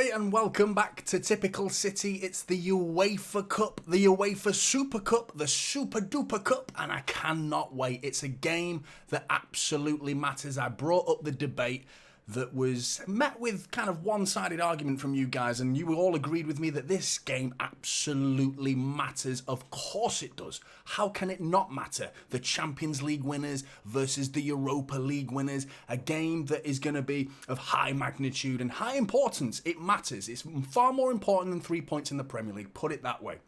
everybody, and welcome back to Typical City. It's the UEFA Cup, the UEFA Super Cup, the Super Duper Cup, and I cannot wait. It's a game that absolutely matters. I brought up the debate that was met with kind of one-sided argument from you guys, and you all agreed with me that this game absolutely matters. Of course it does. How can it not matter? The Champions League winners versus the Europa League winners, a game that is going to be of high magnitude and high importance. It matters. It's far more important than 3 points in the Premier League, put it that way.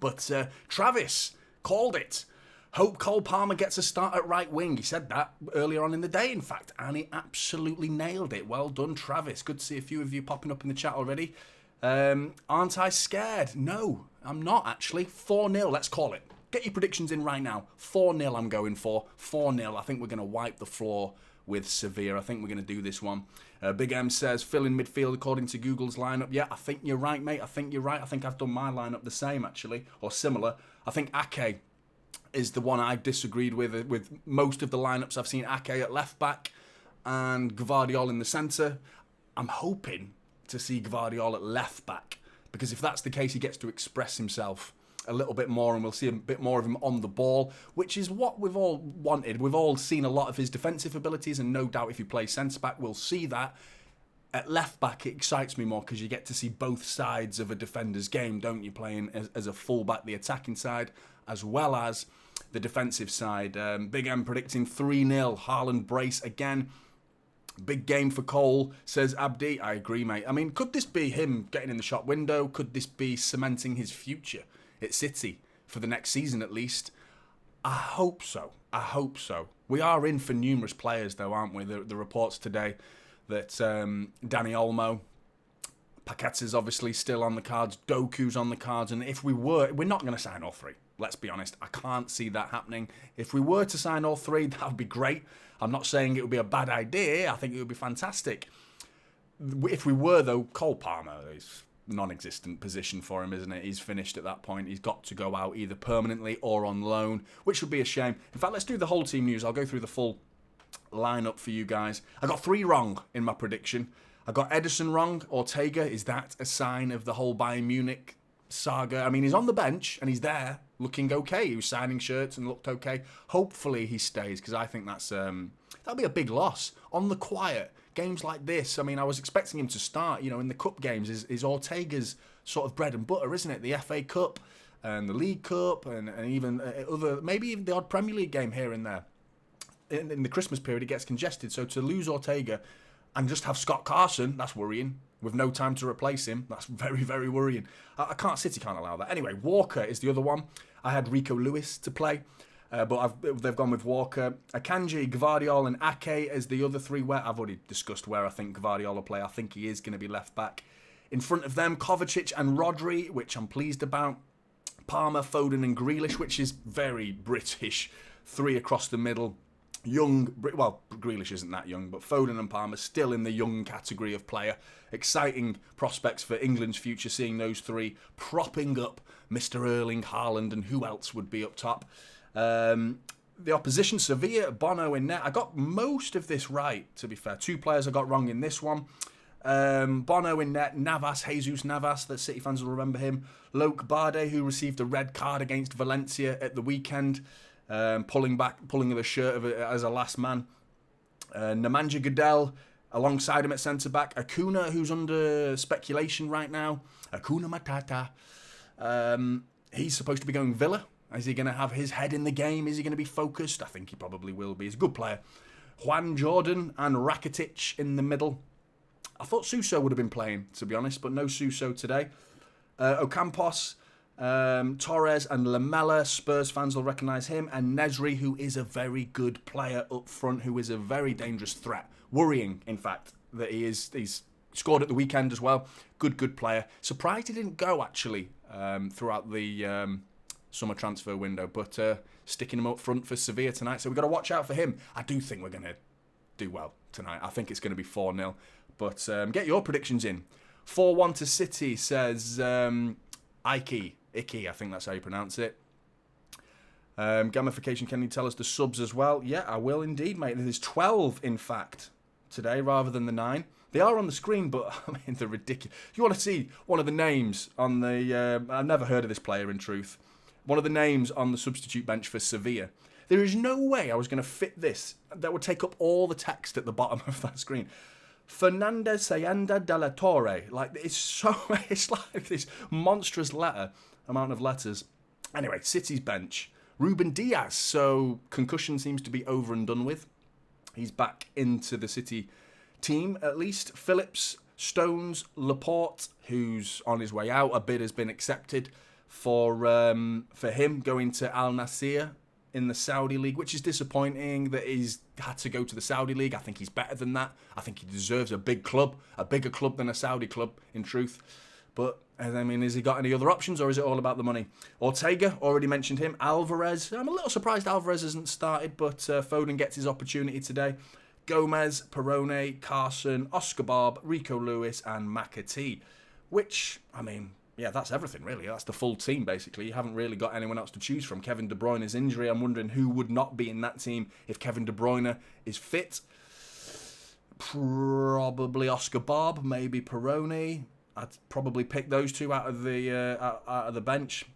But Travis called it. Hope Cole Palmer gets a start at right wing. He said that earlier on in the day, in fact, and he absolutely nailed it. Well done, Travis. Good to see a few of you popping up in the chat already. Aren't I scared? No, I'm not actually. 4-0, let's call it. Get your predictions in right now. 4-0 I'm going for. 4-0. I think we're going to wipe the floor with Sevilla. I think we're going to do this one. Big M says, fill in midfield according to Google's lineup. Yeah, I think you're right, mate. I think you're right. I think I've done my lineup the same, actually, or similar. I think Ake is the one I disagreed with most of the lineups. I've seen Ake at left back and Gvardiol in the centre. I'm hoping to see Gvardiol at left back, because if that's the case, he gets to express himself a little bit more and we'll see a bit more of him on the ball, which is what we've all wanted. We've all seen a lot of his defensive abilities, and no doubt if you play centre back, we'll see that. At left back, it excites me more because you get to see both sides of a defender's game, don't you? Playing as a full-back, the attacking side, as well as the defensive side. Big M predicting 3-0. Haaland brace again. Big game for Cole, says Abdi. I agree, mate. I mean, could this be him getting in the shop window? Could this be cementing his future at City for the next season at least? I hope so. I hope so. We are in for numerous players, though, aren't we? The reports today that Dani Olmo, Paqueta's obviously still on the cards, Doku's on the cards, and if we're not going to sign all three. Let's be honest, I can't see that happening. If we were to sign all three, that would be great. I'm not saying it would be a bad idea. I think it would be fantastic. If we were, though, Cole Palmer is non-existent position for him, isn't it? He's finished at that point. He's got to go out either permanently or on loan, which would be a shame. In fact, let's do the whole team news. I'll go through the full lineup for you guys. I got 3 wrong in my prediction. I got Ederson wrong. Ortega, is that a sign of the whole Bayern Munich saga? I mean, he's on the bench and he's there looking okay. He was signing shirts and looked okay. Hopefully he stays, because I think that's that'll be a big loss. On the quiet, games like this, I mean, I was expecting him to start, you know, in the cup games. Is Ortega's sort of bread and butter, isn't it? The FA Cup and the League Cup and even other, maybe even the odd Premier League game here and there. In the Christmas period, it gets congested. So to lose Ortega and just have Scott Carson, that's worrying. With no time to replace him, that's very, very worrying. City can't allow that. Anyway, Walker is the other one. I had Rico Lewis to play, but they've gone with Walker. Akanji, Gvardiol and Ake as the other 3. Where I've already discussed where I think Gvardiol will play. I think he is going to be left back. In front of them, Kovacic and Rodri, which I'm pleased about. Palmer, Foden and Grealish, which is very British. 3 across the middle. Young, well, Grealish isn't that young, but Foden and Palmer still in the young category of player. Exciting prospects for England's future, seeing those 3 propping up Mr. Erling Haaland, and who else would be up top. The opposition, Sevilla, Bono in net. I got most of this right, to be fair. 2 players I got wrong in this one. Bono in net, Navas, Jesus Navas, the City fans will remember him. Loke Barde, who received a red card against Valencia at the weekend. Pulling the shirt as a last man. Nemanja Goodell alongside him at centre-back. Acuna, who's under speculation right now. Acuna Matata. He's supposed to be going Villa. Is he going to have his head in the game? Is he going to be focused? I think he probably will be. He's a good player. Juan Jordan and Rakitic in the middle. I thought Suso would have been playing, to be honest, but no Suso today. Ocampos, Torres and Lamela, Spurs fans will recognise him, and Nesri, who is a very good player up front, who is a very dangerous threat. Worrying, in fact, that he's scored at the weekend as well. Good player. Surprised he didn't go, actually, throughout the summer transfer window, but sticking him up front for Sevilla tonight, so we've got to watch out for him. I do think we're going to do well tonight. I think it's going to be 4-0, but get your predictions in. 4-1 to City, says Icky, I think that's how you pronounce it. Gamification, can you tell us the subs as well? Yeah, I will indeed, mate. There's 12, in fact, today rather than the 9. They are on the screen, but I mean, they're ridiculous. You want to see one of the names on the... I've never heard of this player, in truth. One of the names on the substitute bench for Sevilla. There is no way I was going to fit this. That would take up all the text at the bottom of that screen. Fernandez Sayanda de la Torre. Like, it's like this monstrous amount of letters. Anyway, City's bench. Ruben Diaz. So, concussion seems to be over and done with. He's back into the City team, at least. Phillips, Stones, Laporte, who's on his way out. A bid has been accepted for him going to Al Nassr in the Saudi League, which is disappointing that he's had to go to the Saudi League. I think he's better than that. I think he deserves a big club, a bigger club than a Saudi club, in truth. But, I mean, has he got any other options, or is it all about the money? Ortega, already mentioned him. Alvarez, I'm a little surprised Alvarez hasn't started, but Foden gets his opportunity today. Gomez, Perone, Carson, Oscar Bob, Rico Lewis, and McAtee. Which, I mean, yeah, that's everything, really. That's the full team, basically. You haven't really got anyone else to choose from. Kevin De Bruyne's injury, I'm wondering who would not be in that team if Kevin De Bruyne is fit. Probably Oscar Bob, maybe Perone. I'd probably pick those two out of the bench.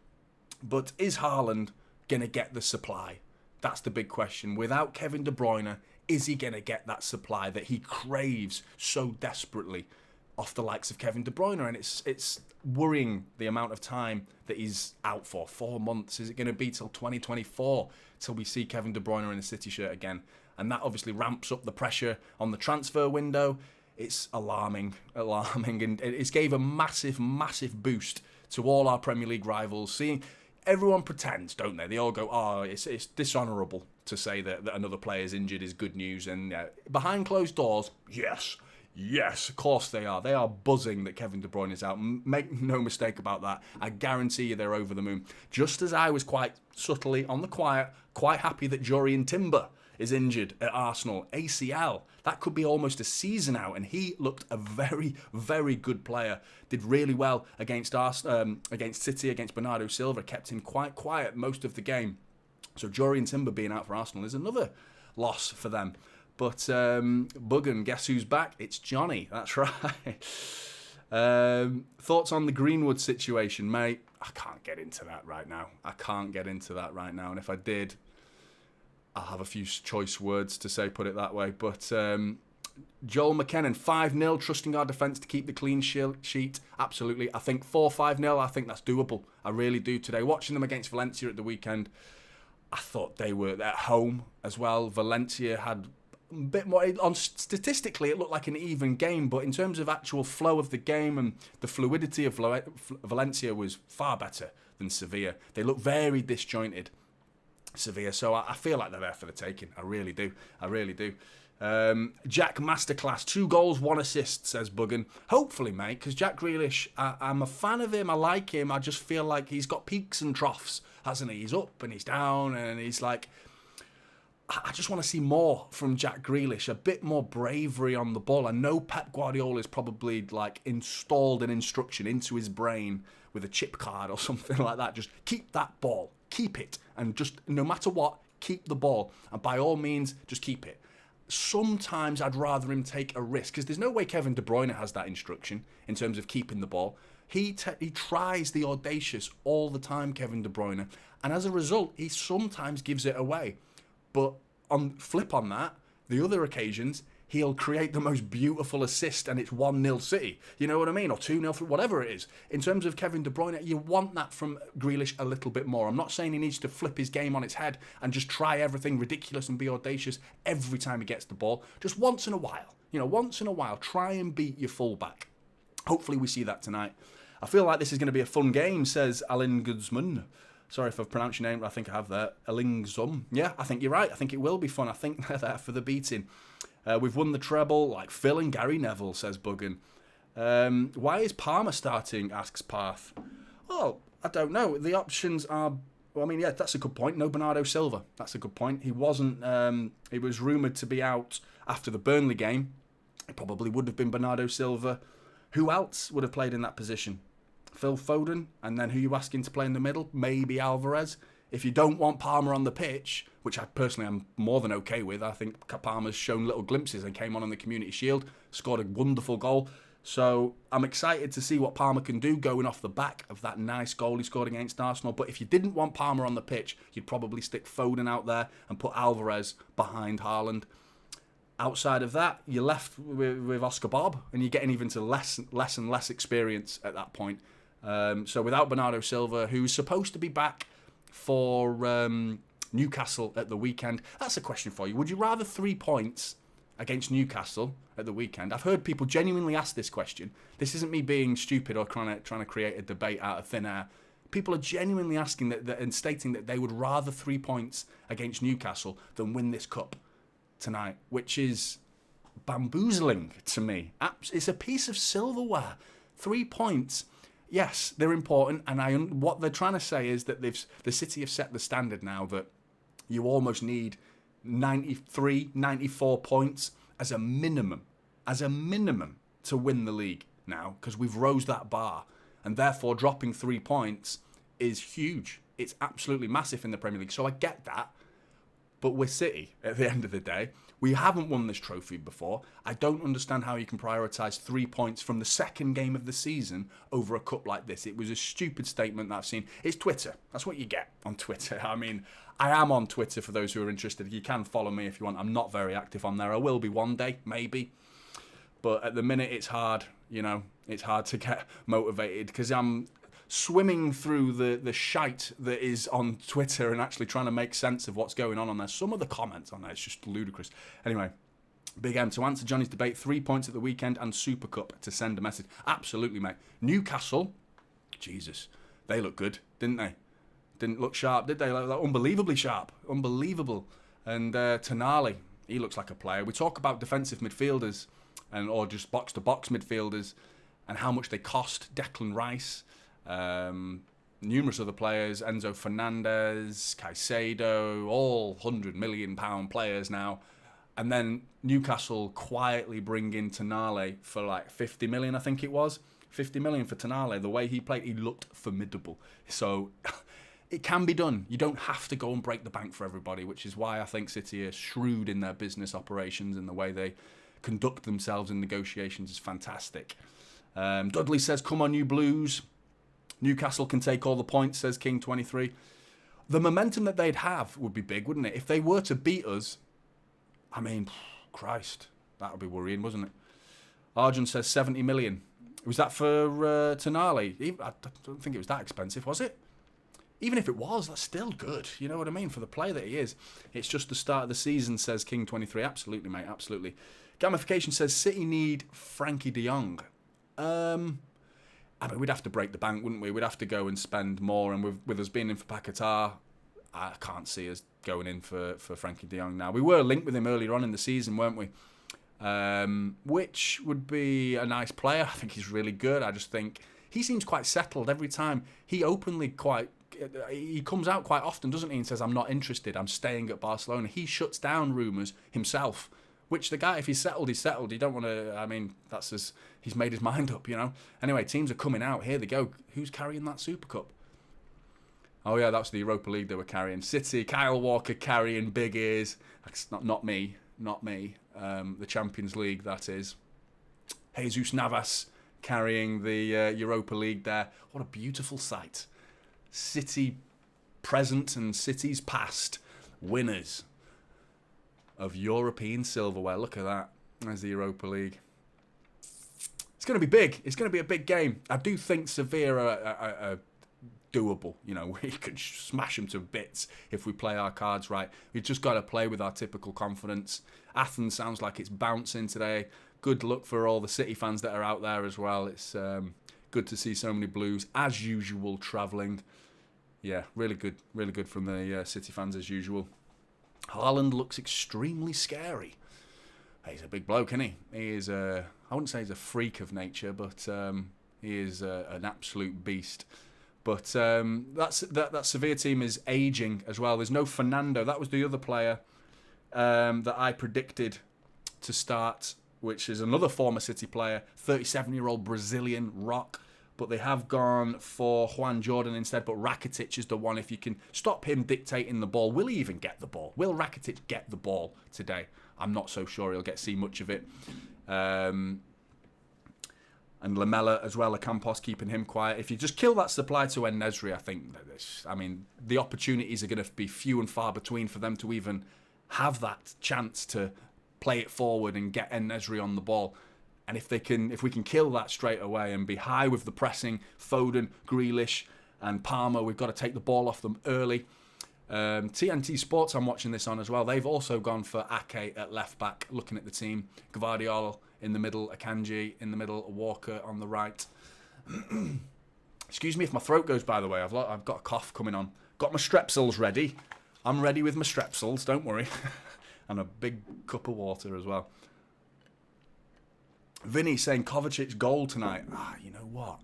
But is Haaland going to get the supply? That's the big question. Without Kevin De Bruyne, is he going to get that supply that he craves so desperately off the likes of Kevin De Bruyne? And it's worrying the amount of time that he's out for. 4 months. Is it going to be till 2024 till we see Kevin De Bruyne in a City shirt again? And that obviously ramps up the pressure on the transfer window. It's alarming, and it's gave a massive boost to all our Premier League rivals. Seeing everyone pretends, don't they? They all go, oh, it's dishonourable to say that another player is injured is good news. And behind closed doors, yes, of course they are. They are buzzing that Kevin De Bruyne is out. Make no mistake about that. I guarantee you they're over the moon. Just as I was quite subtly, on the quiet, quite happy that Jurrien Timber is injured at Arsenal. ACL. That could be almost a season out, and he looked a very, very good player. Did really well against City, against Bernardo Silva. Kept him quite quiet most of the game. So Jurrien Timber being out for Arsenal is another loss for them. But Buggen, guess who's back? It's Jonny. That's right. Thoughts on the Greenwood situation, mate? I can't get into that right now. And if I did, I'll have a few choice words to say, put it that way. But Joel McKennan, 5-0, trusting our defence to keep the clean sheet. Absolutely. I think 4-5-0, I think that's doable. I really do today. Watching them against Valencia at the weekend, I thought they were at home as well. Valencia had a bit more... Statistically, it looked like an even game, but in terms of actual flow of the game and the fluidity of Valencia was far better than Sevilla. They looked very disjointed, Sevilla, so I feel like they're there for the taking. I really do. Jack Masterclass, 2 goals, 1 assist, says Buggen. Hopefully, mate, because Jack Grealish, I'm a fan of him. I like him. I just feel like he's got peaks and troughs, hasn't he? He's up and he's down, and he's like... I just want to see more from Jack Grealish, a bit more bravery on the ball. I know Pep Guardiola's probably like installed an instruction into his brain with a chip card or something like that. Just keep that ball. Keep it. And just, no matter what, keep the ball. And by all means, just keep it. Sometimes I'd rather him take a risk, because there's no way Kevin De Bruyne has that instruction in terms of keeping the ball. He tries the audacious all the time, Kevin De Bruyne. And as a result, he sometimes gives it away. But on that, the other occasions, he'll create the most beautiful assist and it's 1-0 City. You know what I mean? Or 2-0, whatever it is. In terms of Kevin De Bruyne, you want that from Grealish a little bit more. I'm not saying he needs to flip his game on its head and just try everything ridiculous and be audacious every time he gets the ball. Just once in a while. Try and beat your fullback. Hopefully we see that tonight. I feel like this is going to be a fun game, says Alan Guzman. Sorry if I've pronounced your name, but I think I have there. Elingzum. Yeah, I think you're right. I think it will be fun. I think they're there for the beating. We've won the treble like Phil and Gary Neville, says Buggen. Why is Palmer starting, asks Parth. Oh, I don't know. The options are... Well, I mean, yeah, that's a good point. No Bernardo Silva. That's a good point. He wasn't... He was rumoured to be out after the Burnley game. It probably would have been Bernardo Silva. Who else would have played in that position? Phil Foden, and then who you asking to play in the middle? Maybe Alvarez. If you don't want Palmer on the pitch, which I personally am more than okay with, I think Palmer's shown little glimpses and came on in the Community Shield, scored a wonderful goal. So I'm excited to see what Palmer can do going off the back of that nice goal he scored against Arsenal. But if you didn't want Palmer on the pitch, you'd probably stick Foden out there and put Alvarez behind Haaland. Outside of that, you're left with Oscar Bob, and you're getting even to less and less experience at that point. So without Bernardo Silva, who's supposed to be back for Newcastle at the weekend, that's a question for you. Would you rather 3 points against Newcastle at the weekend? I've heard people genuinely ask this question. This isn't me being stupid or trying to create a debate out of thin air. People are genuinely asking that and stating that they would rather 3 points against Newcastle than win this cup tonight, which is bamboozling to me. It's a piece of silverware. 3 points, yes, they're important, and what they're trying to say is that the City have set the standard now that you almost need 93, 94 points as a minimum to win the league now, because we've rose that bar, and therefore dropping 3 points is huge. It's absolutely massive in the Premier League, so I get that. But we're City at the end of the day. We haven't won this trophy before. I don't understand how you can prioritise 3 points from the second game of the season over a cup like this. It was a stupid statement that I've seen. It's Twitter. That's what you get on Twitter. I mean, I am on Twitter for those who are interested. You can follow me if you want. I'm not very active on there. I will be one day, maybe. But at the minute, it's hard. It's hard to get motivated because I'm swimming through the shite that is on Twitter and actually trying to make sense of what's going on there. Some of the comments on there, it's just ludicrous. Anyway, Big M, to answer Johnny's debate, 3 points at the weekend and Super Cup to send a message. Absolutely, mate. Newcastle, Jesus, they look good, didn't they? Didn't look sharp, did they? Like unbelievably sharp. Unbelievable. And Tonali, he looks like a player. We talk about defensive midfielders or just box-to-box midfielders and how much they cost. Declan Rice, numerous other players, Enzo Fernandez, Caicedo, all £100 million players now. And then Newcastle quietly bring in Tonali for like 50 million, I think it was. 50 million for Tonali. The way he played, he looked formidable. So it can be done. You don't have to go and break the bank for everybody, which is why I think City are shrewd in their business operations, and the way they conduct themselves in negotiations is fantastic. Dudley says, come on, you Blues. Newcastle can take all the points, says King23. The momentum that they'd have would be big, wouldn't it? If they were to beat us, I mean, Christ, that would be worrying, wasn't it? Arjun says 70 million. Was that for Tonali? I don't think it was that expensive, was it? Even if it was, that's still good. You know what I mean? For the player that he is. It's just the start of the season, says King23. Absolutely, mate, absolutely. Gamification says City need Frankie de Jong. I mean, we'd have to break the bank, wouldn't we? We'd have to go and spend more. And with us being in for Paquetá, I can't see us going in for Frankie de Jong now. We were linked with him earlier on in the season, weren't we? Which would be a nice player. I think he's really good. I just think he seems quite settled every time. He comes out quite often, doesn't he, and says, I'm not interested, I'm staying at Barcelona. He shuts down rumours himself, which the guy, if he's settled, he's settled. You don't want to, I mean, he's made his mind up, you know. Anyway, teams are coming out. Here they go. Who's carrying that Super Cup? Oh, yeah, that's the Europa League they were carrying. City, Kyle Walker carrying big ears. That's not me. The Champions League, that is. Jesus Navas carrying the Europa League there. What a beautiful sight. City present and City's past. Winners of European silverware. Look at that. There's the Europa League. It's going to be big. It's going to be a big game. I do think Sevilla are doable. You know, we could smash them to bits if we play our cards right. We've just got to play with our typical confidence. Athens sounds like it's bouncing today. Good luck for all the City fans that are out there as well. It's good to see so many Blues, as usual, travelling. Yeah, really good from the City fans as usual. Haaland looks extremely scary. He's a big bloke, isn't he? He is I wouldn't say he's a freak of nature, but he is an absolute beast. But that Sevilla team is ageing as well. There's no Fernando. That was the other player that I predicted to start, which is another former City player, 37-year-old Brazilian rock. but they have gone for Juan Jordan instead. But Rakitic is the one. If you can stop him dictating the ball, will he even get the ball? Will Rakitic get the ball today? I'm not so sure he'll see much of it. And Lamela as well, Campos keeping him quiet. If you just kill that supply to En-Nesyri, I think, the opportunities are going to be few and far between for them to even have that chance to play it forward and get En-Nesyri on the ball. And if we can kill that straight away and be high with the pressing, Foden, Grealish and Palmer, we've got to take the ball off them early. TNT Sports I'm watching this on as well. They've also gone for Ake at left back, looking at the team. Gvardiol in the middle, Akanji in the middle, Walker on the right. Excuse me if my throat goes, by the way. I've got a cough coming on. Got my strepsils ready. I'm ready with my strepsils, don't worry. And a big cup of water as well. Vinny saying Kovacic's goal tonight. You know what?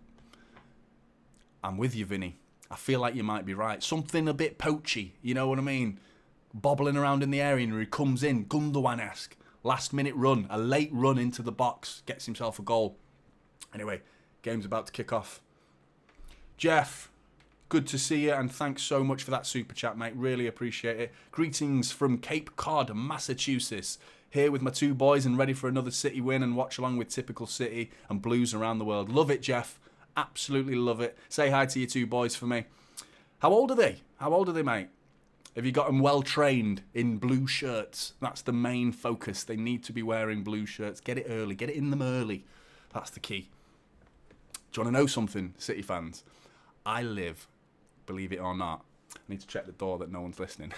I'm with you, Vinny. I feel like you might be right. Something a bit poachy, you know what I mean? Bobbling around in the area and he comes in, Gundogan-esque. Last minute run, a late run into the box, gets himself a goal. Anyway, game's about to kick off. Jeff, good to see you and thanks so much for that super chat, mate. Really appreciate it. Greetings from Cape Cod, Massachusetts. Here with my two boys and ready for another City win and watch along with typical City and Blues around the world. Love it, Jeff. Absolutely love it. Say hi to your two boys for me. How old are they? How old are they, mate? Have you got them well trained in blue shirts? That's the main focus. They need to be wearing blue shirts. Get it early. Get it in them early. That's the key. Do you want to know something, City fans? I live, believe it or not, I need to check the door that no one's listening.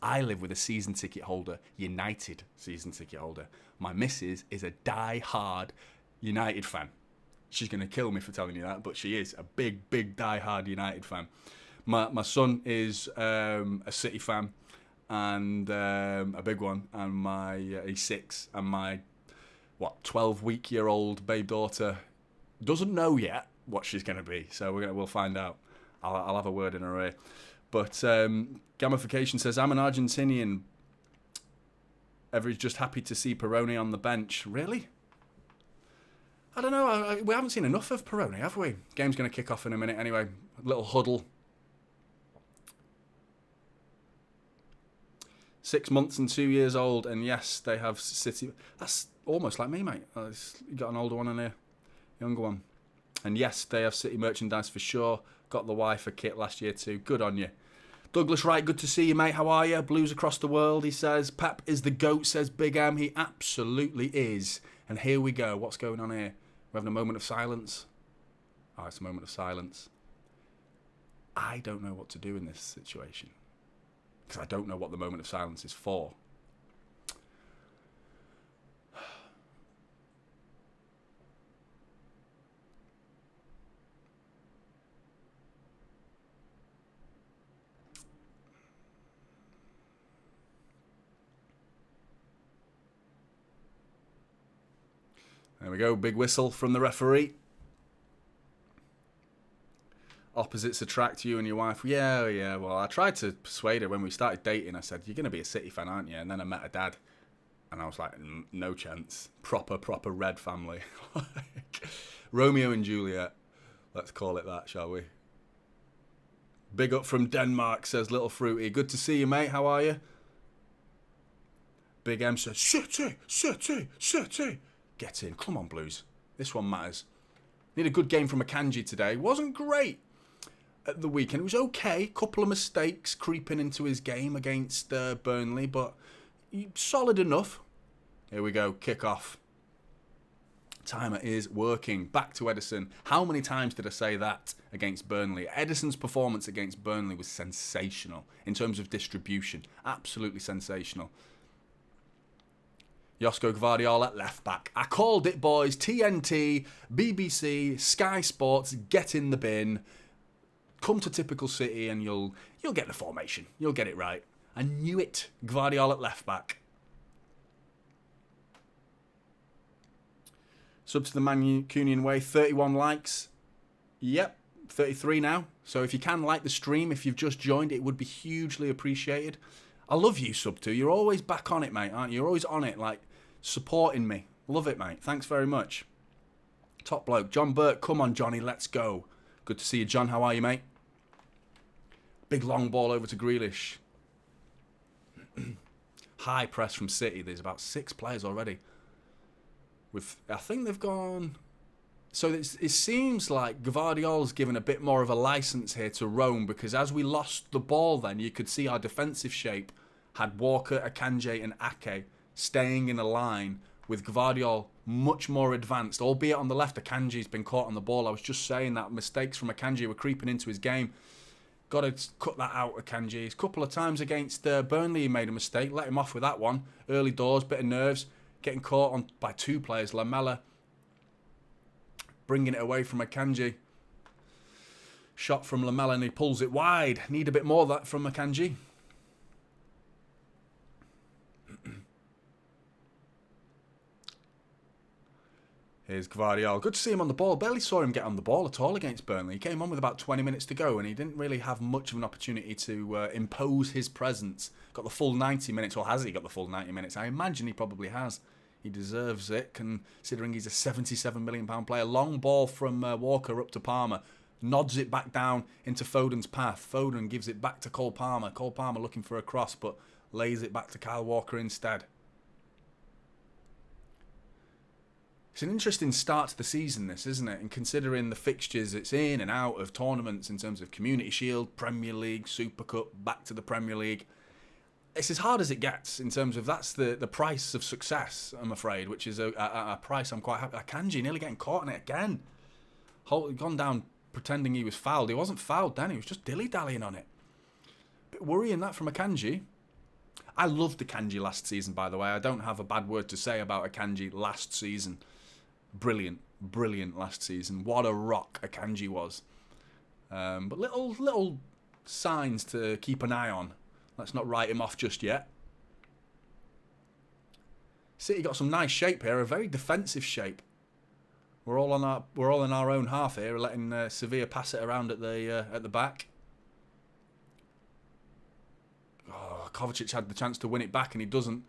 I live with a season ticket holder, United season ticket holder. My missus is a die-hard United fan. She's going to kill me for telling you that, but she is a big, big die-hard United fan. My son is a City fan, and a big one, and he's 6, and my 12-week-old babe daughter doesn't know yet what she's going to be, so we'll find out. I'll have a word in her ear. But Gamification says, I'm an Argentinian. Everybody's just happy to see Peroni on the bench. Really? I don't know. We haven't seen enough of Peroni, have we? Game's going to kick off in a minute anyway. A little huddle. 6 months and 2 years old, and yes, they have City. That's almost like me, mate. You got an older one and a younger one. And yes, they have City merchandise for sure. Got the wife a kit last year too. Good on you. Douglas Wright, good to see you, mate. How are you? Blues across the world, he says. Pep is the GOAT, says Big M. He absolutely is. And here we go. What's going on here? We're having a moment of silence. Oh, it's a moment of silence. I don't know what to do in this situation. Because I don't know what the moment of silence is for. There we go, big whistle from the referee. Opposites attract you and your wife. Yeah, well, I tried to persuade her when we started dating. I said, you're going to be a City fan, aren't you? And then I met her dad. And I was like, no chance. Proper red family. Romeo and Juliet. Let's call it that, shall we? Big up from Denmark, says Little Fruity. Good to see you, mate. How are you? Big M says, City. Get in. Come on, Blues. This one matters. Need a good game from Akanji today. Wasn't great at the weekend. It was okay. Couple of mistakes creeping into his game against Burnley, but solid enough. Here we go. Kick off. Timer is working. Back to Edison. How many times did I say that against Burnley? Edison's performance against Burnley was sensational in terms of distribution. Absolutely sensational. Josko Gvardiol at left back. I called it, boys. TNT, BBC, Sky Sports, get in the bin. Come to typical City and you'll get the formation. You'll get it right. I knew it. Gvardiol at left back. Sub to the Mancunian way. 31 likes. Yep, 33 now. So if you can like the stream, if you've just joined, it would be hugely appreciated. I love you, Sub 2. You're always back on it, mate, aren't you? You're always on it, like, supporting me. Love it, mate. Thanks very much. Top bloke. John Burke, come on, Johnny, let's go. Good to see you, John. How are you, mate? Big long ball over to Grealish. High press from City. There's about 6 players already. I think they've gone... So it seems like Gvardiol's given a bit more of a licence here to roam, because as we lost the ball then, you could see our defensive shape had Walker, Akanji and Ake staying in a line, with Gvardiol much more advanced, albeit on the left. Akanji's been caught on the ball. I was just saying that mistakes from Akanji were creeping into his game. Got to cut that out, Akanji. A couple of times against Burnley he made a mistake. Let him off with that one. Early doors, bit of nerves. Getting caught on by 2 players. Lamela bringing it away from Akanji. Shot from Lamela and he pulls it wide. Need a bit more of that from Akanji. Here's Gvardiol. Good to see him on the ball. Barely saw him get on the ball at all against Burnley. He came on with about 20 minutes to go and he didn't really have much of an opportunity to impose his presence. Got the full 90 minutes, or has he got the full 90 minutes? I imagine he probably has. He deserves it, considering he's a £77 million player. Long ball from Walker up to Palmer. Nods it back down into Foden's path. Foden gives it back to Cole Palmer. Cole Palmer looking for a cross, but lays it back to Kyle Walker instead. It's an interesting start to the season, this, isn't it? And considering the fixtures it's in and out of tournaments in terms of Community Shield, Premier League, Super Cup, back to the Premier League. It's as hard as it gets in terms of that's the price of success, I'm afraid, which is a price I'm quite happy. Akanji nearly getting caught in it again. Gone down pretending he was fouled. He wasn't fouled then, he was just dilly-dallying on it. Bit worrying that from Akanji. I loved Akanji last season, by the way. I don't have a bad word to say about Akanji last season. Brilliant, brilliant last season. What a rock Akanji was. But little signs to keep an eye on. Let's not write him off just yet. City got some nice shape here, a very defensive shape. We're all in our own half here, letting Sevilla pass it around at the back. Oh, Kovacic had the chance to win it back and he doesn't.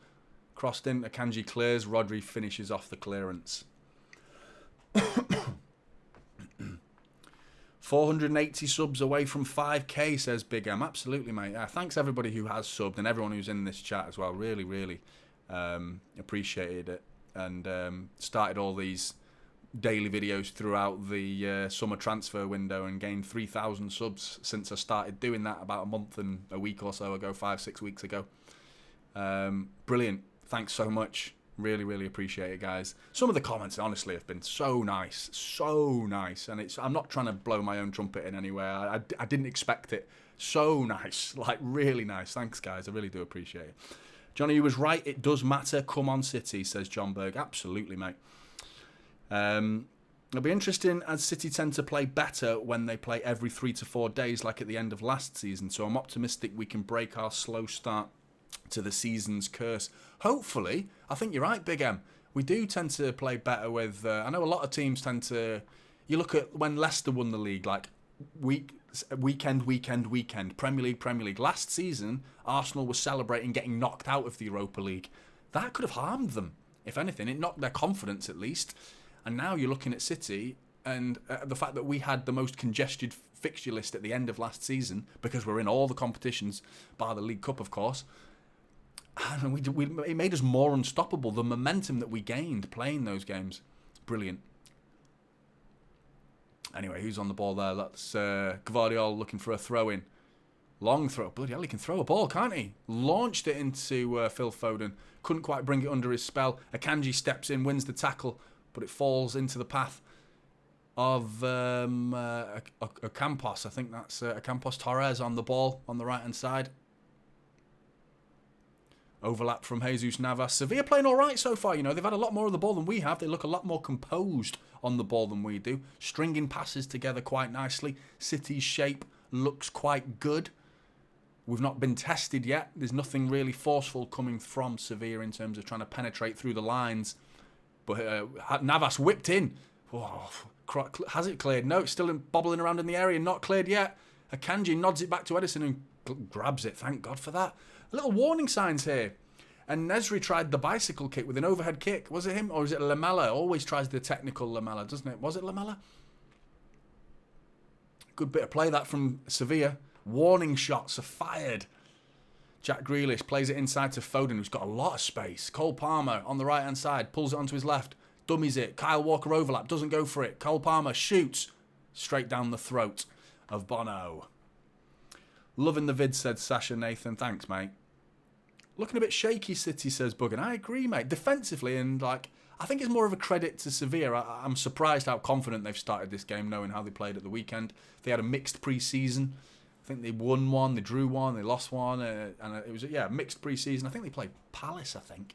Crossed in, Akanji clears, Rodri finishes off the clearance. 480 subs away from 5k, says Big M. Absolutely, mate. Thanks everybody who has subbed and everyone who's in this chat as well. Really, really appreciated it. And started all these daily videos throughout the summer transfer window and gained 3,000 subs since I started doing that about a month and a week or so ago, 5-6 weeks ago. Brilliant. Thanks so much. Really, really appreciate it, guys. Some of the comments, honestly, have been so nice. So nice. And I'm not trying to blow my own trumpet in any way. I didn't expect it. So nice. Like, really nice. Thanks, guys. I really do appreciate it. Johnny, you was right. It does matter. Come on, City, says John Berg. Absolutely, mate. It'll be interesting as City tend to play better when they play every 3 to 4 days, like at the end of last season. So I'm optimistic we can break our slow start to the season's curse. Hopefully, I think you're right, Big M. We do tend to play better with... I know a lot of teams tend to... You look at when Leicester won the league, like weekend. Premier League. Last season, Arsenal was celebrating getting knocked out of the Europa League. That could have harmed them, if anything. It knocked their confidence, at least. And now you're looking at City, and the fact that we had the most congested fixture list at the end of last season, because we're in all the competitions, bar the League Cup, of course... And it made us more unstoppable. The momentum that we gained playing those games. Brilliant. Anyway, who's on the ball there? That's Gvardiol looking for a throw-in. Long throw. Bloody hell, he can throw a ball, can't he? Launched it into Phil Foden. Couldn't quite bring it under his spell. Akanji steps in, wins the tackle, but it falls into the path of Ocampos. I think that's Ocampos Torres on the ball on the right-hand side. Overlap from Jesus Navas. Sevilla playing all right so far. You know, they've had a lot more of the ball than we have. They look a lot more composed on the ball than we do. Stringing passes together quite nicely. City's shape looks quite good. We've not been tested yet. There's nothing really forceful coming from Sevilla in terms of trying to penetrate through the lines. But Navas whipped in. Oh, has it cleared? No, it's still bobbling around in the area. Not cleared yet. Akanji nods it back to Edison and grabs it. Thank God for that. Little warning signs here. And Nesri tried the bicycle kick with an overhead kick. Was it him? Or is it Lamela? Always tries the technical Lamela, doesn't it? Was it Lamela? Good bit of play that from Sevilla. Warning shots are fired. Jack Grealish plays it inside to Foden, who's got a lot of space. Cole Palmer on the right-hand side, pulls it onto his left. Dummies it. Kyle Walker overlap, doesn't go for it. Cole Palmer shoots straight down the throat of Bono. Loving the vid, said Sasha Nathan. Thanks, mate. Looking a bit shaky, City, says Bug, and I agree, mate. Defensively, and like, I think it's more of a credit to Sevilla. I'm surprised how confident they've started this game, knowing how they played at the weekend. They had a mixed pre-season. I think they won one, they drew one, they lost one, and it was, yeah, mixed pre-season. I think they played Palace, I think.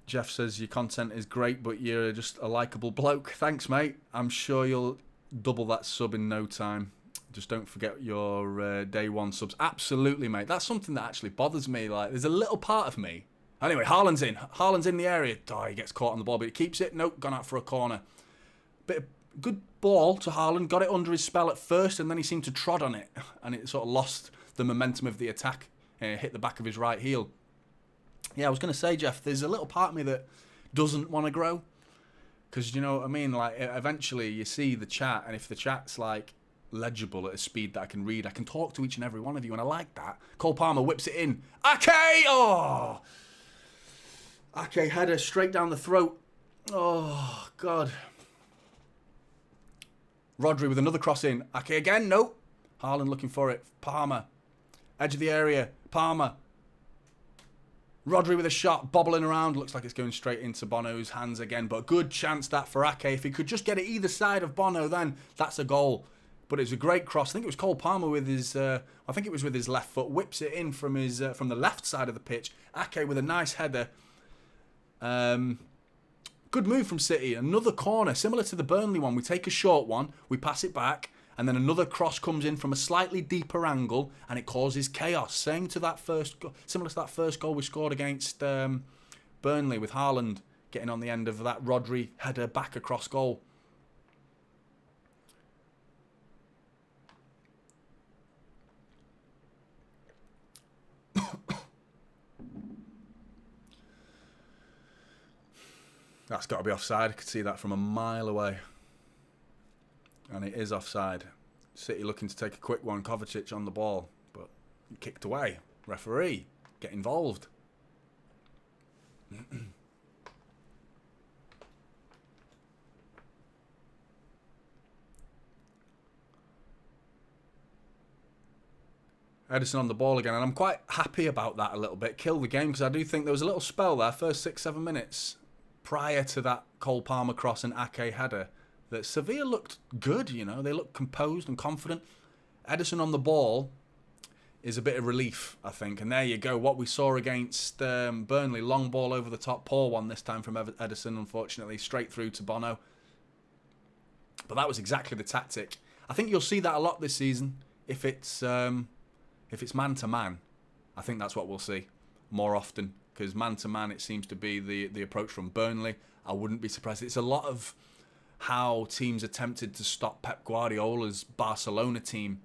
Jeff says, your content is great, but you're just a likeable bloke. Thanks, mate. I'm sure you'll double that sub in no time. Just don't forget your day one subs. Absolutely, mate. That's something that actually bothers me. Like, there's a little part of me. Anyway, Haaland's in. Haaland's in the area. Oh, he gets caught on the ball, but he keeps it. Nope, gone out for a corner. Bit of good ball to Haaland. Got it under his spell at first, and then he seemed to trod on it, and it sort of lost the momentum of the attack. Hit the back of his right heel. Yeah, I was going to say, Jeff, there's a little part of me that doesn't want to grow. Because, you know what I mean? Like, eventually you see the chat, and if the chat's, like, legible at a speed that I can read, I can talk to each and every one of you, and I like that. Cole Palmer whips it in. Ake! Oh! Ake header straight down the throat. Oh, God. Rodri with another cross in. Ake again. Nope. Haaland looking for it. Palmer. Edge of the area. Palmer. Rodri with a shot, bobbling around. Looks like it's going straight into Bono's hands again. But good chance that for Ake. If he could just get it either side of Bono, then that's a goal. But it was a great cross. I think it was Cole Palmer with his, I think it was with his left foot. Whips it in from his from the left side of the pitch. Ake with a nice header. Good move from City. Another corner, similar to the Burnley one. We take a short one, we pass it back, and then another cross comes in from a slightly deeper angle, and it causes chaos. Same to that similar to that first goal we scored against Burnley with Haaland getting on the end of that Rodri header back across goal. That's got to be offside. I could see that from a mile away. And it is offside. City looking to take a quick one. Kovacic on the ball. But kicked away. Referee, get involved. Edison on the ball again. And I'm quite happy about that a little bit. Killed the game because I do think there was a little spell there. First 6-7 minutes. Prior to that Cole Palmer cross and Ake header, that Sevilla looked good, you know. They looked composed and confident. Edison on the ball is a bit of relief, I think. And there you go. What we saw against Burnley, long ball over the top. Poor one this time from Edison, unfortunately. Straight through to Bono. But that was exactly the tactic. I think you'll see that a lot this season. If it's man-to-man, I think that's what we'll see more often. Because man-to-man, it seems to be the approach from Burnley. I wouldn't be surprised. It's a lot of how teams attempted to stop Pep Guardiola's Barcelona team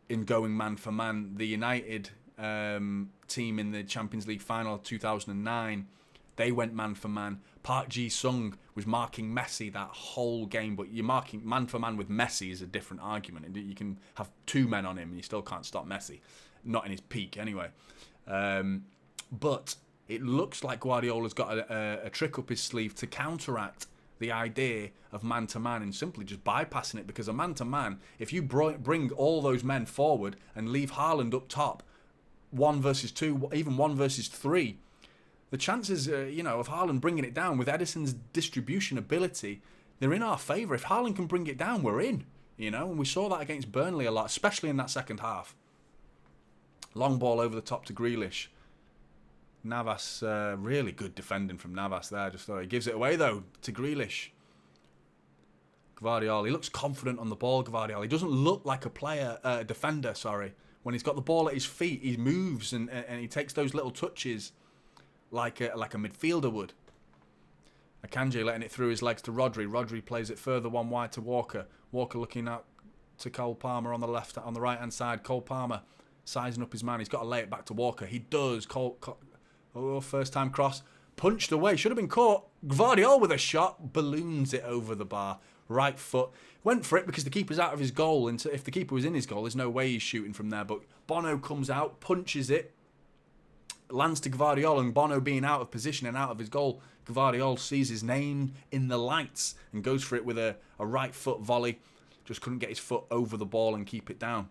in going man-for-man. The United team in the Champions League final of 2009, they went man-for-man. Park Ji-sung was marking Messi that whole game. But you're marking man-for-man with Messi is a different argument. You can have two men on him and you still can't stop Messi. Not in his peak, anyway. But it looks like Guardiola's got a trick up his sleeve to counteract the idea of man-to-man and simply just bypassing it. Because a man-to-man, if you bring all those men forward and leave Haaland up top, 1 versus 2, even 1 versus 3, the chances, of Haaland bringing it down with Edison's distribution ability, they're in our favour. If Haaland can bring it down, we're in. And we saw that against Burnley a lot, especially in that second half. Long ball over the top to Grealish. Navas, really good defending from Navas there. Just thought he gives it away, though, to Grealish. Gvardiol, he looks confident on the ball, Gvardiol. He doesn't look like a defender, sorry. When he's got the ball at his feet, he moves and he takes those little touches like a midfielder would. Akanji letting it through his legs to Rodri. Rodri plays it further one wide to Walker. Walker looking at to Cole Palmer on the right hand side. Cole Palmer sizing up his man. He's got to lay it back to Walker. He does. First time cross. Punched away. Should have been caught. Gvardiol with a shot. Balloons it over the bar. Right foot. Went for it because the keeper's out of his goal. And if the keeper was in his goal, there's no way he's shooting from there. But Bono comes out, punches it. Lands to Gvardiol, and Bono being out of position and out of his goal, Gvardiol sees his name in the lights and goes for it with a right foot volley. Just couldn't get his foot over the ball and keep it down.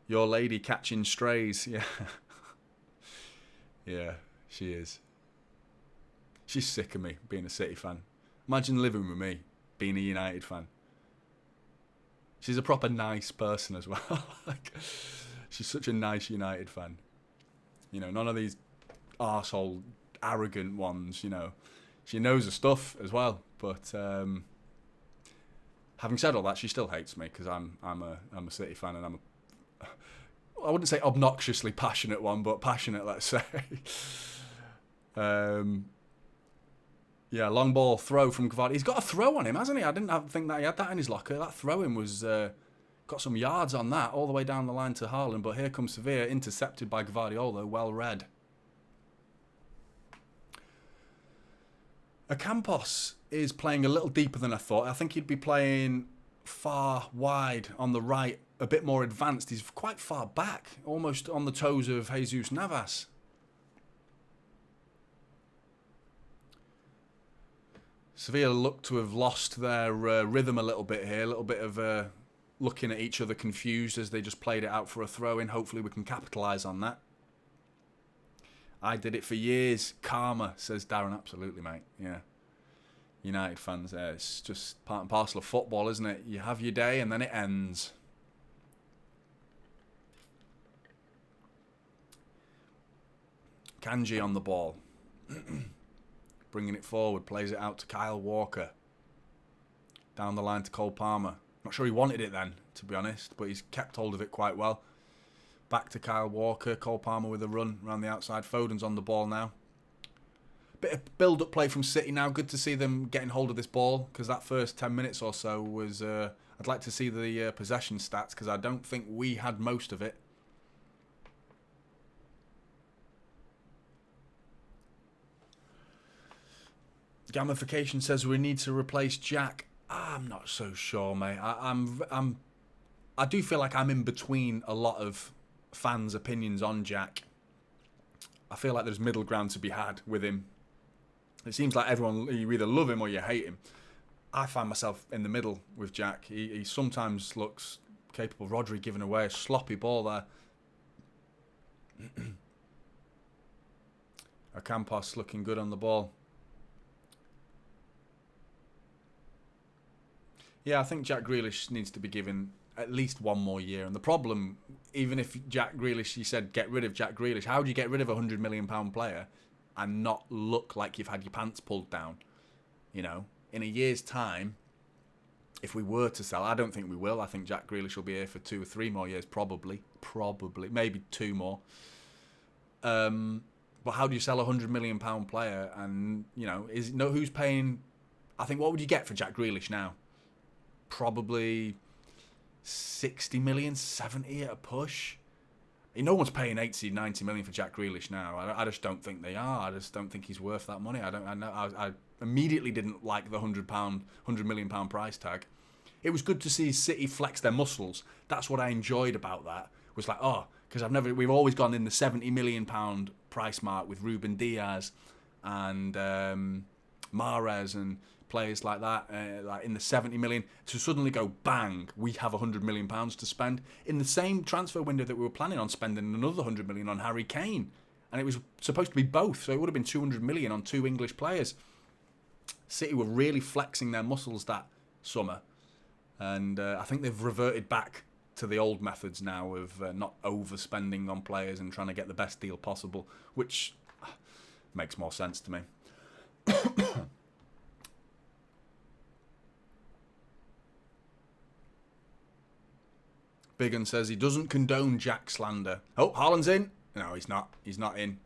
Your lady catching strays. Yeah. Yeah, she is. She's sick of me being a City fan. Imagine living with me being a United fan. She's a proper nice person as well. Like, she's such a nice United fan. You know, none of these arsehole, arrogant ones, you know. She knows her stuff as well. But having said all that, she still hates me because I'm a City fan, and I wouldn't say obnoxiously passionate one, but passionate, let's say. Yeah, long ball throw from Gvardiol. He's got a throw on him, hasn't he? I didn't think that he had that in his locker. That throw-in was... got some yards on that, all the way down the line to Haaland. But here comes Sevilla, intercepted by Gvardiol, though, well read. Ocampos is playing a little deeper than I thought. I think he'd be playing far wide on the right, a bit more advanced. He's quite far back, almost on the toes of Jesus Navas. Sevilla look to have lost their rhythm a little bit here, a little bit of looking at each other confused as they just played it out for a throw-in. Hopefully we can capitalise on that. I did it for years. Karma, says Darren. Absolutely, mate. Yeah. United fans, it's just part and parcel of football, isn't it? You have your day and then it ends. Kanji on the ball. Bringing it forward, plays it out to Kyle Walker. Down the line to Cole Palmer. Not sure he wanted it then, to be honest, but he's kept hold of it quite well. Back to Kyle Walker. Cole Palmer with a run around the outside. Foden's on the ball now. Bit of build-up play from City now. Good to see them getting hold of this ball, because that first 10 minutes or so was... I'd like to see the possession stats, because I don't think we had most of it. Gamification says we need to replace Jack. I'm not so sure, mate. I do feel like I'm in between a lot of fans' opinions on Jack. I feel like there's middle ground to be had with him. It seems like everyone, you either love him or you hate him. I find myself in the middle with Jack. He sometimes looks capable. Rodri giving away a sloppy ball there. Ocampos looking good on the ball. Yeah, I think Jack Grealish needs to be given at least one more year. And the problem, even if Jack Grealish, you said get rid of Jack Grealish, how do you get rid of a £100 million player and not look like you've had your pants pulled down? You know, in a year's time, if we were to sell, I don't think we will. I think Jack Grealish will be here for 2 or 3 more years, probably, maybe 2 more. But how do you sell a £100 million player? And, you know, who's paying? I think, what would you get for Jack Grealish now? Probably 60 million, 70 at a push. No one's paying 80, 90 million for Jack Grealish now. I just don't think they are. I just don't think he's worth that money. I immediately didn't like the £100 million price tag. It was good to see City flex their muscles. That's what I enjoyed about that. Was like, because we've always gone in the £70 million price mark with Ruben Diaz and Mahrez and players like that, like in the 70 million, to suddenly go bang, we have £100 million to spend in the same transfer window that we were planning on spending another £100 million on Harry Kane, and it was supposed to be both, so it would have been 200 million on 2 English players. City were really flexing their muscles that summer, and I think they've reverted back to the old methods now of not overspending on players and trying to get the best deal possible, which makes more sense to me. Biggin says he doesn't condone Jack slander. Oh, Haaland's in. No, he's not. He's not in.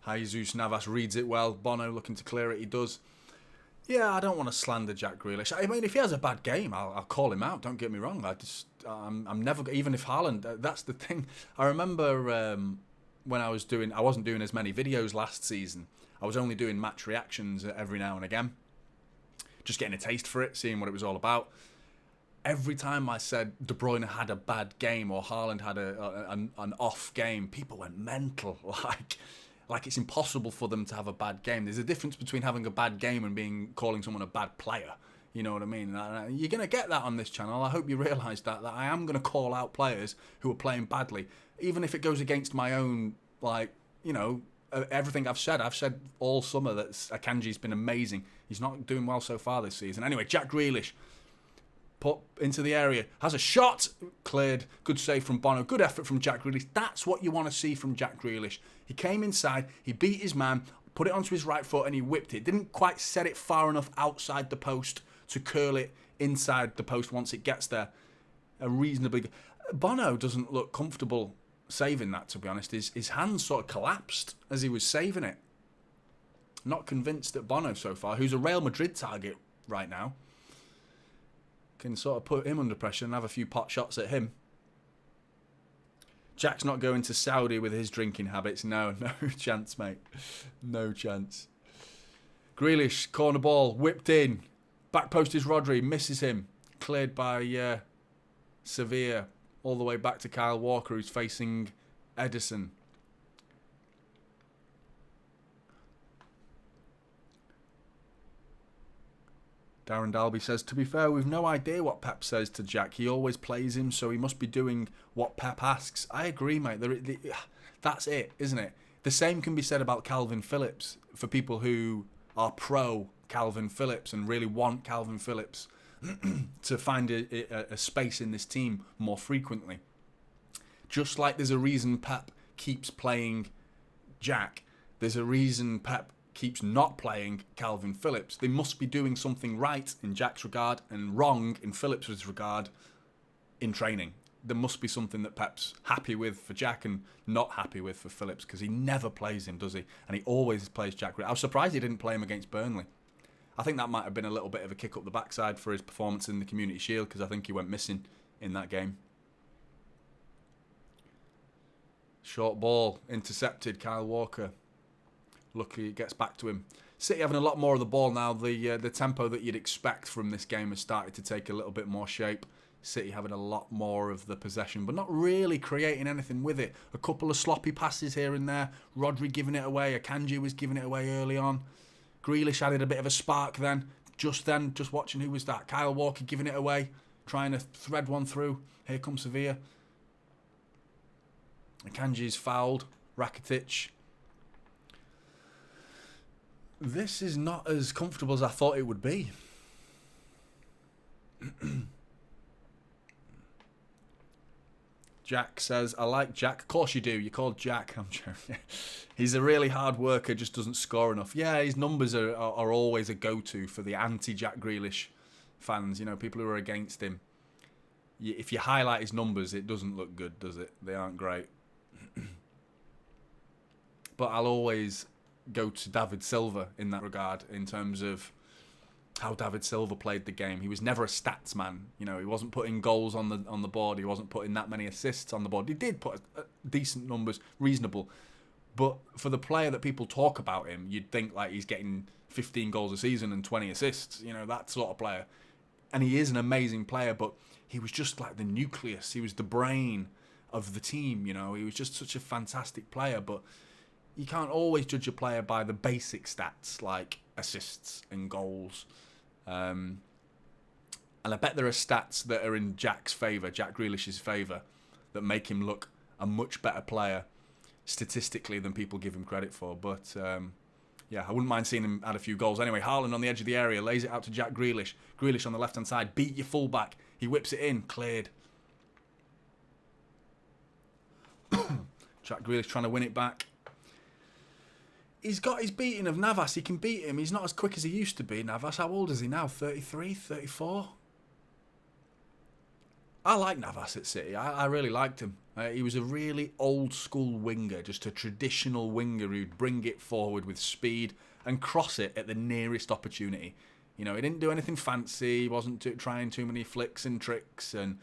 Jesus Navas reads it well. Bono looking to clear it. He does. Yeah, I don't want to slander Jack Grealish. I mean, if he has a bad game, I'll call him out. Don't get me wrong. I'm never, even if Haaland, that's the thing. I remember when I wasn't doing as many videos last season. I was only doing match reactions every now and again. Just getting a taste for it, seeing what it was all about. Every time I said De Bruyne had a bad game or Haaland had an off game, people went mental. Like it's impossible for them to have a bad game. There's a difference between having a bad game and calling someone a bad player. You know what I mean? You're going to get that on this channel. I hope you realise that I am going to call out players who are playing badly. Even if it goes against my own, everything I've said. I've said all summer that Akanji's been amazing. He's not doing well so far this season. Anyway, Jack Grealish. Put into the area, has a shot, cleared, good save from Bono, good effort from Jack Grealish. That's what you want to see from Jack Grealish. He came inside, he beat his man, put it onto his right foot and he whipped it. Didn't quite set it far enough outside the post to curl it inside the post once it gets there. Bono doesn't look comfortable saving that, to be honest. His hands sort of collapsed as he was saving it. Not convinced that Bono so far, who's a Real Madrid target right now, can sort of put him under pressure and have a few pot shots at him. Jack's not going to Saudi with his drinking habits. No chance, mate. No chance. Grealish, corner ball, whipped in. Back post is Rodri, misses him. Cleared by Sevilla. All the way back to Kyle Walker, who's facing Edison. Darren Dalby says, to be fair, we've no idea what Pep says to Jack. He always plays him, so he must be doing what Pep asks. I agree, mate. That's it, isn't it? The same can be said about Calvin Phillips for people who are pro Calvin Phillips and really want Calvin Phillips to find a space in this team more frequently. Just like there's a reason Pep keeps playing Jack, there's a reason Pep keeps not playing Calvin Phillips. They must be doing something right in Jack's regard and wrong in Phillips' regard in training. There must be something that Pep's happy with for Jack and not happy with for Phillips, because he never plays him, does he? And he always plays Jack. I was surprised he didn't play him against Burnley. I think that might have been a little bit of a kick up the backside for his performance in the Community Shield, because I think he went missing in that game. Short ball, intercepted, Kyle Walker. Luckily, it gets back to him. City having a lot more of the ball now. The tempo that you'd expect from this game has started to take a little bit more shape. City having a lot more of the possession, but not really creating anything with it. A couple of sloppy passes here and there. Rodri giving it away. Akanji was giving it away early on. Grealish added a bit of a spark then. Just watching who was that. Kyle Walker giving it away. Trying to thread one through. Here comes Sevilla. Akanji's fouled. Rakitic. This is not as comfortable as I thought it would be. Jack says, I like Jack. Of course you do. You're called Jack. I'm joking. He's a really hard worker, just doesn't score enough. Yeah, his numbers are always a go-to for the anti-Jack Grealish fans. You know, people who are against him. If you highlight his numbers, it doesn't look good, does it? They aren't great. But I'll always go to David Silva in that regard, in terms of how David Silva played the game. He was never a stats man. You know, he wasn't putting goals on the board. He wasn't putting that many assists on the board. He did put decent numbers, reasonable. But for the player that people talk about him, you'd think like he's getting 15 goals a season and 20 assists. You know, that sort of player. And he is an amazing player, but he was just like the nucleus. He was the brain of the team, you know. He was just such a fantastic player, but you can't always judge a player by the basic stats like assists and goals. And I bet there are stats that are in Jack's favour, Jack Grealish's favour, that make him look a much better player statistically than people give him credit for. But yeah, I wouldn't mind seeing him add a few goals. Anyway, Haaland on the edge of the area, lays it out to Jack Grealish. Grealish on the left-hand side, beat your fullback. He whips it in, cleared. Jack Grealish trying to win it back. He's got his beating of Navas. He can beat him. He's not as quick as he used to be, Navas. How old is he now? 33, 34? I like Navas at City. I really liked him. He was a really old-school winger, just a traditional winger who'd bring it forward with speed and cross it at the nearest opportunity. You know, he didn't do anything fancy. He wasn't trying too many flicks and tricks and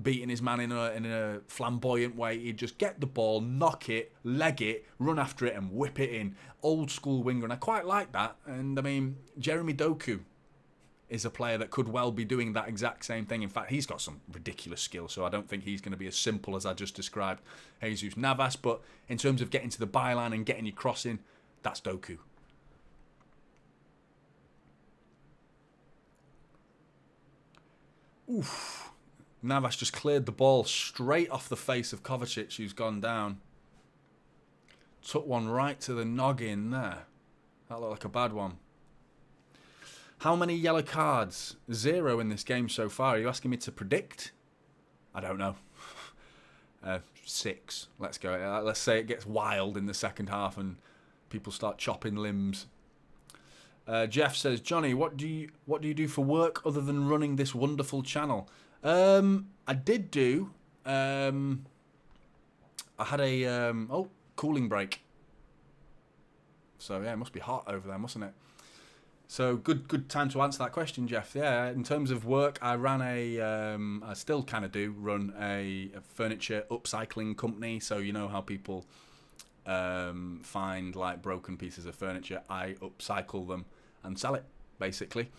beating his man in a flamboyant way. He'd just get the ball, knock it, leg it, run after it and whip it in. Old school winger, and I quite like that. And I mean, Jeremy Doku is a player that could well be doing that exact same thing. In fact, he's got some ridiculous skill, so I don't think he's going to be as simple as I just described Jesus Navas. But in terms of getting to the byline and getting your crossing, that's Doku. Oof. Navas just cleared the ball straight off the face of Kovacic, who's gone down. Took one right to the noggin there. That looked like a bad one. How many yellow cards? 0 in this game so far. Are you asking me to predict? I don't know. 6. Let's go. Let's say it gets wild in the second half and people start chopping limbs. Jeff says, Johnny, what do you do for work other than running this wonderful channel? I did do. I had a cooling break. So yeah, it must be hot over there, mustn't it? So good time to answer that question, Jeff. Yeah, in terms of work, I ran I still kind of do run a furniture upcycling company. So you know how people find like broken pieces of furniture, I upcycle them and sell it, basically.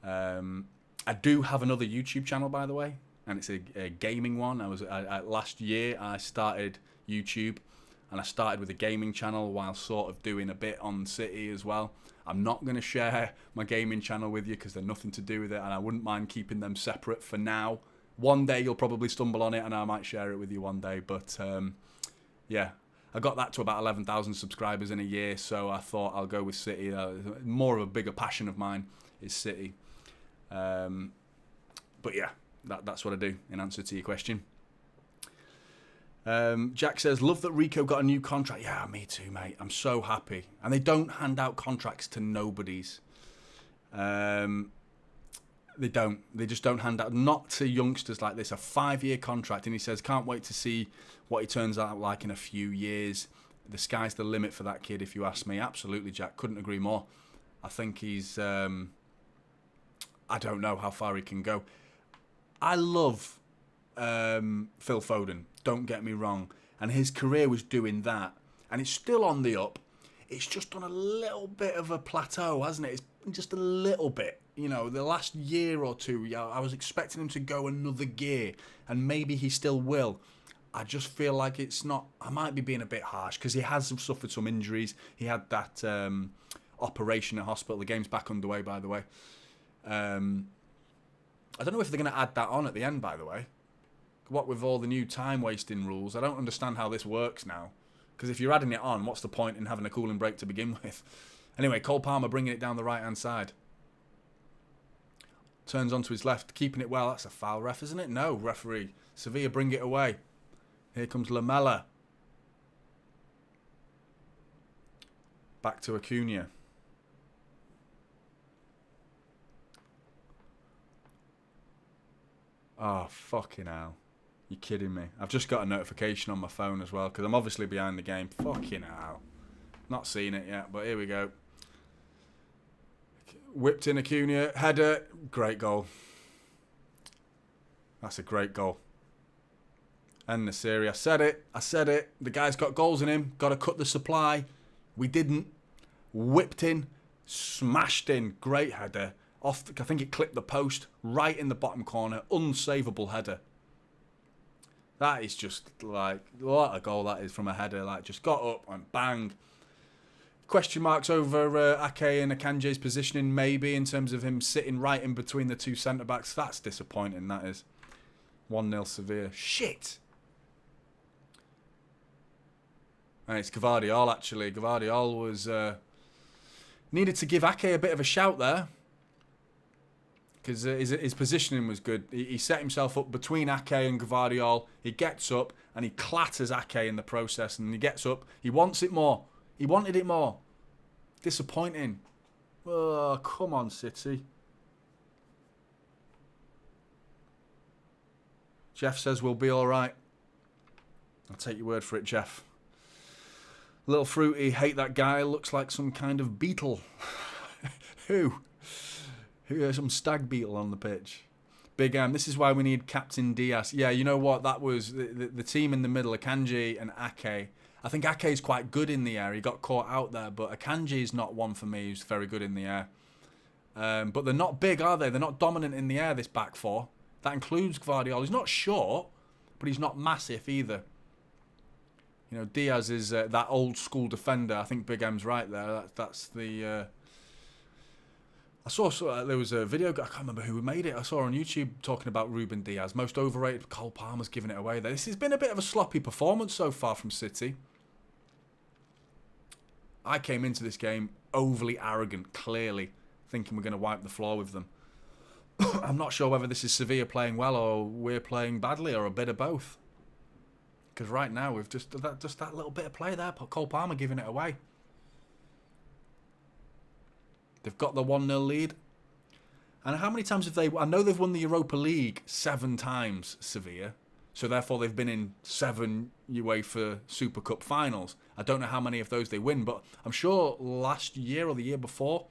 I do have another YouTube channel, by the way, and it's a gaming one. Last year I started YouTube, and I started with a gaming channel while sort of doing a bit on City as well. I'm not going to share my gaming channel with you because they're nothing to do with it, and I wouldn't mind keeping them separate for now. One day you'll probably stumble on it, and I might share it with you one day. But yeah, I got that to about 11,000 subscribers in a year, so I thought I'll go with City. More of a bigger passion of mine is City. But yeah, that's what I do in answer to your question. Jack says, love that Rico got a new contract. Yeah, me too, mate. I'm so happy. And they don't hand out contracts to nobodies. They don't. They just don't hand out, not to youngsters like this, a 5-year contract. And he says, can't wait to see what he turns out like in a few years. The sky's the limit for that kid, if you ask me. Absolutely, Jack. Couldn't agree more. I think he's... I don't know how far he can go. I love Phil Foden, don't get me wrong. And his career was doing that. And it's still on the up. It's just on a little bit of a plateau, hasn't it? It's just a little bit. You know, the last year or two, I was expecting him to go another gear. And maybe he still will. I just feel like it's not... I might be being a bit harsh because he has suffered some injuries. He had that operation at hospital. The game's back underway, by the way. I don't know if they're going to add that on at the end, by the way. What with all the new time-wasting rules, I don't understand how this works now. Because if you're adding it on, what's the point in having a cooling break to begin with? Anyway, Cole Palmer bringing it down the right-hand side. Turns onto his left, keeping it well. That's a foul, ref, isn't it? No, referee. Sevilla bring it away. Here comes Lamela. Back to Acuna. Oh, fucking hell. You're kidding me. I've just got a notification on my phone as well, because I'm obviously behind the game. Fucking hell. Not seen it yet, but here we go. Whipped in Acuna. Header. Great goal. That's a great goal. And Nasiri. I said it. The guy's got goals in him. Got to cut the supply. We didn't. Whipped in. Smashed in. Great header. I think it clipped the post right in the bottom corner. Unsavable header. That is just like, what a goal that is from a header. Like, just got up and bang. Question marks over Ake and Akanji's positioning, maybe, in terms of him sitting right in between the two centre-backs. That's disappointing, that is. 1-0 Sevilla. Shit! And it's Gvardiol, actually. Gvardiol was... needed to give Ake a bit of a shout there. Because his positioning was good. He set himself up between Ake and Gvardiol. He gets up and he clatters Ake in the process. And he gets up. He wants it more. He wanted it more. Disappointing. Oh, come on, City. Jeff says we'll be all right. I'll take your word for it, Jeff. Little Fruity, hate that guy. Looks like some kind of beetle. Who? Some stag beetle on the pitch. Big this is why we need Captain Diaz. Yeah, you know what? That was the team in the middle, Akanji and Ake. I think Ake is quite good in the air. He got caught out there, but Akanji is not one for me who's very good in the air. But they're not big, are they? They're not dominant in the air, this back four. That includes Gvardiol. He's not short, but he's not massive either. You know, Diaz is that old school defender. I think Big M's right there. That's the... I saw there was a video, I can't remember who made it. I saw on YouTube talking about Ruben Diaz. Most overrated. Cole Palmer's giving it away there. This has been a bit of a sloppy performance so far from City. I came into this game overly arrogant, clearly, thinking we're going to wipe the floor with them. I'm not sure whether this is Sevilla playing well or we're playing badly or a bit of both. Because right now we've just that little bit of play there. Cole Palmer giving it away. They've got the 1-0 lead. And how many times have they... I know they've won the Europa League 7 times, Sevilla. So therefore they've been in 7 UEFA Super Cup finals. I don't know how many of those they win, but I'm sure last year or the year before,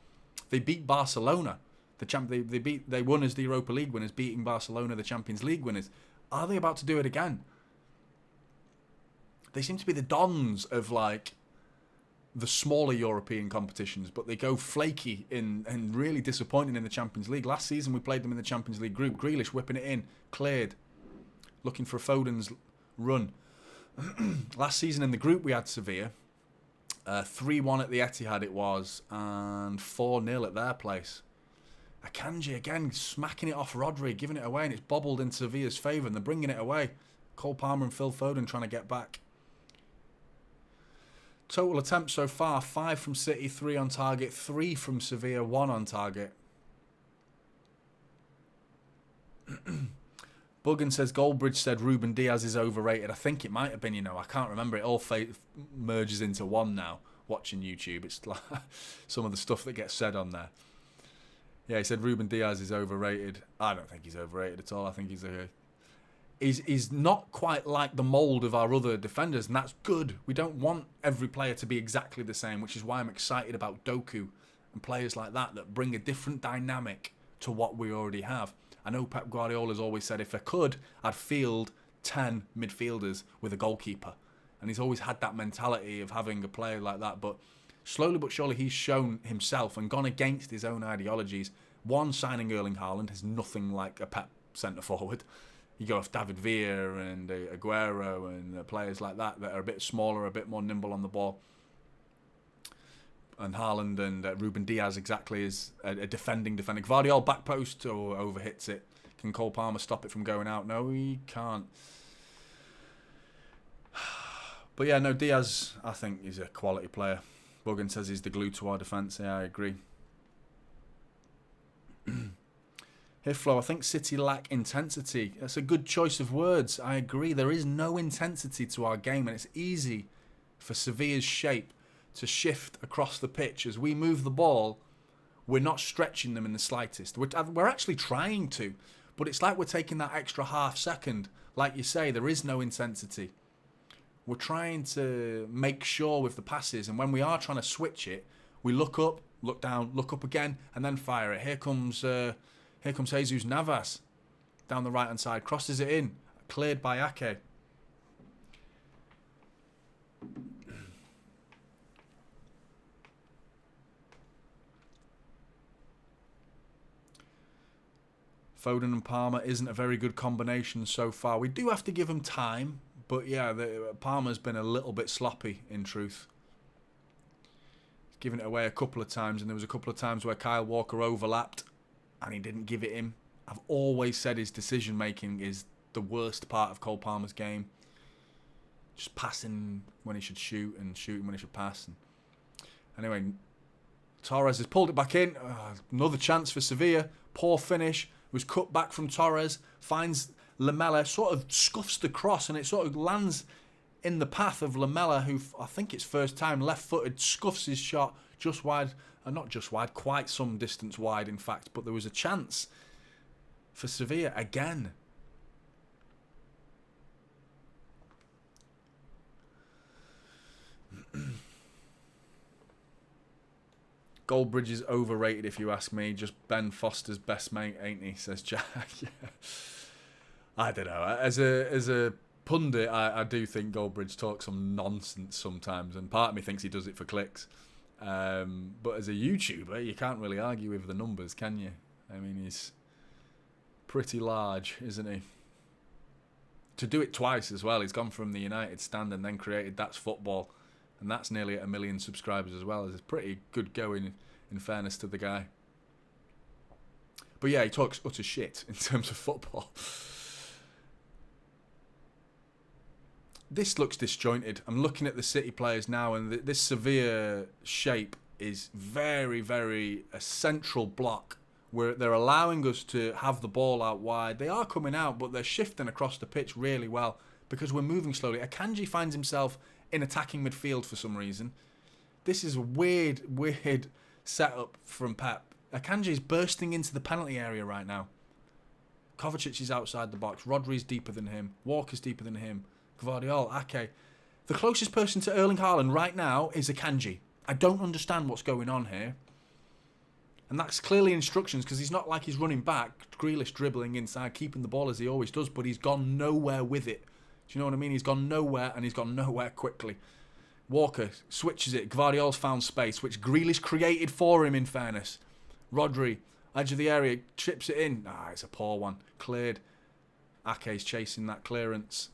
they beat Barcelona. They won as the Europa League winners, beating Barcelona, the Champions League winners. Are they about to do it again? They seem to be the dons of, like, the smaller European competitions, but they go flaky and really disappointing in the Champions League. Last season we played them in the Champions League group. Grealish whipping it in, cleared, looking for Foden's run. Last season in the group we had Sevilla, 3-1 at the Etihad it was, and 4-0 at their place. Akanji again smacking it off Rodri, giving it away, and it's bobbled in Sevilla's favour, and they're bringing it away. Cole Palmer and Phil Foden trying to get back. Total attempts so far, 5 from City, 3 on target, 3 from Sevilla, 1 on target. Buggan says, Goldbridge said Ruben Diaz is overrated. I think it might have been, you know, I can't remember. It all merges into one now, watching YouTube. It's like some of the stuff that gets said on there. Yeah, he said Ruben Diaz is overrated. I don't think he's overrated at all. I think he's not quite like the mould of our other defenders, and that's good. We don't want every player to be exactly the same, which is why I'm excited about Doku and players like that bring a different dynamic to what we already have. I know Pep Guardiola's always said, if I could, I'd field 10 midfielders with a goalkeeper. And he's always had that mentality of having a player like that. But slowly but surely he's shown himself and gone against his own ideologies. One, signing Erling Haaland is nothing like a Pep centre-forward. You go off David Villa and Aguero and players like that are a bit smaller, a bit more nimble on the ball. And Haaland and Ruben Diaz exactly is a defending defender. Gvardiol back post or overhits it. Can Cole Palmer stop it from going out? No, he can't. But yeah, no, Diaz, I think, is a quality player. Buggan says he's the glue to our defence. Yeah, I agree. Hiflo, I think City lack intensity. That's a good choice of words. I agree. There is no intensity to our game, and it's easy for Sevilla's shape to shift across the pitch. As we move the ball, we're not stretching them in the slightest. We're actually trying to, but it's like we're taking that extra half second. Like you say, there is no intensity. We're trying to make sure with the passes, and when we are trying to switch it, we look up, look down, look up again, and then fire it. Here comes Jesus Navas down the right-hand side, crosses it in, cleared by Ake. Foden and Palmer isn't a very good combination so far. We do have to give him time, but yeah, Palmer's been a little bit sloppy, in truth. He's given it away a couple of times, and there was a couple of times where Kyle Walker overlapped, and he didn't give it him. I've always said his decision-making is the worst part of Cole Palmer's game. Just passing when he should shoot, and shooting when he should pass. Anyway, Torres has pulled it back in. Another chance for Sevilla. Poor finish. Was cut back from Torres, finds Lamela, sort of scuffs the cross, and it sort of lands in the path of Lamela, who I think it's first time left-footed, scuffs his shot just wide, not just wide, quite some distance wide, in fact. But there was a chance for Sevilla again. Goldbridge is overrated if you ask me. Just Ben Foster's best mate, ain't he? Says Jack. Yeah. I don't know. As a pundit, I do think Goldbridge talks some nonsense sometimes, and part of me thinks he does it for clicks. But as a YouTuber, you can't really argue with the numbers, can you? I mean, he's pretty large, isn't he? To do it twice as well. He's gone from the United stand and then created That's Football, and that's nearly at 1 million subscribers as well. It's pretty good going, in fairness to the guy. But yeah, he talks utter shit in terms of football. This looks disjointed. I'm looking at the City players now, and this Sevilla shape is very, very a central block where they're allowing us to have the ball out wide. They are coming out, but they're shifting across the pitch really well because we're moving slowly. Akanji finds himself in attacking midfield for some reason. This is a weird setup from Pep. Akanji is bursting into the penalty area right now. Kovacic is outside the box. Rodri's deeper than him. Walker's deeper than him. Gvardiol, Ake. The closest person to Erling Haaland right now is Akanji. I don't understand what's going on here. And that's clearly instructions because he's not like he's running back. Grealish dribbling inside, keeping the ball as he always does, but he's gone nowhere with it. Do you know what I mean? He's gone nowhere, and he's gone nowhere quickly. Walker switches it. Gvardiol's found space, which Grealish created for him, in fairness. Rodri, edge of the area, chips it in. Ah, it's a poor one. Cleared. Ake's chasing that clearance.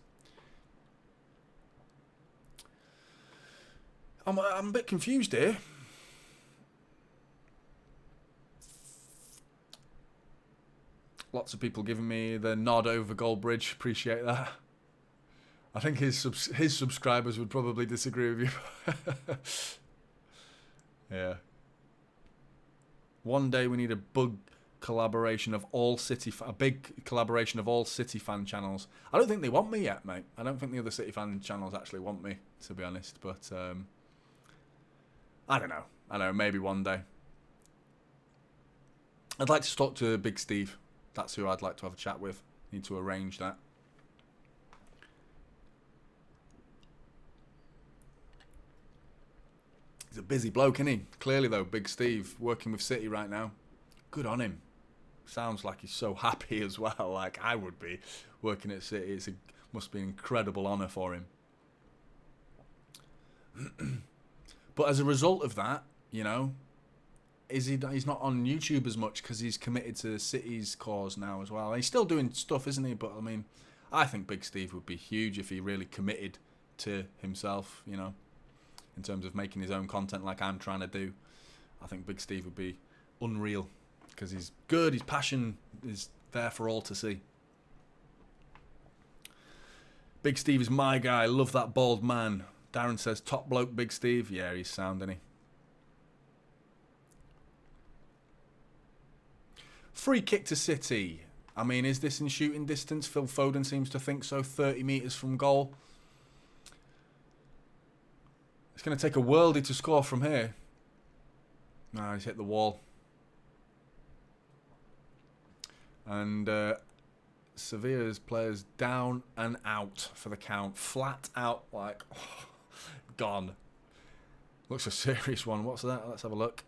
I'm a bit confused here. Lots of people giving me the nod over Goldbridge. Appreciate that. I think his subscribers would probably disagree with you. Yeah. One day we need a big collaboration of all City fan channels. I don't think they want me yet, mate. I don't think the other City fan channels actually want me, to be honest. But I don't know. I know. Maybe one day. I'd like to talk to Big Steve. That's who I'd like to have a chat with. Need to arrange that. He's a busy bloke, isn't he? Clearly, though, Big Steve, working with City right now. Good on him. Sounds like he's so happy as well, like I would be working at City. Must be an incredible honour for him. But as a result of that, you know, he's not on YouTube as much because he's committed to City's cause now as well. He's still doing stuff, isn't he? But I mean, I think Big Steve would be huge if he really committed to himself, you know, in terms of making his own content like I'm trying to do. I think Big Steve would be unreal because he's good, his passion is there for all to see. Big Steve is my guy. Love that bald man. Darren says, top bloke, Big Steve. Yeah, he's sound, isn't he? Free kick to City. I mean, is this in shooting distance? Phil Foden seems to think so. 30 metres from goal. It's going to take a worldie to score from here. No, he's hit the wall. And Sevilla's players down and out for the count. Flat out, like, oh, gone. Looks a serious one. What's that? Let's have a look.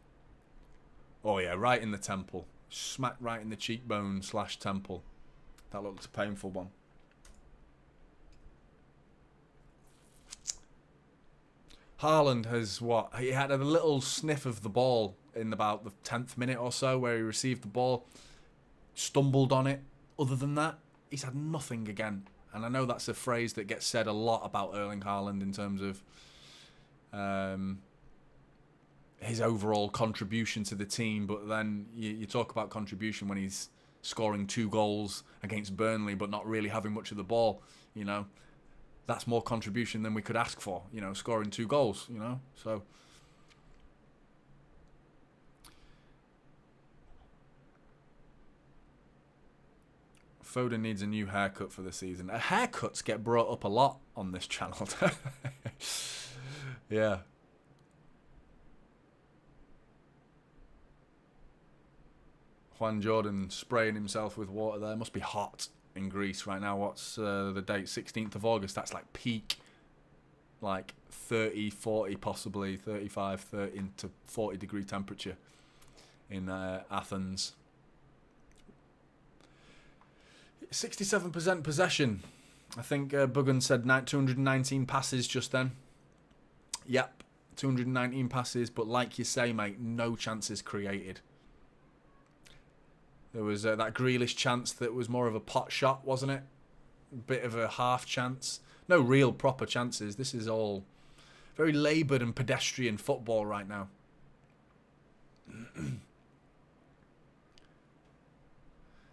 Oh, yeah, right in the temple. Smack right in the cheekbone / temple. That looked a painful one. Haaland has what? He had a little sniff of the ball in about the 10th minute or so where he received the ball, stumbled on it. Other than that, he's had nothing again. And I know that's a phrase that gets said a lot about Erling Haaland in terms of his overall contribution to the team, but then you talk about contribution when he's scoring 2 goals against Burnley but not really having much of the ball, you know. That's more contribution than we could ask for, you know, scoring 2 goals, you know. So Foden needs a new haircut for the season. Haircuts get brought up a lot on this channel. Yeah. Juan Jordan spraying himself with water there. Must be hot in Greece right now. What's the date? 16th of August. That's like peak like 30, 40, possibly 35, 30 to 40 degree temperature in Athens. 67% possession. I think Buggan said 219 passes just then. Yep, 219 passes, but like you say, mate, no chances created. There was that Grealish chance that was more of a pot shot, wasn't it? Bit of a half chance. No real proper chances. This is all very laboured and pedestrian football right now.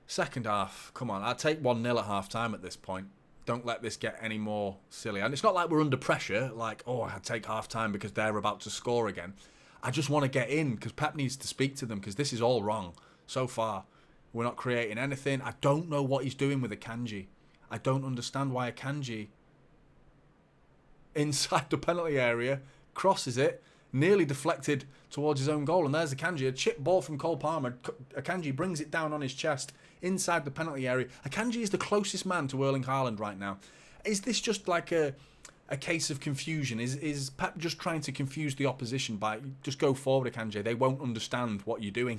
Second half, come on. I'd take 1-0 at half time at this point. Don't let this get any more silly. And it's not like we're under pressure, like, oh, I'd take half time because they're about to score again. I just want to get in because Pep needs to speak to them because this is all wrong so far. We're not creating anything. I don't know what he's doing with Akanji. I don't understand why Akanji, inside the penalty area, crosses it, nearly deflected towards his own goal. And there's Akanji, a chip ball from Cole Palmer. Akanji brings it down on his chest inside the penalty area. Akanji is the closest man to Erling Haaland right now. Is this just like a case of confusion? Is Pep just trying to confuse the opposition by just go forward, Akanji? They won't understand what you're doing.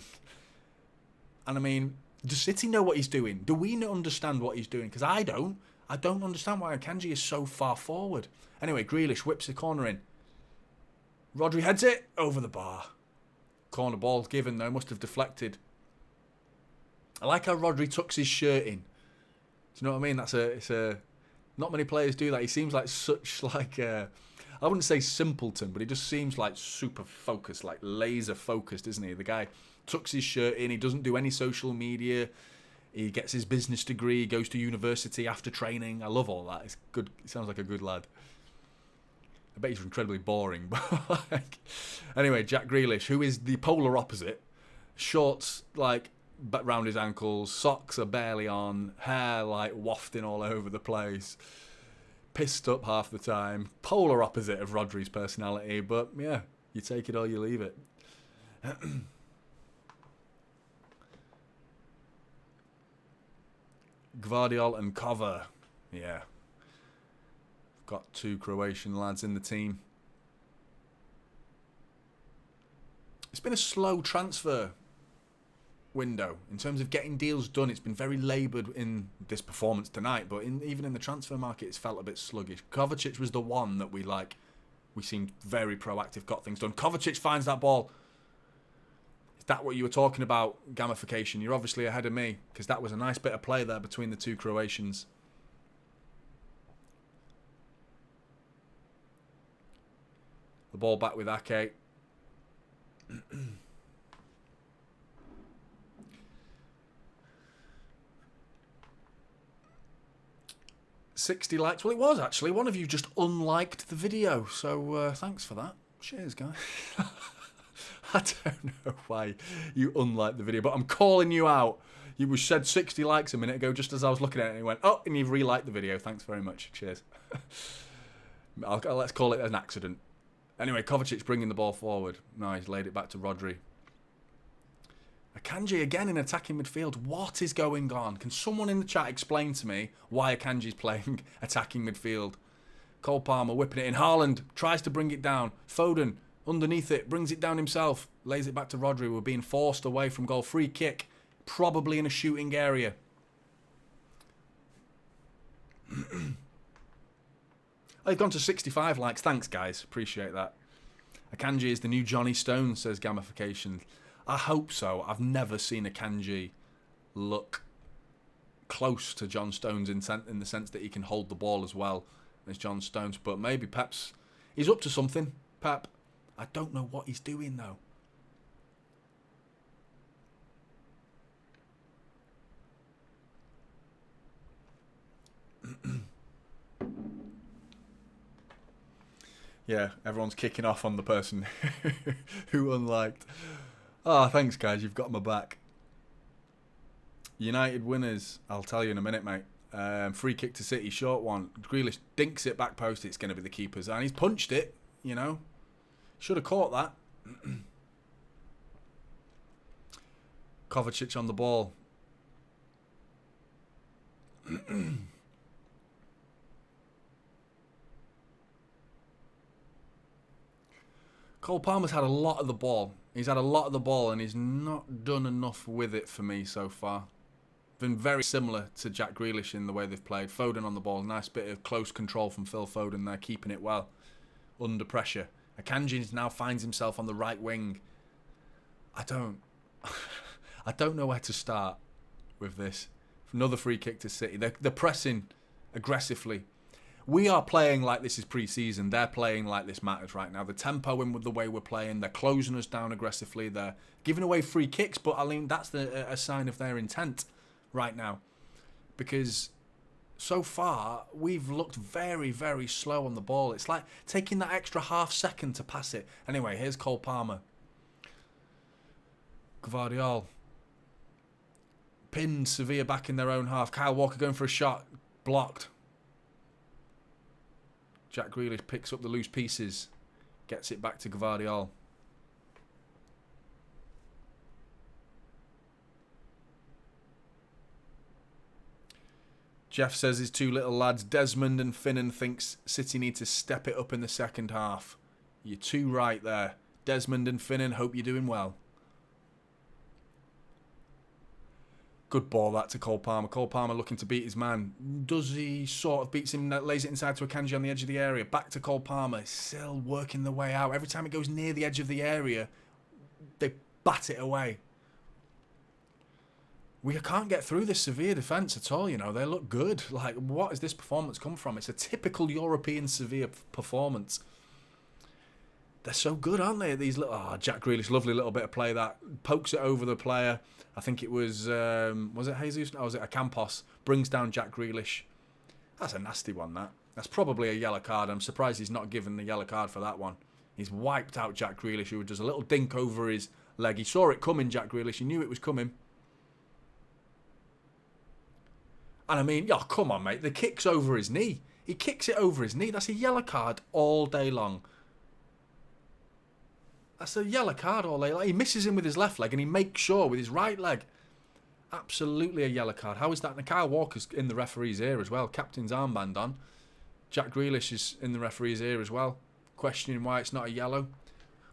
And I mean, does City know what he's doing? Do we not understand what he's doing? Because I don't. I don't understand why Akanji is so far forward. Anyway, Grealish whips the corner in. Rodri heads it over the bar. Corner ball given though, must have deflected. I like how Rodri tucks his shirt in. Do you know what I mean? It's a not many players do that. He seems like such like I wouldn't say simpleton, but he just seems like super focused, like laser focused, isn't he? The guy tucks his shirt in. He doesn't do any social media. He gets his business degree. He goes to university after training. I love all that. It's good. He sounds like a good lad. I bet he's incredibly boring. But like, anyway, Jack Grealish, who is the polar opposite. Shorts like round his ankles, socks are barely on, hair like wafting all over the place, pissed up half the time. Polar opposite of Rodri's personality, but yeah, you take it or you leave it. Gvardiol and Cover, yeah. Got two Croatian lads in the team. It's been a slow transfer window in terms of getting deals done. It's been very laboured in this performance tonight, but even in the transfer market, it's felt a bit sluggish. Kovacic was the one that we seemed very proactive, got things done. Kovacic finds that ball. Is that what you were talking about, gamification? You're obviously ahead of me, because that was a nice bit of play there between the two Croatians. The ball back with Ake. 60 likes. Well, it was actually. One of you just unliked the video, so thanks for that. Cheers, guys. I don't know why you unliked the video, but I'm calling you out. You said 60 likes a minute ago just as I was looking at it, and you went, oh, and you've re-liked the video. Thanks very much. Cheers. Let's call it an accident. Anyway, Kovacic bringing the ball forward. Nice, laid it back to Rodri. Akanji again in attacking midfield. What is going on? Can someone in the chat explain to me why Akanji's playing attacking midfield? Cole Palmer whipping it in. Haaland tries to bring it down. Foden underneath it, brings it down himself. Lays it back to Rodri. We're being forced away from goal. Free kick. Probably in a shooting area. They've gone to 65 likes. Thanks, guys. Appreciate that. Akanji is the new Johnny Stone, says Gamification. I hope so. I've never seen Akanji look close to John Stones in the sense that he can hold the ball as well as John Stones. But maybe Pep's... He's up to something, Pep. I don't know what he's doing, though. Yeah, everyone's kicking off on the person who unliked. Ah, thanks, guys. You've got my back. United winners. I'll tell you in a minute, mate. Free kick to City, short one. Grealish dinks it back post. It's going to be the keeper's. And he's punched it, you know. Should have caught that. Kovacic on the ball. Cole Palmer's had a lot of the ball. He's had a lot of the ball and he's not done enough with it for me so far. Been very similar to Jack Grealish in the way they've played. Foden on the ball. Nice bit of close control from Phil Foden there, keeping it well under pressure. Akanji now finds himself on the right wing. I don't know where to start with this. Another free kick to City. They're pressing aggressively. We are playing like this is pre-season. They're playing like this matters right now. The tempo in with the way we're playing. They're closing us down aggressively. They're giving away free kicks, but I mean that's a sign of their intent right now. Because so far, we've looked very, very slow on the ball. It's like taking that extra half second to pass it. Anyway, here's Cole Palmer. Gvardiol. Pinned Sevilla back in their own half. Kyle Walker going for a shot. Blocked. Jack Grealish picks up the loose pieces. Gets it back to Gvardiol. Jeff says his two little lads, Desmond and Finnan, thinks City need to step it up in the second half. You're too right there. Desmond and Finnan, hope you're doing well. Good ball that to Cole Palmer. Cole Palmer looking to beat his man. Does he sort of beats him, lays it inside to Akanji on the edge of the area. Back to Cole Palmer. Still working the way out. Every time it goes near the edge of the area, they bat it away. We can't get through this Sevilla defence at all, you know. They look good. Like, what has this performance come from? It's a typical European Sevilla performance. They're so good, aren't they? These little... Oh, Jack Grealish, lovely little bit of play that. Pokes it over the player. I think it was it Jesus? No, was it Ocampos? Brings down Jack Grealish. That's a nasty one, that. That's probably a yellow card. I'm surprised he's not given the yellow card for that one. He's wiped out Jack Grealish, who does a little dink over his leg. He saw it coming, Jack Grealish. He knew it was coming. And I mean, oh, come on, mate. The kick's over his knee. He kicks it over his knee. That's a yellow card all day long. That's a yellow card all day long. He misses him with his left leg and he makes sure with his right leg. Absolutely a yellow card. How is that? And Kyle Walker's in the referee's ear as well. Captain's armband on. Jack Grealish is in the referee's ear as well. Questioning why it's not a yellow.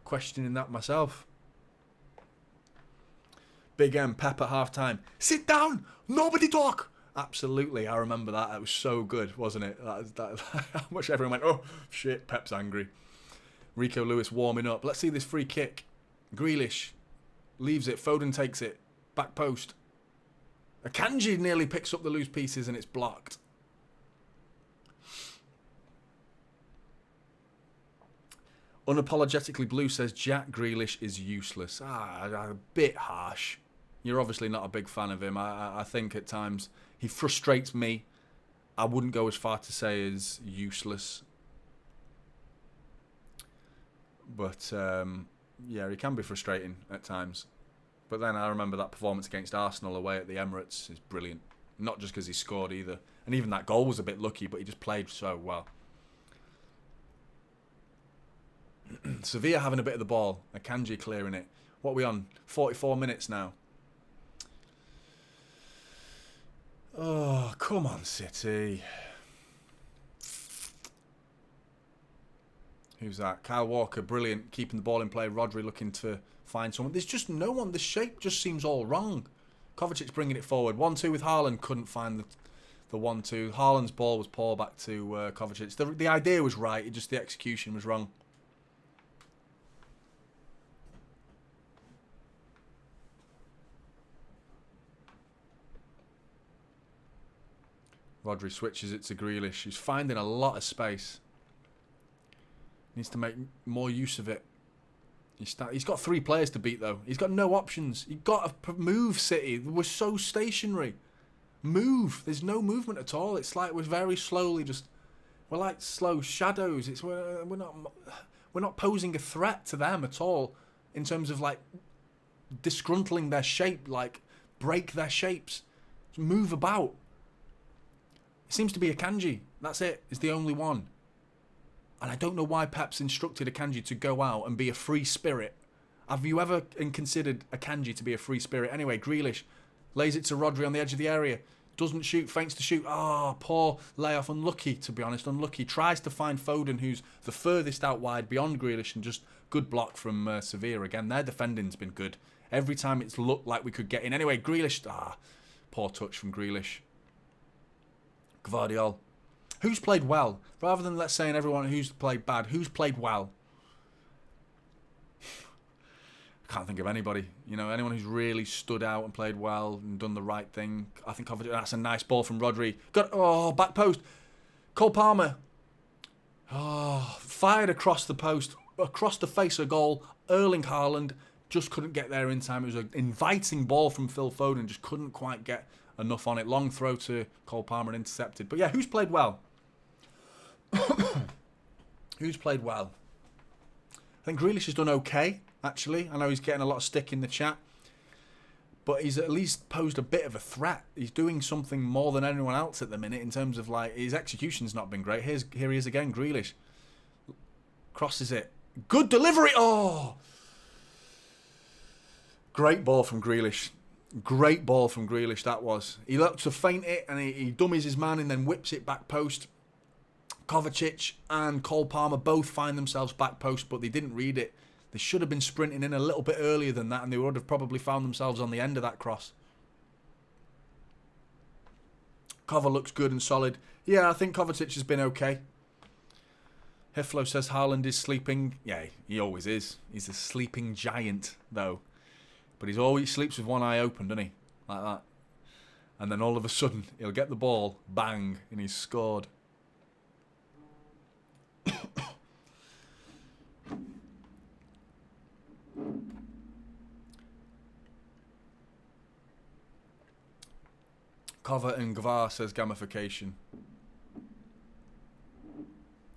Questioning that myself. Big M, Pep at half-time. Sit down! Nobody talk! Absolutely, I remember that. It was so good, wasn't it? How much everyone went, oh, shit, Pep's angry. Rico Lewis warming up. Let's see this free kick. Grealish leaves it. Foden takes it. Back post. Akanji nearly picks up the loose pieces and it's blocked. Unapologetically Blue says Jack Grealish is useless. A bit harsh. You're obviously not a big fan of him. I think at times he frustrates me. I wouldn't go as far to say as useless. But, yeah, he can be frustrating at times. But then I remember that performance against Arsenal away at the Emirates is brilliant. Not just because he scored either. And even that goal was a bit lucky, but he just played so well. Sevilla having a bit of the ball. Akanji clearing it. What are we on? 44 minutes now. Oh, come on, City. Who's that? Kyle Walker, brilliant. Keeping the ball in play. Rodri looking to find someone. There's just no one. The shape just seems all wrong. Kovacic's bringing it forward. 1-2 with Haaland. Couldn't find the 1-2. Haaland's ball was poor back to Kovacic. The idea was right. It just the execution was wrong. Rodri switches it to Grealish. He's finding a lot of space. Needs to make more use of it. He's got 3 players to beat, though. He's got no options. You've got to move, City. We're so stationary. Move. There's no movement at all. It's like we're very slowly just... We're like slow shadows. We're not posing a threat to them at all in terms of, like, disgruntling their shape, like, break their shapes. Just move about. It seems to be Akanji. That's it. It's the only one. And I don't know why Pep's instructed Akanji to go out and be a free spirit. Have you ever considered Akanji to be a free spirit? Anyway, Grealish lays it to Rodri on the edge of the area. Doesn't shoot, feints to shoot. Ah, poor layoff. Unlucky, to be honest. Unlucky. Tries to find Foden, who's the furthest out wide beyond Grealish, and just Good block from Sevilla again. Their defending's been good. Every time it's looked like we could get in. Anyway, Grealish. Poor touch from Grealish. Gvardiol. Who's played well? Rather than let's saying everyone who's played bad, who's played well? I can't think of anybody. You know, anyone who's really stood out and played well and done the right thing. I think that's a nice ball from Rodri. Back post. Cole Palmer. Fired across the post, across the face of goal. Erling Haaland just couldn't get there in time. It was an inviting ball from Phil Foden, just couldn't quite get enough on it. Long throw to Cole Palmer and intercepted. But yeah, who's played well? Who's played well? I think Grealish has done okay, actually. I know he's getting a lot of stick in the chat, but he's at least posed a bit of a threat. He's doing something more than anyone else at the minute in terms of, like, his execution's not been great. Here he is again, Grealish. Crosses it. Good delivery. Oh! Great ball from Grealish. Great ball from Grealish, that was. He looks to feint it and he dummies his man and then whips it back post. Kovacic and Cole Palmer both find themselves back post, but they didn't read it. They should have been sprinting in a little bit earlier than that, and they would have probably found themselves on the end of that cross. Kova looks good and solid. Yeah, I think Kovacic has been okay. Hiflo says Haaland is sleeping. Yeah, he always is. He's a sleeping giant, though. But he always sleeps with one eye open, doesn't he? Like that. And then all of a sudden, he'll get the ball, bang, and he's scored. Kova and Gvar says gamification.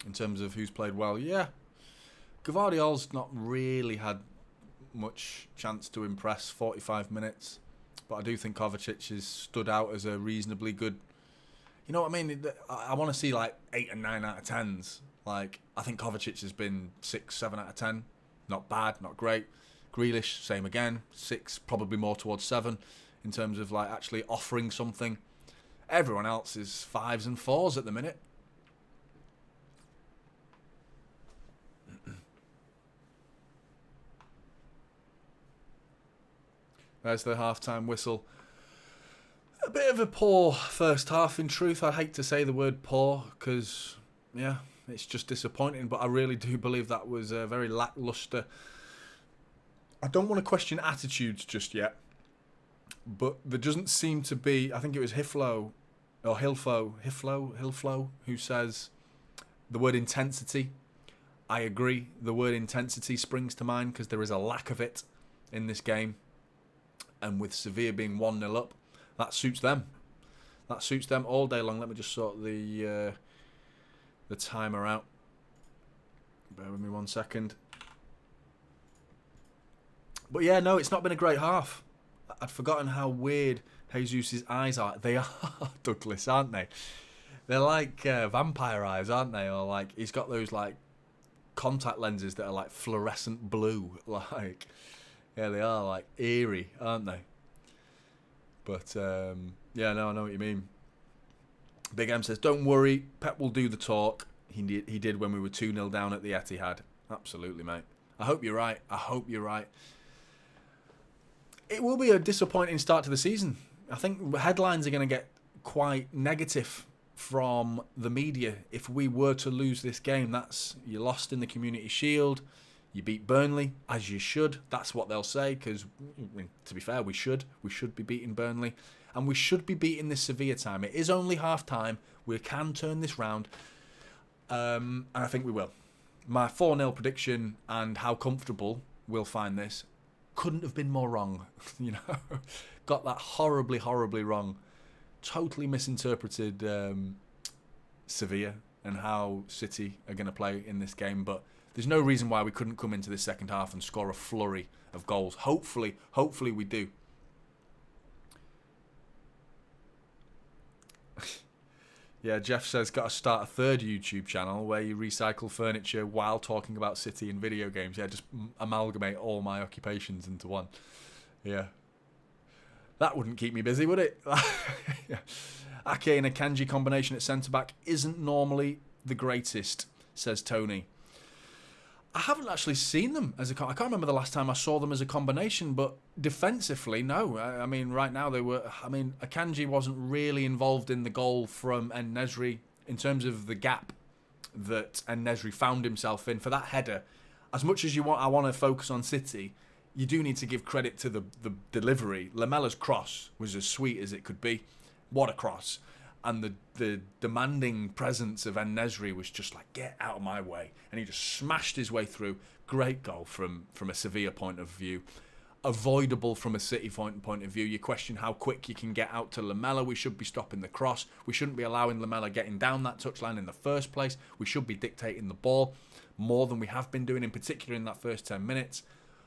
In terms of who's played well, yeah. Gvardiol's not really had much chance to impress, 45 minutes. But I do think Kovacic has stood out as a reasonably good... You know what I mean? I want to see like 8 and 9 out of 10s. Like, I think Kovacic has been 6, 7 out of 10. Not bad, not great. Grealish, same again. 6, probably more towards 7 in terms of like actually offering something. Everyone else is 5s and 4s at the minute. There's the half-time whistle. A bit of a poor first half, in truth. I hate to say the word poor because, yeah, it's just disappointing. But I really do believe that was very lacklustre. I don't want to question attitudes just yet. But there doesn't seem to be... I think it was Hiflo who says the word intensity. I agree. The word intensity springs to mind because there is a lack of it in this game. And with Sevilla being 1-0 up, that suits them. That suits them all day long. Let me just sort the timer out. Bear with me 1 second. But yeah, no, it's not been a great half. I'd forgotten how weird Jesus' eyes are. They are, Douglas, aren't they? They're like vampire eyes, aren't they? Or like he's got those like contact lenses that are like fluorescent blue. Like, yeah, they are like eerie, aren't they? But yeah, no, I know what you mean. Big M says, "Don't worry, Pep will do the talk. He did when we were 2-0 down at the Etihad." Absolutely, mate. I hope you're right. I hope you're right. It will be a disappointing start to the season. I think headlines are going to get quite negative from the media. If we were to lose this game, that's you lost in the Community Shield. You beat Burnley, as you should. That's what they'll say, because, to be fair, we should. We should be beating Burnley. And we should be beating this Sevilla time. It is only half-time. We can turn this round. And I think we will. My 4-0 prediction and how comfortable we'll find this couldn't have been more wrong. You know, got that horribly, horribly wrong. Totally misinterpreted Sevilla and how City are going to play in this game. But there's no reason why we couldn't come into the second half and score a flurry of goals. Hopefully we do. Yeah, Jeff says, got to start a third YouTube channel where you recycle furniture while talking about City and video games. Yeah, just amalgamate all my occupations into one. Yeah. That wouldn't keep me busy, would it? Yeah. Ake and a Kanji combination at centre-back isn't normally the greatest, says Tony. I haven't actually seen them as I can't remember the last time I saw them as a combination, but defensively, no. I mean, right now they were. I mean, Akanji wasn't really involved in the goal from En-Nesyri in terms of the gap that En-Nesyri found himself in for that header. As much as I want to focus on City, you do need to give credit to the delivery. Lamella's cross was as sweet as it could be. What a cross. And the demanding presence of En-Nesyri was just like, get out of my way. And he just smashed his way through. Great goal from a Sevilla point of view. Avoidable from a City point of view. You question how quick you can get out to Lamela. We should be stopping the cross. We shouldn't be allowing Lamela getting down that touchline in the first place. We should be dictating the ball more than we have been doing, in particular in that first 10 minutes.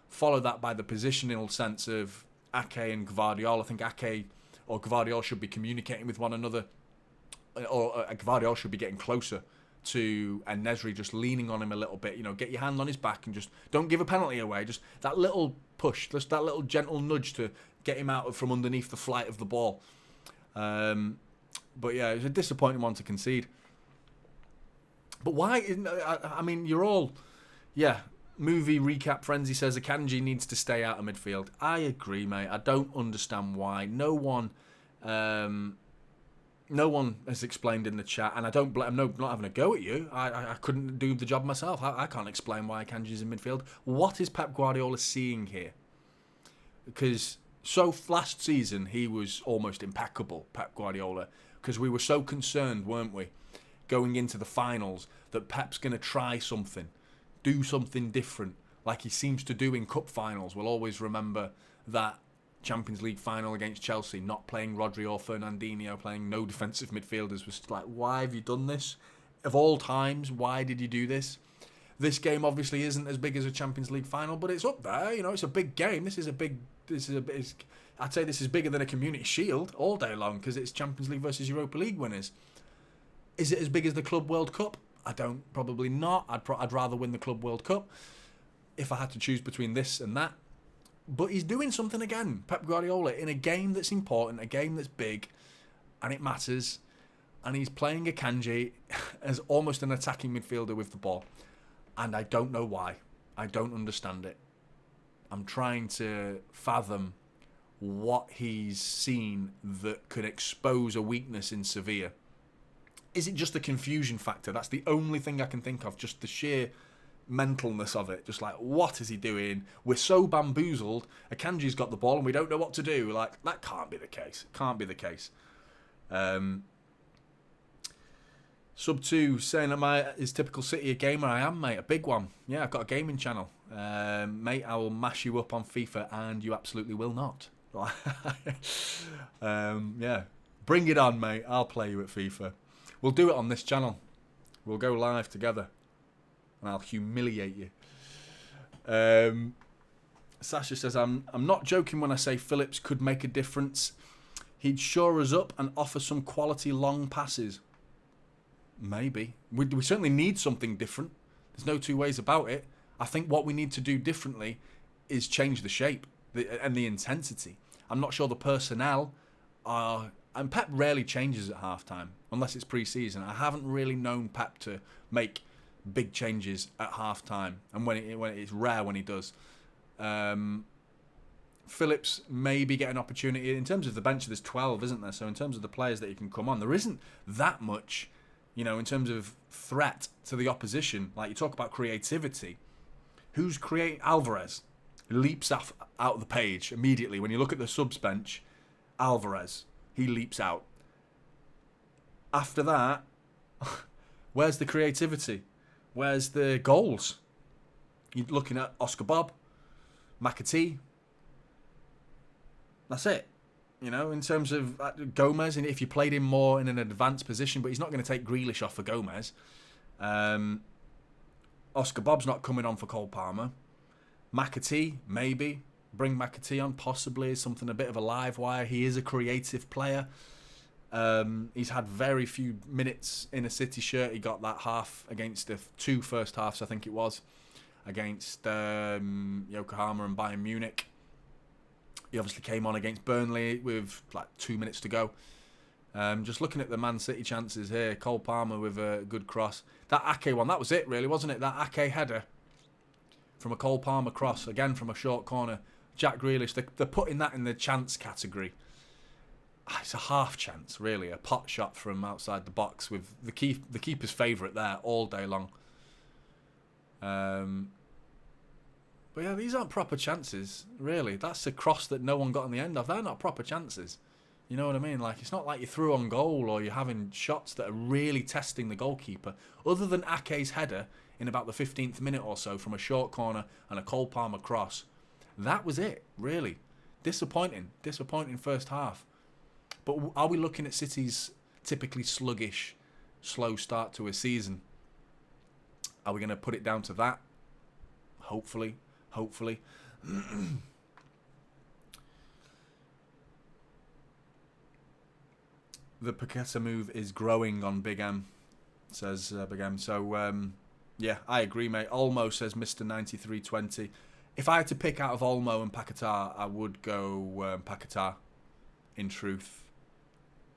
Follow that by the positional sense of Ake and Gvardiol. I think Ake or Gvardiol should be communicating with one another. Or Gvardiol should be getting closer to En-Nesyri, just leaning on him a little bit. You know, get your hand on his back and just don't give a penalty away. Just that little push, just that little gentle nudge to get him out from underneath the flight of the ball. But yeah, it was a disappointing one to concede. But why? I mean, you're all, yeah. Movie recap frenzy says Akanji needs to stay out of midfield. I agree, mate. I don't understand why. No one has explained in the chat, and I don't blame. I'm not having a go at you. I couldn't do the job myself. I can't explain why Akanji's in midfield. What is Pep Guardiola seeing here? Because last season he was almost impeccable, Pep Guardiola, because we were so concerned, weren't we, going into the finals, that Pep's going to try something. Do something different, like he seems to do in cup finals. We'll always remember that Champions League final against Chelsea, not playing Rodri or Fernandinho, playing no defensive midfielders. Was like, why have you done this? Of all times, why did you do this? This game obviously isn't as big as a Champions League final, but it's up there. You know, it's a big game. I'd say this is bigger than a Community Shield all day long, because it's Champions League versus Europa League winners. Is it as big as the Club World Cup? Probably not. I'd rather win the Club World Cup if I had to choose between this and that. But he's doing something again, Pep Guardiola, in a game that's important, a game that's big, and it matters. And he's playing Akanji as almost an attacking midfielder with the ball. And I don't know why. I don't understand it. I'm trying to fathom what he's seen that could expose a weakness in Sevilla. Is it just the confusion factor? That's the only thing I can think of, just the sheer mentalness of it. Just like, what is he doing? We're so bamboozled. Akanji's got the ball and we don't know what to do. Like, that can't be the case. It can't be the case. Sub 2 saying, is typical City a gamer? I am, mate. A big one. Yeah, I've got a gaming channel. Mate, I will mash you up on FIFA and you absolutely will not. Yeah. Bring it on, mate. I'll play you at FIFA. We'll do it on this channel. We'll go live together. And I'll humiliate you. Sasha says, I'm not joking when I say Phillips could make a difference. He'd shore us up and offer some quality long passes. Maybe. We certainly need something different. There's no two ways about it. I think what we need to do differently is change the shape and the intensity. I'm not sure the personnel are... And Pep rarely changes at half-time, unless it's pre-season. I haven't really known Pep to make big changes at half-time, and when it's rare when he does. Phillips maybe get an opportunity. In terms of the bench, there's 12, isn't there? So in terms of the players that you can come on, there isn't that much, you know, in terms of threat to the opposition. Like, you talk about creativity. Who's Alvarez leaps out of the page immediately. When you look at the subs bench, Alvarez, he leaps out. After that, where's the creativity? Where's the goals? You're looking at Oscar Bob, McAtee. That's it. You know, in terms of Gomez, and if you played him more in an advanced position, but he's not going to take Grealish off for Gomez. Oscar Bob's not coming on for Cole Palmer. McAtee, maybe. Bring McAtee on, possibly. Something a bit of a live wire. He is a creative player. He's had very few minutes in a City shirt. He got that half against the 2 first halves, I think it was, against Yokohama and Bayern Munich. He obviously came on against Burnley with like 2 minutes to go. Just looking at the Man City chances here, Cole Palmer with a good cross. That Ake one, that was it really, wasn't it? That Ake header. from a Cole Palmer cross, again from a short corner. Jack Grealish, they're putting that in the chance category. It's a half chance, really. A pot shot from outside the box with the keeper's favourite there all day long. But yeah, these aren't proper chances, really. That's a cross that no one got in the end of. They're not proper chances. You know what I mean? Like, it's not like you're through on goal or you're having shots that are really testing the goalkeeper. Other than Ake's header in about the 15th minute or so from a short corner and a Cole Palmer cross, that was it, really. Disappointing first half. But are we looking at City's typically sluggish, slow start to a season? Are we going to put it down to that? Hopefully. The Paqueta move is growing on Big M, says Big M. So, yeah, I agree, mate. Olmo, says Mr. 9320. If I had to pick out of Olmo and Paqueta, I would go Paqueta, in truth.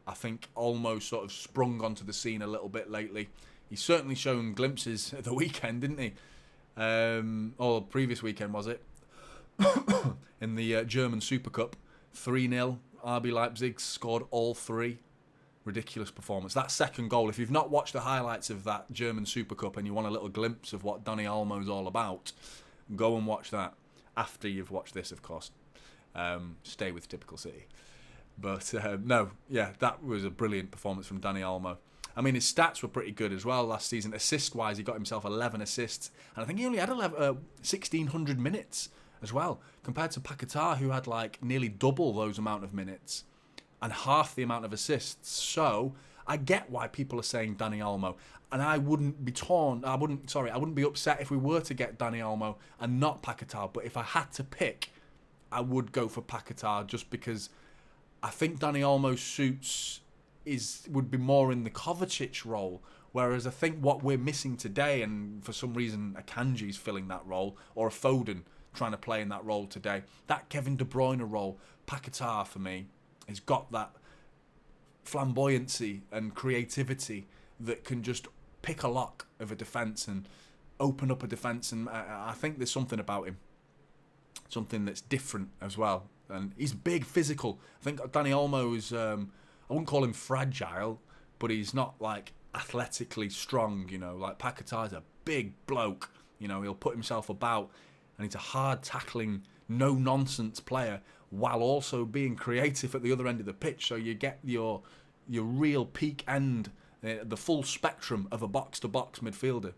I think Olmo sort of sprung onto the scene a little bit lately. He's certainly shown glimpses at the weekend, didn't he? Or previous weekend, was it? In the German Super Cup. 3-0. RB Leipzig scored all three. Ridiculous performance. That second goal, if you've not watched the highlights of that German Super Cup and you want a little glimpse of what Dani Olmo's all about, go and watch that. After you've watched this, of course. Stay with Typical City. But no, yeah, that was a brilliant performance from Dani Olmo. I mean, his stats were pretty good as well last season. Assist-wise, he got himself 11 assists. And I think he only had 1,600 minutes as well, compared to Paqueta, who had like nearly double those amount of minutes and half the amount of assists. So I get why people are saying Dani Olmo. And I wouldn't be I wouldn't be upset if we were to get Dani Olmo and not Paqueta. But if I had to pick, I would go for Paqueta, just because I think Dani Olmo's suits would be more in the Kovacic role, whereas I think what we're missing today, and for some reason Akanji's filling that role, or a Foden trying to play in that role today, that Kevin De Bruyne role, Paqueta for me has got that flamboyancy and creativity that can just pick a lock of a defence and open up a defence, and I think there's something about him, something that's different as well. And he's big, physical. I think Dani Olmo is, I wouldn't call him fragile, but he's not like athletically strong, you know. Like Paqueta's a big bloke, you know, he'll put himself about, and he's a hard tackling, no nonsense player, while also being creative at the other end of the pitch. So you get your real peak end, the full spectrum of a box to box midfielder.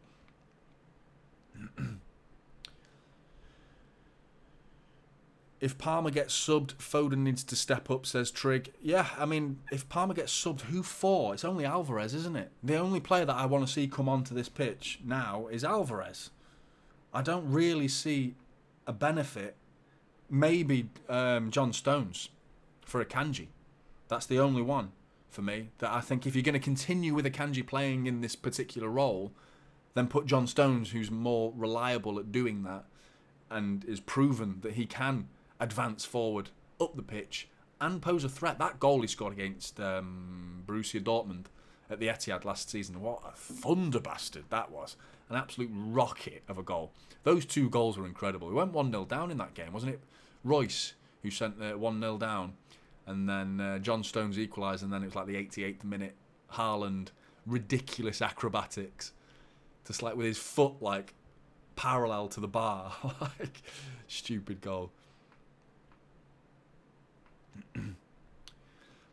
If Palmer gets subbed, Foden needs to step up, says Trig. Yeah, I mean, if Palmer gets subbed, who for? It's only Alvarez, isn't it? The only player that I want to see come onto this pitch now is Alvarez. I don't really see a benefit. Maybe John Stones for Akanji. That's the only one for me that I think if you're going to continue with Akanji playing in this particular role, then put John Stones, who's more reliable at doing that and is proven that he can advance forward up the pitch and pose a threat. That goal he scored against Borussia Dortmund at the Etihad last season, what a thunder bastard that was. An absolute rocket of a goal. Those two goals were incredible. We went 1-0 down in that game, wasn't it? Royce, who sent the 1-0 down, and then John Stones equalised, and then it was like the 88th minute. Haaland, ridiculous acrobatics, just like with his foot like parallel to the bar. Like, stupid goal.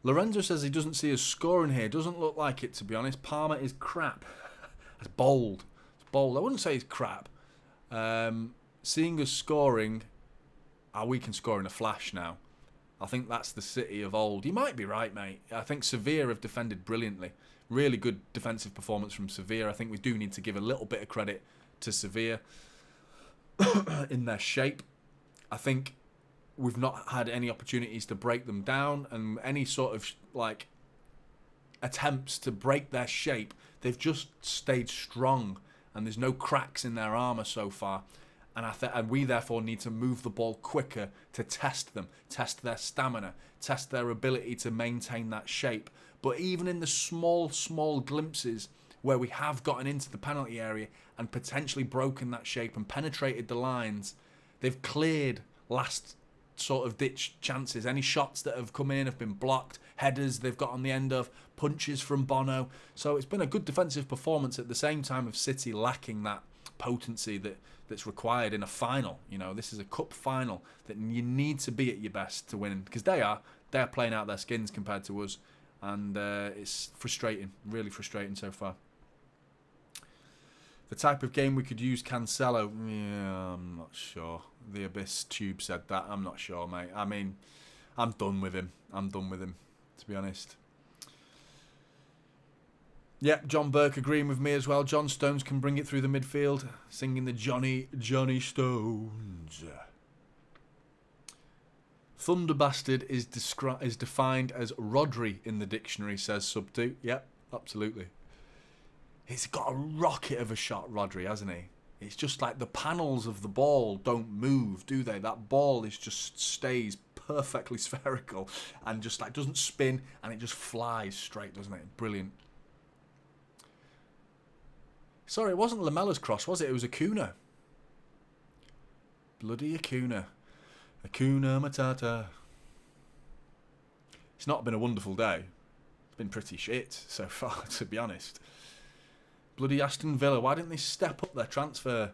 Lorenzo says he doesn't see us scoring here. Doesn't look like it, to be honest. Palmer is crap. That's bold. It's bold. I wouldn't say he's crap. Seeing us scoring, we can score in a flash now. I think that's the City of old. You might be right, mate. I think Sevilla have defended brilliantly. Really good defensive performance from Sevilla. I think we do need to give a little bit of credit to Sevilla in their shape. I think we've not had any opportunities to break them down, and any sort of like attempts to break their shape, they've just stayed strong, and there's no cracks in their armour so far. And we therefore need to move the ball quicker to test them, test their stamina, test their ability to maintain that shape. But even in the small glimpses where we have gotten into the penalty area and potentially broken that shape and penetrated the lines. They've cleared last sort of ditch chances. Any shots that have come in have been blocked. Headers they've got on the end of. Punches from Bono. So it's been a good defensive performance at the same time of City lacking that potency that's required in a final. You know, this is a cup final that you need to be at your best to win, because they're playing out their skins compared to us, and it's frustrating, really frustrating so far. The type of game we could use Cancelo, yeah, I'm not sure. The Abyss Tube said that. I'm not sure, mate. I mean, I'm done with him. To be honest. Yep, John Burke agreeing with me as well. John Stones can bring it through the midfield, singing the Johnny Stones. Thunderbastard is defined as Rodri in the dictionary, says Sub2. Yep, absolutely. He's got a rocket of a shot, Rodri, hasn't he? It's just like the panels of the ball don't move, do they? That ball just stays perfectly spherical and just like doesn't spin, and it just flies straight, doesn't it? Brilliant. Sorry, it wasn't Lamella's cross, was it? It was Acuna. Bloody Acuna. Acuna Matata. It's not been a wonderful day. It's been pretty shit so far, to be honest. Bloody Aston Villa. Why didn't they step up their transfer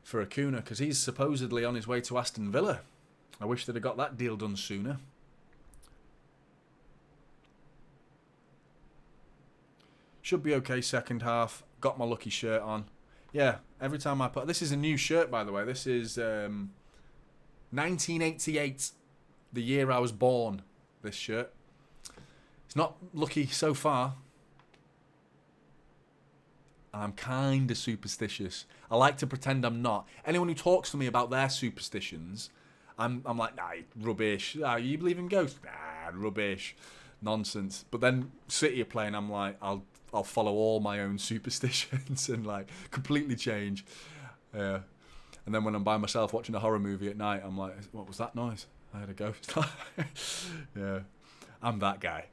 for Acuna? Because he's supposedly on his way to Aston Villa. I wish they'd have got that deal done sooner. Should be okay second half. Got my lucky shirt on. Yeah, every time I put... This is a new shirt, by the way. This is 1988. The year I was born, this shirt. It's not lucky so far. I'm kind of superstitious. I like to pretend I'm not. Anyone who talks to me about their superstitions, I'm like, nah, rubbish. Ah, you believe in ghosts? Nah, rubbish. Nonsense. But then City are playing, I'm like, I'll follow all my own superstitions and like completely change. Yeah. And then when I'm by myself watching a horror movie at night, I'm like, what was that noise? I had a ghost. Yeah. I'm that guy.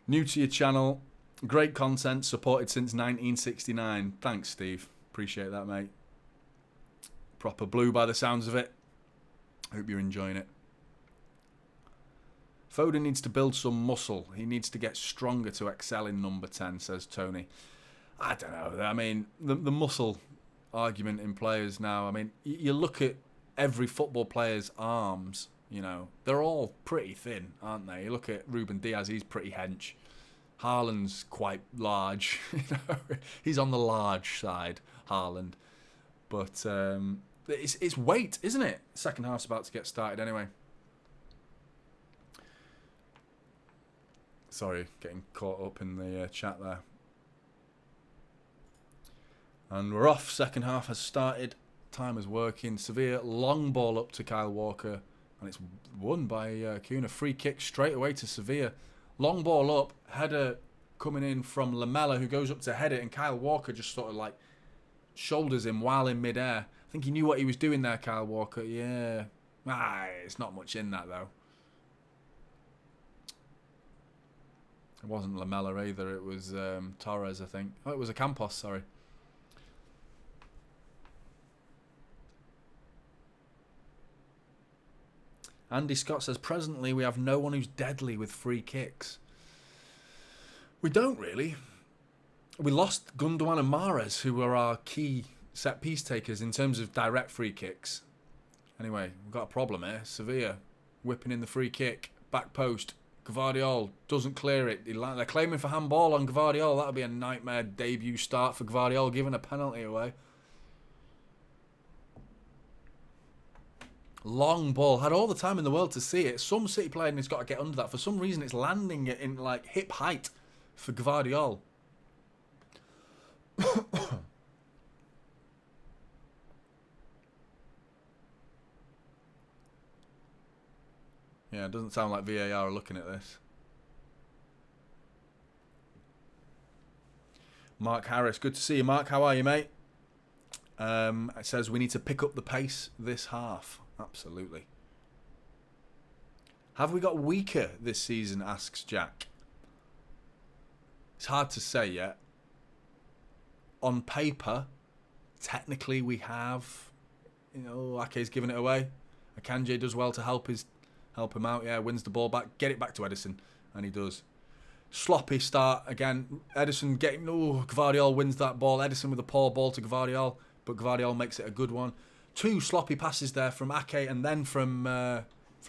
New to your channel. Great content, supported since 1969. Thanks, Steve. Appreciate that, mate. Proper blue by the sounds of it. Hope you're enjoying it. Foden needs to build some muscle. He needs to get stronger to excel in number 10, says Tony. I don't know. I mean, the muscle argument in players now, I mean, you look at every football player's arms, you know, they're all pretty thin, aren't they? You look at Ruben Diaz, he's pretty hench. Haaland's quite large. You know? He's on the large side, Haaland. But it's weight, isn't it? Second half's about to get started anyway. Sorry, getting caught up in the chat there. And we're off. Second half has started. Time is working. Sevilla, long ball up to Kyle Walker. And it's won by Kuna. Free kick straight away to Sevilla. Long ball up. Header coming in from Lamela, who goes up to head it. And Kyle Walker just sort of like shoulders him while in midair. I think he knew what he was doing there, Kyle Walker. Yeah. It's not much in that, though. It wasn't Lamela either. It was Torres, I think. Oh, it was a Campos, sorry. Andy Scott says, presently we have no one who's deadly with free kicks. We don't really. We lost Gundogan and Mahrez, who were our key set-piece takers in terms of direct free kicks. Anyway, we've got a problem here. Sevilla whipping in the free kick. Back post. Gvardiol doesn't clear it. They're claiming for handball on Gvardiol. That'll be a nightmare debut start for Gvardiol, giving a penalty away. Long ball. Had all the time in the world to see it. Some City player has got to get under that. For some reason, it's landing it in like hip height for Gvardiol. Yeah, it doesn't sound like VAR are looking at this. Mark Harris, good to see you, Mark. How are you, mate? It says we need to pick up the pace this half. Absolutely. Have we got weaker this season, asks Jack. It's hard to say yet. on paper, technically we have, Ake's giving it away. Akanji does well to help him out. Yeah, wins the ball back, get it back to Edison, and he does. Sloppy start again. Edison Gvardiol wins that ball. Edison with a poor ball to Gvardiol, but Gvardiol makes it a good one. 2 sloppy passes there from Ake and then from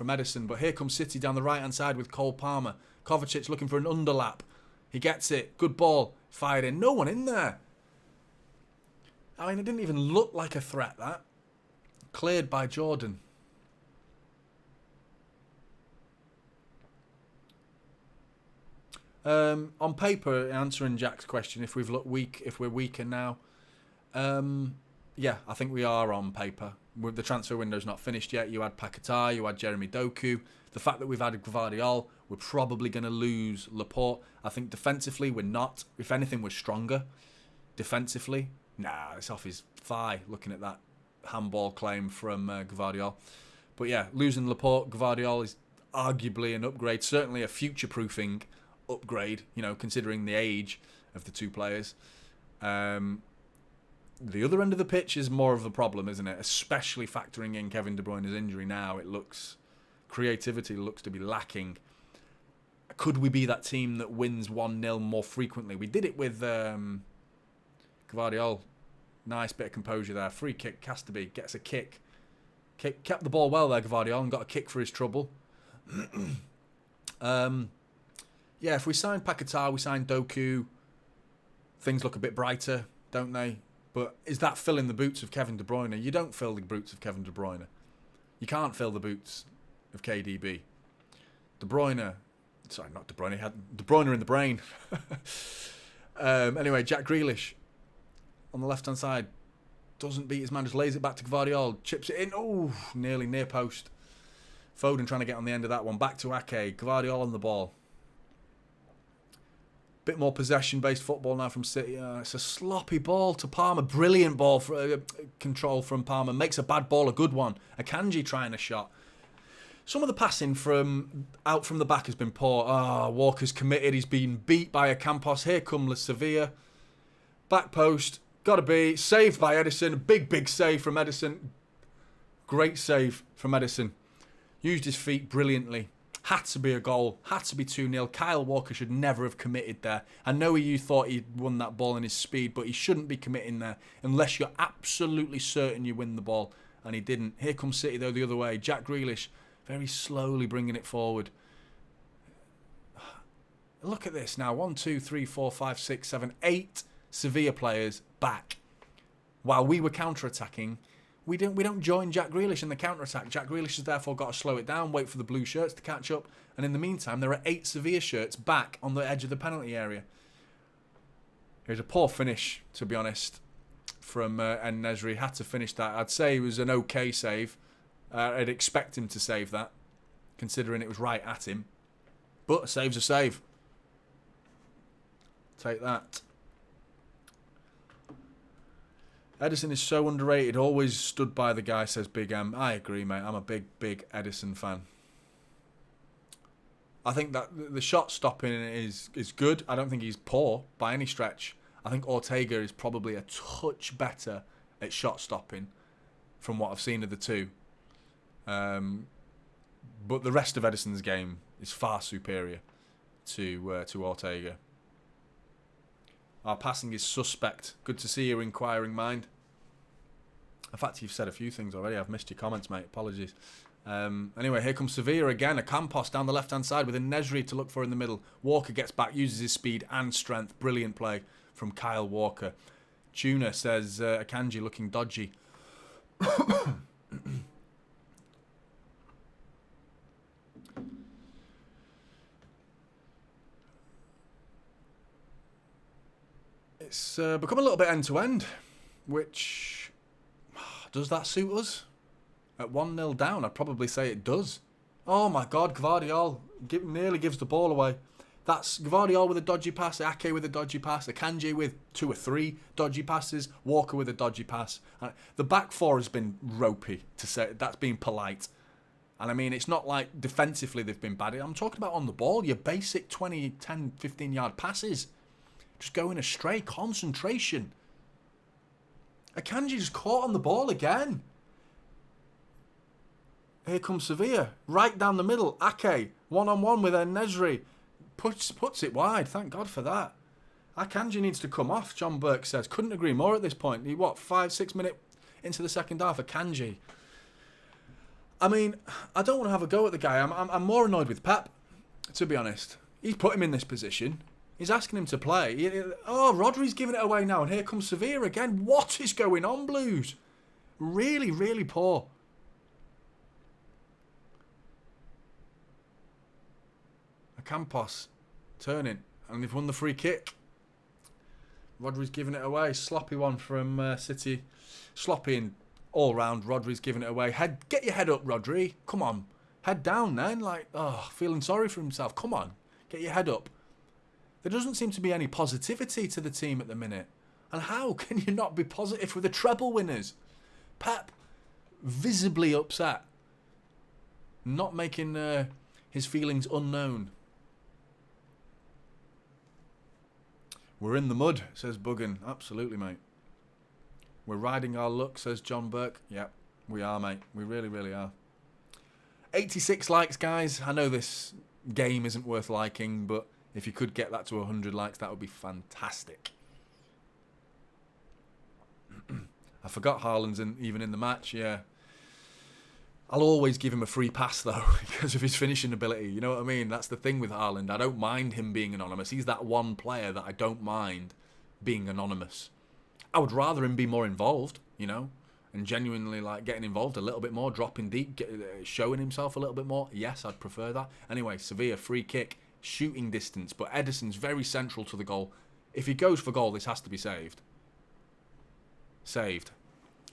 Edison. But here comes City down the right-hand side with Cole Palmer. Kovacic looking for an underlap. He gets it. Good ball. Fired in. No one in there. I mean, it didn't even look like a threat, that. Cleared by Jordan. On paper, answering Jack's question, if we're weaker now, yeah, I think we are on paper. The transfer window's not finished yet. You had Paquetá, you had Jeremy Doku. The fact that we've added Gvardiol, we're probably going to lose Laporte. I think defensively, we're not. If anything, we're stronger. Defensively, it's off his thigh, looking at that handball claim from Gvardiol. But yeah, losing Laporte, Gvardiol is arguably an upgrade, certainly a future-proofing upgrade, considering the age of the 2 players. The other end of the pitch is more of a problem, isn't it? Especially factoring in Kevin De Bruyne's injury now. Creativity looks to be lacking. Could we be that team that wins 1-0 more frequently? We did it with Gvardiol. Nice bit of composure there. Free kick, Castaby gets a kick. Kept the ball well there, Gvardiol, and got a kick for his trouble. Yeah, if we sign Paquetá, we sign Doku, things look a bit brighter, don't they? But is that filling the boots of Kevin De Bruyne? You don't fill the boots of Kevin De Bruyne. You can't fill the boots of KDB. De Bruyne had De Bruyne in the brain. Anyway, Jack Grealish on the left-hand side doesn't beat his man, just lays it back to Gvardiol, chips it in. Oh, nearly near post. Foden trying to get on the end of that one. Back to Ake. Gvardiol on the ball. Bit more possession-based football now from City. It's a sloppy ball to Palmer. Brilliant ball for control from Palmer. Makes a bad ball a good one. Akanji trying a shot. Some of the passing from out from the back has been poor. Walker's committed. He's been beat by Campos. Here comes Sevilla. Back post. Got to be. Saved by Edison. Big save from Edison. Great save from Edison. Used his feet brilliantly. Had to be a goal. Had to be 2-0. Kyle Walker should never have committed there. I know you thought he'd won that ball in his speed, but he shouldn't be committing there unless you're absolutely certain you win the ball. And he didn't. Here comes City, though, the other way. Jack Grealish very slowly bringing it forward. Look at this now. 1, 2, 3, 4, 5, 6, 7, 8 Sevilla players back. While we were counter-attacking, we don't join Jack Grealish in the counter-attack. Jack Grealish has therefore got to slow it down, wait for the blue shirts to catch up, and in the meantime, there are 8 Sevilla shirts back on the edge of the penalty area. It was a poor finish, to be honest, from En-Nesyri. Had to finish that. I'd say it was an okay save. I'd expect him to save that, considering it was right at him. But a save's a save. Take that. Edison is so underrated. Always stood by the guy, says Big M. I agree, mate. I'm a big Edison fan. I think that the shot stopping is good. I don't think he's poor by any stretch. I think Ortega is probably a touch better at shot stopping from what I've seen of the two. But the rest of Edison's game is far superior to Ortega. Our passing is suspect. Good to see your inquiring mind. In fact, you've said a few things already. I've missed your comments, mate. Apologies. Anyway, here comes Sevilla again. A Campos down the left-hand side with a En-Nesyri to look for in the middle. Walker gets back, uses his speed and strength. Brilliant play from Kyle Walker. Tuna says, Akanji looking dodgy. It's become a little bit end-to-end, which, does that suit us? At 1-0 down, I'd probably say it does. Oh my God, Gvardiol nearly gives the ball away. That's Gvardiol with a dodgy pass, Ake with a dodgy pass, Akanji with 2 or 3 dodgy passes, Walker with a dodgy pass. The back four has been ropey, to say that's being polite. And I mean, it's not like defensively they've been bad. I'm talking about on the ball, your basic 20, 10, 15 yard passes. Just going astray. Concentration. Akanji just caught on the ball again. Here comes Sevilla. Right down the middle. Ake. One-on-one with Nesri. Puts it wide. Thank God for that. Akanji needs to come off, John Burke says. Couldn't agree more at this point. 5-6 minutes into the second half. Akanji. I mean, I don't want to have a go at the guy. I'm more annoyed with Pep, to be honest. He's put him in this position. He's asking him to play. Rodri's giving it away now, and here comes Sevilla again. What is going on, Blues? Really, really poor. Campos turning, and they've won the free kick. Rodri's giving it away. Sloppy one from City. Sloppy and all round. Rodri's giving it away. Get your head up, Rodri. Come on. Head down then. Feeling sorry for himself. Come on. Get your head up. There doesn't seem to be any positivity to the team at the minute. And how can you not be positive with the treble winners? Pep, visibly upset. Not making his feelings unknown. We're in the mud, says Buggan. Absolutely, mate. We're riding our luck, says John Burke. Yep, we are, mate. We really, really are. 86 likes, guys. I know this game isn't worth liking, but if you could get that to 100 likes, that would be fantastic. I forgot Haaland's even in the match, yeah. I'll always give him a free pass, though, because of his finishing ability. You know what I mean? That's the thing with Haaland. I don't mind him being anonymous. He's that one player that I don't mind being anonymous. I would rather him be more involved, and genuinely getting involved a little bit more, dropping deep, showing himself a little bit more. Yes, I'd prefer that. Anyway, Sevilla, free kick, shooting distance, but Ederson's very central to the goal. If he goes for goal, this has to be saved. Saved.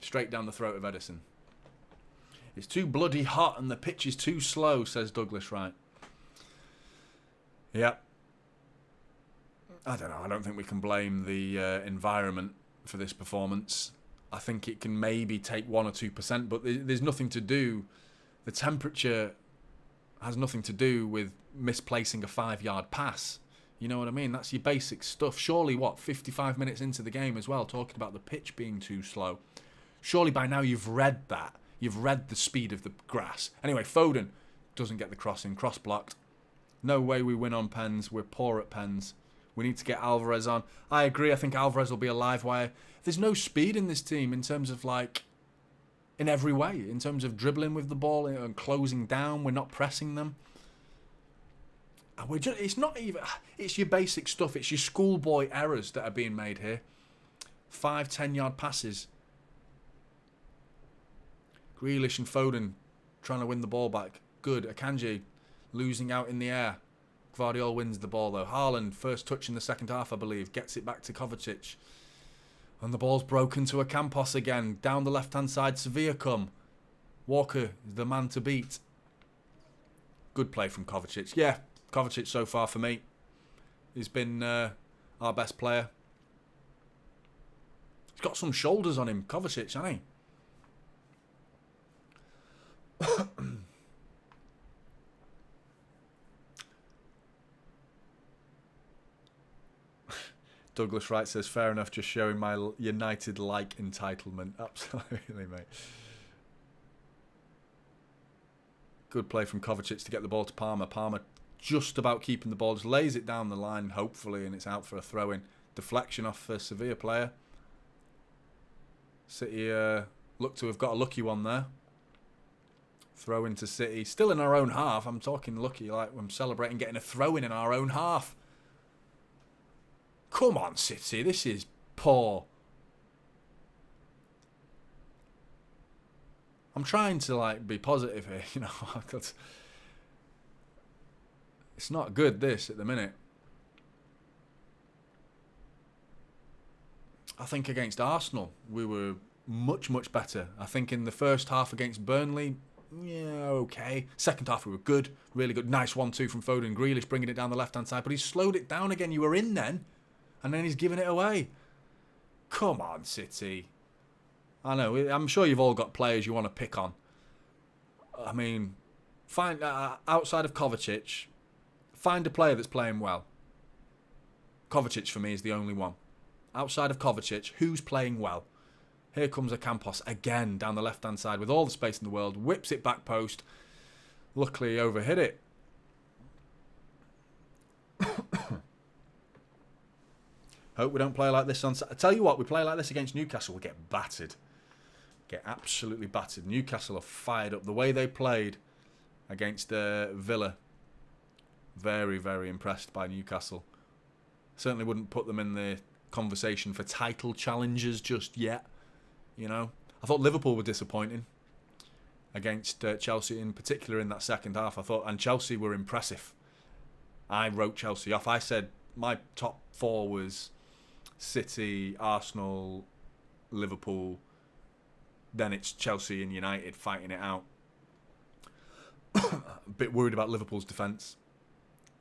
Straight down the throat of Ederson. It's too bloody hot and the pitch is too slow, says Douglas Wright. Yeah. I don't know. I don't think we can blame the environment for this performance. I think it can maybe take 1 or 2%, but there's nothing to do. The temperature has nothing to do with misplacing a 5-yard pass. You know what I mean? That's your basic stuff. Surely, 55 minutes into the game as well, talking about the pitch being too slow. Surely by now you've read that. You've read the speed of the grass. Anyway, Foden doesn't get the crossing. Cross blocked. No way we win on pens. We're poor at pens. We need to get Alvarez on. I agree. I think Alvarez will be a live wire. There's no speed in this team in terms of in every way. In terms of dribbling with the ball and closing down. We're not pressing them. It's not even... It's your basic stuff. It's your schoolboy errors that are being made here. 5-10 yard passes. Grealish and Foden trying to win the ball back. Good. Akanji losing out in the air. Gvardiol wins the ball though. Haaland, first touch in the second half, I believe. Gets it back to Kovacic. And the ball's broken to Campos again. Down the left-hand side, Sevilla come. Walker is the man to beat. Good play from Kovacic. Yeah, Kovacic so far for me. He's been our best player. He's got some shoulders on him, Kovacic, hasn't he? Douglas Wright says, fair enough, just showing my United-like entitlement. Absolutely, mate. Good play from Kovacic to get the ball to Palmer. Palmer just about keeping the ball, just lays it down the line, hopefully, and it's out for a throw-in. Deflection off a Sevilla player. City look to have got a lucky one there. Throw into City. Still in our own half. I'm talking lucky, I'm celebrating getting a throw-in in our own half. Come on, City. This is poor. I'm trying to, be positive here, It's not good, this, at the minute. I think against Arsenal, we were much, much better. I think in the first half against Burnley, yeah, okay. Second half, we were good. Really good. Nice 1-2 from Foden. Grealish bringing it down the left-hand side. But he slowed it down again. You were in then. And then he's giving it away. Come on, City. I know. I'm sure you've all got players you want to pick on. I mean, find outside of Kovacic, find a player that's playing well. Kovacic, for me, is the only one. Outside of Kovacic, who's playing well? Here comes Ocampos again down the left-hand side with all the space in the world. Whips it back post. Luckily, he overhit it. Hope we don't play like this on... I tell you what, we play like this against Newcastle, we'll get battered. Get absolutely battered. Newcastle are fired up. The way they played against Villa. Very, very impressed by Newcastle. Certainly wouldn't put them in the conversation for title challenges just yet. You know, I thought Liverpool were disappointing against Chelsea, in particular in that second half. I thought, and Chelsea were impressive. I wrote Chelsea off. I said my top four was City, Arsenal, Liverpool. Then it's Chelsea and United fighting it out. A bit worried about Liverpool's defence.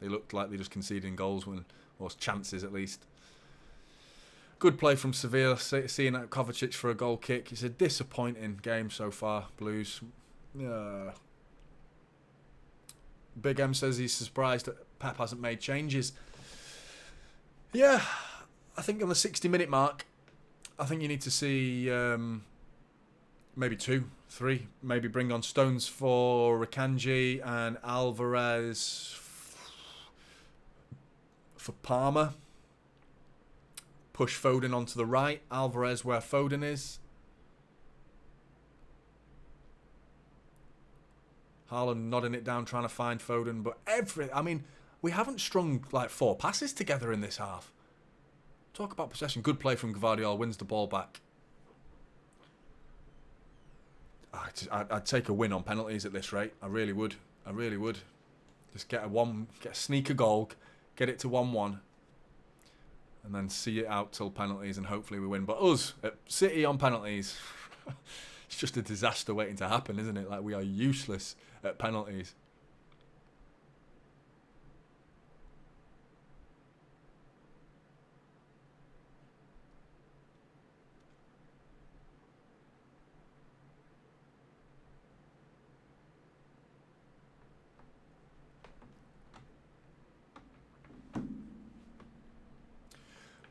They looked like they just conceded goals, or chances at least. Good play from Sevilla, seeing Kovacic for a goal kick. It's a disappointing game so far, Blues. Big M says he's surprised that Pep hasn't made changes. Yeah, I think on the 60-minute mark, I think you need to see maybe 2, 3. Maybe bring on Stones for Akanji and Alvarez for Palmer. Push Foden onto the right. Alvarez where Foden is. Haaland nodding it down, trying to find Foden. But I mean, we haven't strung like 4 passes together in this half. Talk about possession. Good play from Gvardiol. Wins the ball back. I'd take a win on penalties at this rate. I really would. I really would. Just get a sneaker goal, get it to 1-1. And then see it out till penalties, and hopefully we win. But us at City on penalties, it's just a disaster waiting to happen, isn't it? Like, we are useless at penalties.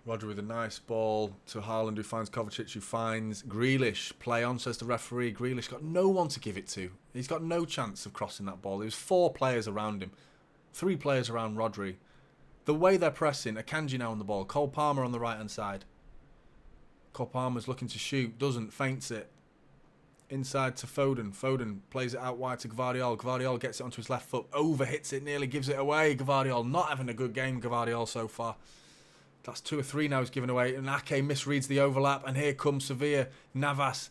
Rodri with a nice ball to Haaland, who finds Kovacic, who finds Grealish. Play on, says the referee. Grealish got no one to give it to. He's got no chance of crossing that ball. There's 4 players around him. 3 players around Rodri. The way they're pressing, Akanji now on the ball. Cole Palmer on the right-hand side. Cole Palmer's looking to shoot. Doesn't. Feints it. Inside to Foden. Foden plays it out wide to Gvardiol. Gvardiol gets it onto his left foot. Overhits it. Nearly gives it away. Gvardiol not having a good game, Gvardiol, so far. That's 2 or 3 now he's given away. And Ake misreads the overlap. And here comes Sevilla. Navas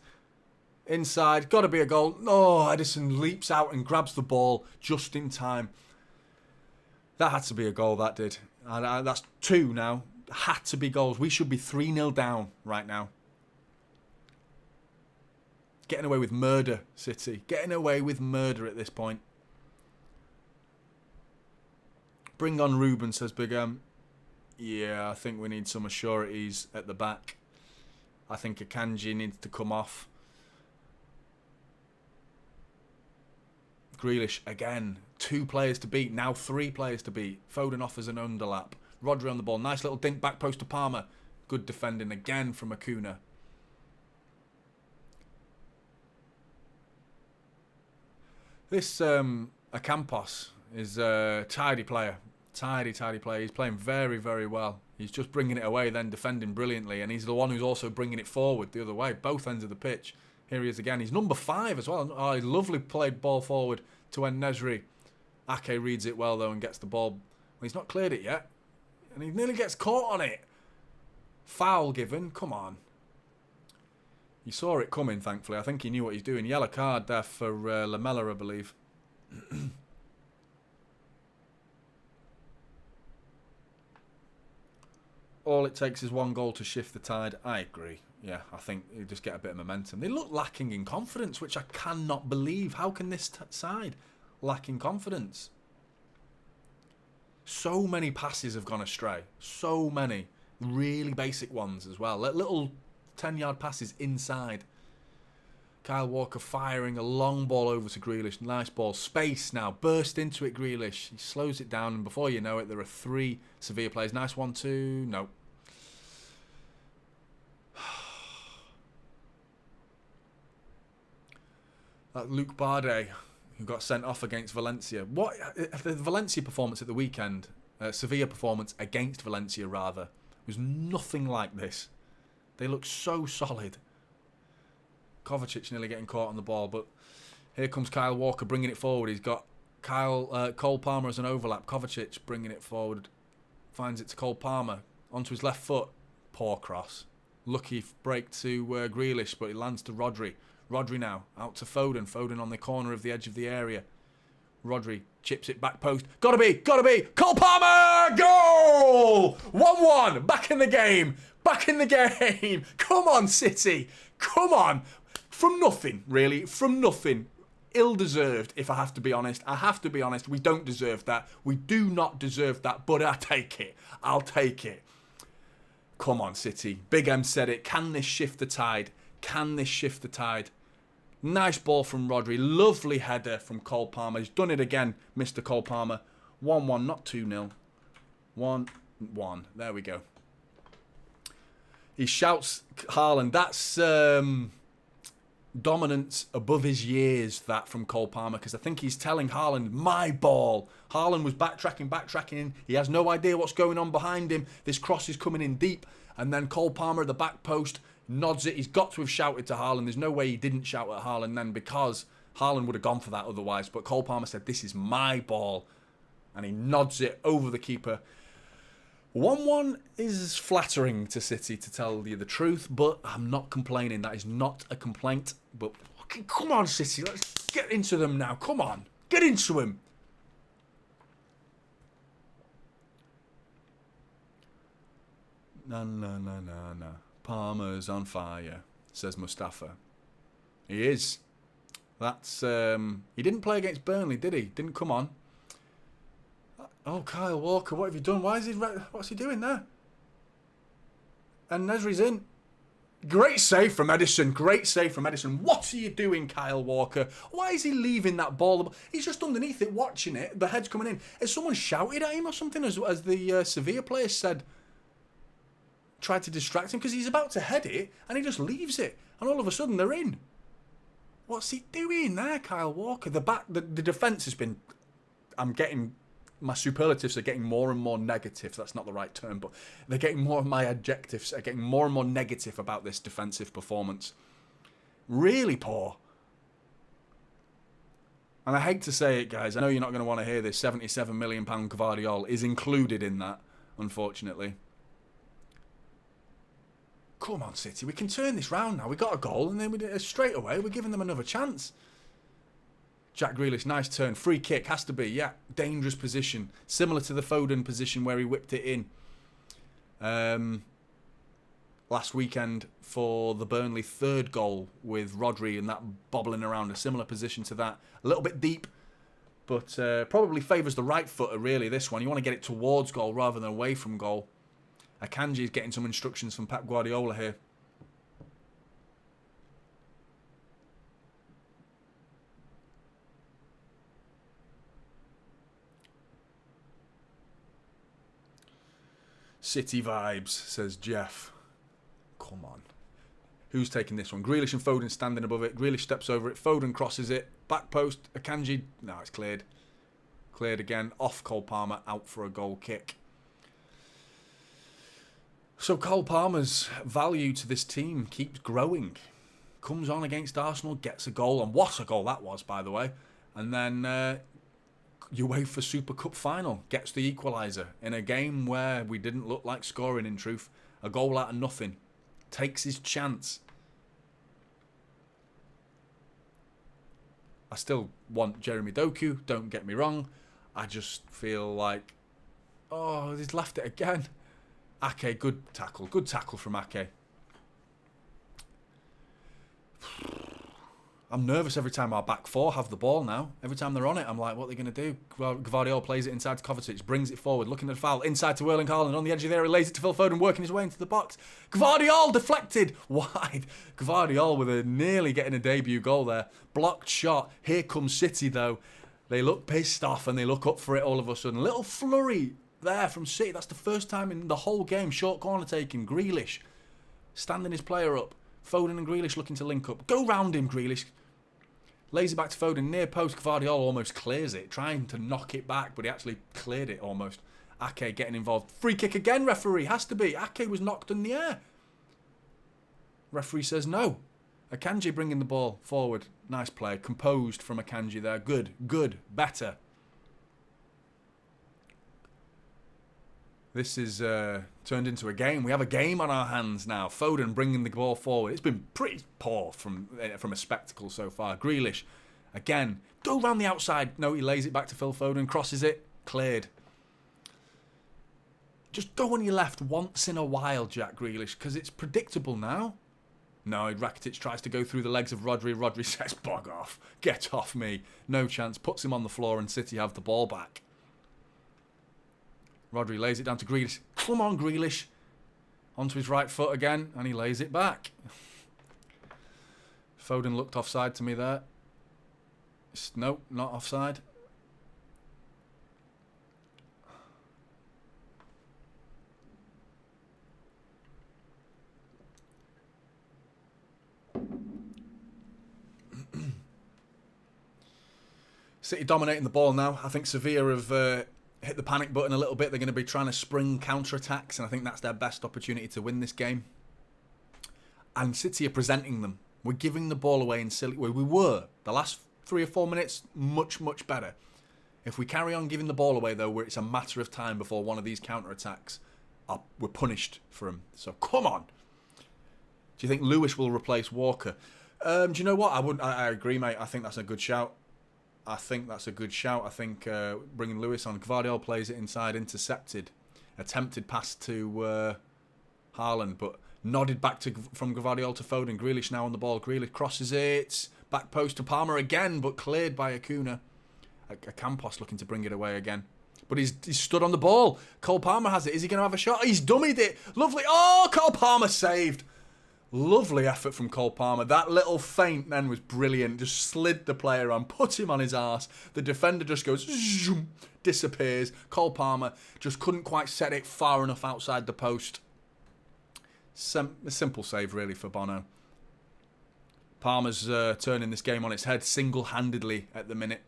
inside. Got to be a goal. No, Edison leaps out and grabs the ball just in time. That had to be a goal, that did. And that's 2 now. Had to be goals. We should be 3-0 down right now. Getting away with murder, City. Getting away with murder at this point. Bring on Ruben, says Big M. Yeah, I think we need some assurities at the back. I think Akanji needs to come off. Grealish again. 2 players to beat. Now 3 players to beat. Foden offers an underlap. Rodri on the ball. Nice little dink back post to Palmer. Good defending again from Acuna. This Ocampos is a tidy player. Tidy player. He's playing very, very well. He's just bringing it away, then defending brilliantly. And he's the one who's also bringing it forward the other way. Both ends of the pitch. Here he is again. He's number 5 as well. Oh, he lovely played ball forward to En-Nesyri. Ake reads it well, though, and gets the ball. Well, he's not cleared it yet. And he nearly gets caught on it. Foul given. Come on. He saw it coming, thankfully. I think he knew what he's doing. Yellow card there for Lamela, I believe. All it takes is 1 goal to shift the tide. I agree. Yeah, I think you just get a bit of momentum. They look lacking in confidence, which I cannot believe. How can this side lack in confidence? So many passes have gone astray. So many. Really basic ones as well. Little 10-yard passes inside. Kyle Walker firing a long ball over to Grealish. Nice ball. Space now. Burst into it, Grealish. He slows it down, and before you know it, there are 3 Sevilla players. Nice 1-2. No. That Luke Bardet, who got sent off against Valencia. What the Valencia performance at the weekend, Sevilla performance against Valencia rather, was nothing like this. They looked so solid. Kovacic nearly getting caught on the ball, but here comes Kyle Walker bringing it forward. He's got Cole Palmer as an overlap. Kovacic bringing it forward, finds it to Cole Palmer onto his left foot. Poor cross. Lucky break to Grealish, but it lands to Rodri. Rodri now out to Foden. Foden on the corner of the edge of the area. Rodri chips it back post. Gotta be. Cole Palmer! Goal! 1-1. Back in the game. Come on, City. Come on. From nothing, really. From nothing. Ill-deserved, if I have to be honest. We don't deserve that. We do not deserve that, but I take it. I'll take it. Come on, City. Big M said it. Can this shift the tide? Nice ball from Rodri. Lovely header from Cole Palmer. He's done it again, Mr. Cole Palmer. 1-1, not 2-0. 1-1. There we go. He shouts Haaland. That's dominance above his years, that from Cole Palmer, because I think he's telling Haaland, my ball. Haaland was backtracking. He has no idea what's going on behind him. This cross is coming in deep, and then Cole Palmer at the back post nods it. He's got to have shouted to Haaland. There's no way he didn't shout at Haaland then, because Haaland would have gone for that otherwise. But Cole Palmer said, this is my ball, and he nods it over the keeper. 1-1 is flattering to City, to tell you the truth, but I'm not complaining. That is not a complaint. But come on, City, let's get into them now. Come on, get into them. No. Palmer's on fire, says Mustafa. He is. That's he didn't play against Burnley, did he? Didn't come on. Oh, Kyle Walker, what have you done? What's he doing there? And Nesri's in. Great save from Edison. What are you doing, Kyle Walker? Why is he leaving that ball? He's just underneath it, watching it. The head's coming in. Has someone shouted at him or something, as the Sevilla player said? Tried to distract him, because he's about to head it, and he just leaves it. And all of a sudden, they're in. What's he doing there, Kyle Walker? The defence has been... My superlatives are getting more and more negative. That's not the right term, but they're getting more of my adjectives are getting more and more negative about this defensive performance. Really poor. And I hate to say it, guys. I know you're not going to want to hear this. £77 million Gvardiol is included in that, unfortunately. Come on, City. We can turn this round now. We got a goal, and then straight away we're giving them another chance. Jack Grealish, nice turn. Free kick, has to be, yeah. Dangerous position. Similar to the Foden position where he whipped it in last weekend for the Burnley third goal with Rodri and that bobbling around. A similar position to that. A little bit deep, but probably favours the right footer, really, this one. You want to get it towards goal rather than away from goal. Akanji is getting some instructions from Pep Guardiola here. City vibes, says Jeff. Come on. Who's taking this one? Grealish and Foden standing above it. Grealish steps over it. Foden crosses it. Back post. Akanji. No, it's cleared. Cleared again. Off Cole Palmer. Out for a goal kick. So Cole Palmer's value to this team keeps growing. Comes on against Arsenal. Gets a goal. And what a goal that was, by the way. And then... UEFA Super Cup final, gets the equaliser in a game where we didn't look like scoring, in truth. A goal out of nothing. Takes his chance. I still want Jeremy Doku, don't get me wrong. I just feel like, oh, he's left it again. Ake, good tackle. Good tackle from Ake. I'm nervous every time our back four have the ball now. Every time they're on it, I'm like, what are they going to do? Gvardiol plays it inside to Kovacic, brings it forward, looking at the foul, inside to Erling Haaland, on the edge of the area, lays it to Phil Foden, working his way into the box. Gvardiol deflected, wide. Gvardiol with a nearly getting a debut goal there. Blocked shot. Here comes City, though. They look pissed off and they look up for it all of a sudden. A little flurry there from City. That's the first time in the whole game. Short corner taking. Grealish standing his player up. Foden and Grealish looking to link up. Go round him, Grealish. Lays it back to Foden, near post. Gvardiol almost clears it, trying to knock it back, but he actually cleared it almost. Ake getting involved. Free kick again, referee. Has to be. Ake was knocked in the air. Referee says no. Akanji bringing the ball forward. Nice play. Composed from Akanji there. Good, good, better. This is turned into a game. We have a game on our hands now. Foden bringing the ball forward. It's been pretty poor from a spectacle so far. Grealish, again, go round the outside. No, he lays it back to Phil Foden, crosses it, cleared. Just go on your left once in a while, Jack Grealish, because it's predictable now. No, Rakitic tries to go through the legs of Rodri. Rodri says, bog off. Get off me. No chance. Puts him on the floor and City have the ball back. Rodri lays it down to Grealish. Come on, Grealish. Onto his right foot again, and he lays it back. Foden looked offside to me there. Nope, not offside. City dominating the ball now. I think Sevilla have hit the panic button a little bit. They're going to be trying to spring counter-attacks, and I think that's their best opportunity to win this game. And City are presenting them. We're giving the ball away in silly way. We were. The last 3 or 4 minutes, much, much better. If we carry on giving the ball away, though, where it's a matter of time before one of these counter-attacks, we're punished for them. So, come on. Do you think Lewis will replace Walker? Do you know what? I agree, mate. I think that's a good shout. I think bringing Lewis on. Gvardiol plays it inside, intercepted. Attempted pass to Haaland, but nodded back from Gvardiol to Foden. Grealish now on the ball. Grealish crosses it. Back post to Palmer again, but cleared by Acuna. Campos looking to bring it away again. But he's stood on the ball. Cole Palmer has it. Is he going to have a shot? He's dummied it. Lovely. Oh, Cole Palmer saved. Lovely effort from Cole Palmer. That little feint then was brilliant. Just slid the player on, put him on his arse. The defender just goes, zoom, disappears. Cole Palmer just couldn't quite set it far enough outside the post. A simple save, really, for Bono. Palmer's turning this game on its head single-handedly at the minute.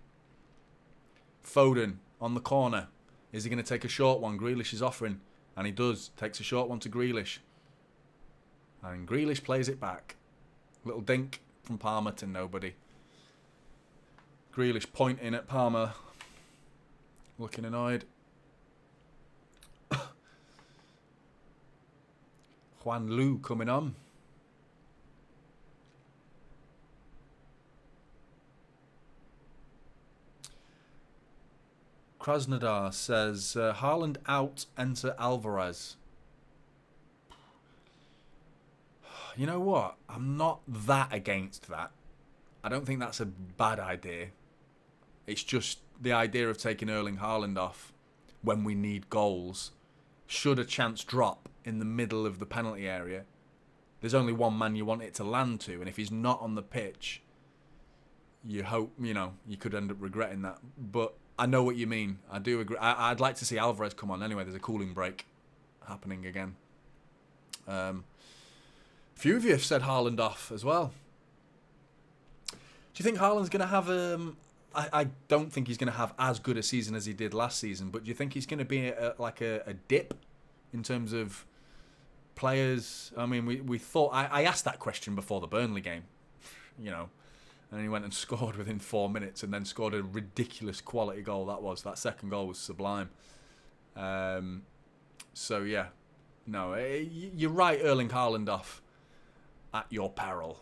Foden on the corner. Is he going to take a short one? Grealish is offering, and he does. Takes a short one to Grealish. And Grealish plays it back. Little dink from Palmer to nobody. Grealish pointing at Palmer. Looking annoyed. Juan Lu coming on. Krasnodar says, Haaland out, enter Alvarez. You know what? I'm not that against that. I don't think that's a bad idea. It's just the idea of taking Erling Haaland off when we need goals. Should a chance drop in the middle of the penalty area, there's only one man you want it to land to, and if he's not on the pitch, you hope, you could end up regretting that. But I know what you mean. I do agree. I'd like to see Alvarez come on anyway. There's a cooling break happening again. Few of you have said Haaland off as well. Do you think Haaland's going to have I don't think he's going to have as good a season as he did last season, but do you think he's going to be a dip in terms of players? I mean, we thought... I asked that question before the Burnley game, and he went and scored within 4 minutes and then scored a ridiculous quality goal. That second goal was sublime. So, yeah. No, you're right, Erling Haaland off. At your peril.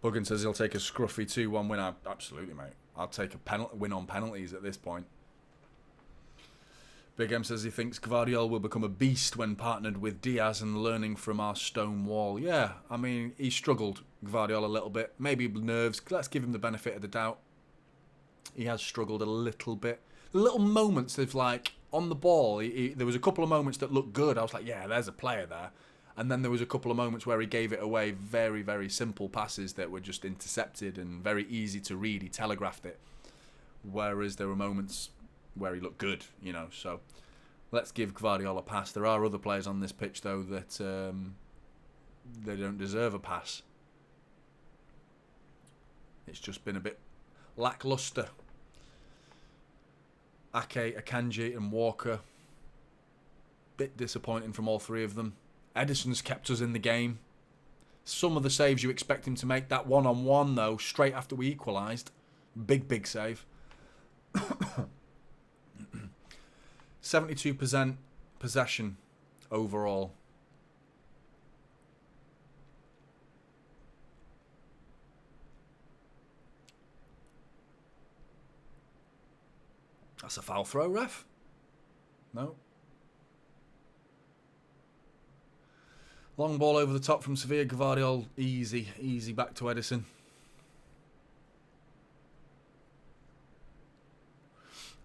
Buggin says he'll take a scruffy 2-1 win. Absolutely, mate. I'll take a win on penalties at this point. Big M says he thinks Gvardiol will become a beast when partnered with Diaz and learning from our stone wall. Yeah, I mean, he struggled, Gvardiol, a little bit. Maybe nerves. Let's give him the benefit of the doubt. He has struggled a little bit. Little moments of, on the ball, there was a couple of moments that looked good. I was like, yeah, there's a player there. And then there was a couple of moments where he gave it away, very, very simple passes that were just intercepted and very easy to read. He telegraphed it. whereas there were moments where he looked good, you know. So let's give Gvardiol a pass. There are other players on this pitch, though, that they don't deserve a pass. It's just been a bit lacklustre. Ake, Akanji and Walker. Bit disappointing from all three of them. Edison's kept us in the game. Some of the saves you expect him to make. That one-on-one, though, straight after we equalised. Big save. 72% possession overall. That's a foul throw, ref. No. Long ball over the top from Sevilla. Gvardiol, easy back to Edison.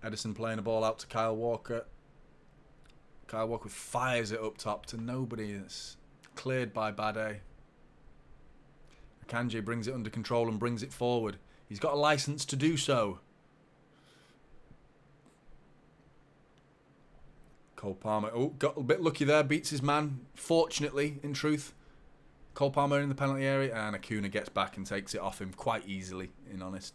Edison playing a ball out to Kyle Walker. Kyle Walker fires it up top to nobody. It's cleared by Bade. Akanji brings it under control and brings it forward. He's got a licence to do so. Cole Palmer, got a bit lucky there, beats his man, fortunately, in truth. Cole Palmer in the penalty area, and Acuna gets back and takes it off him quite easily, in honest.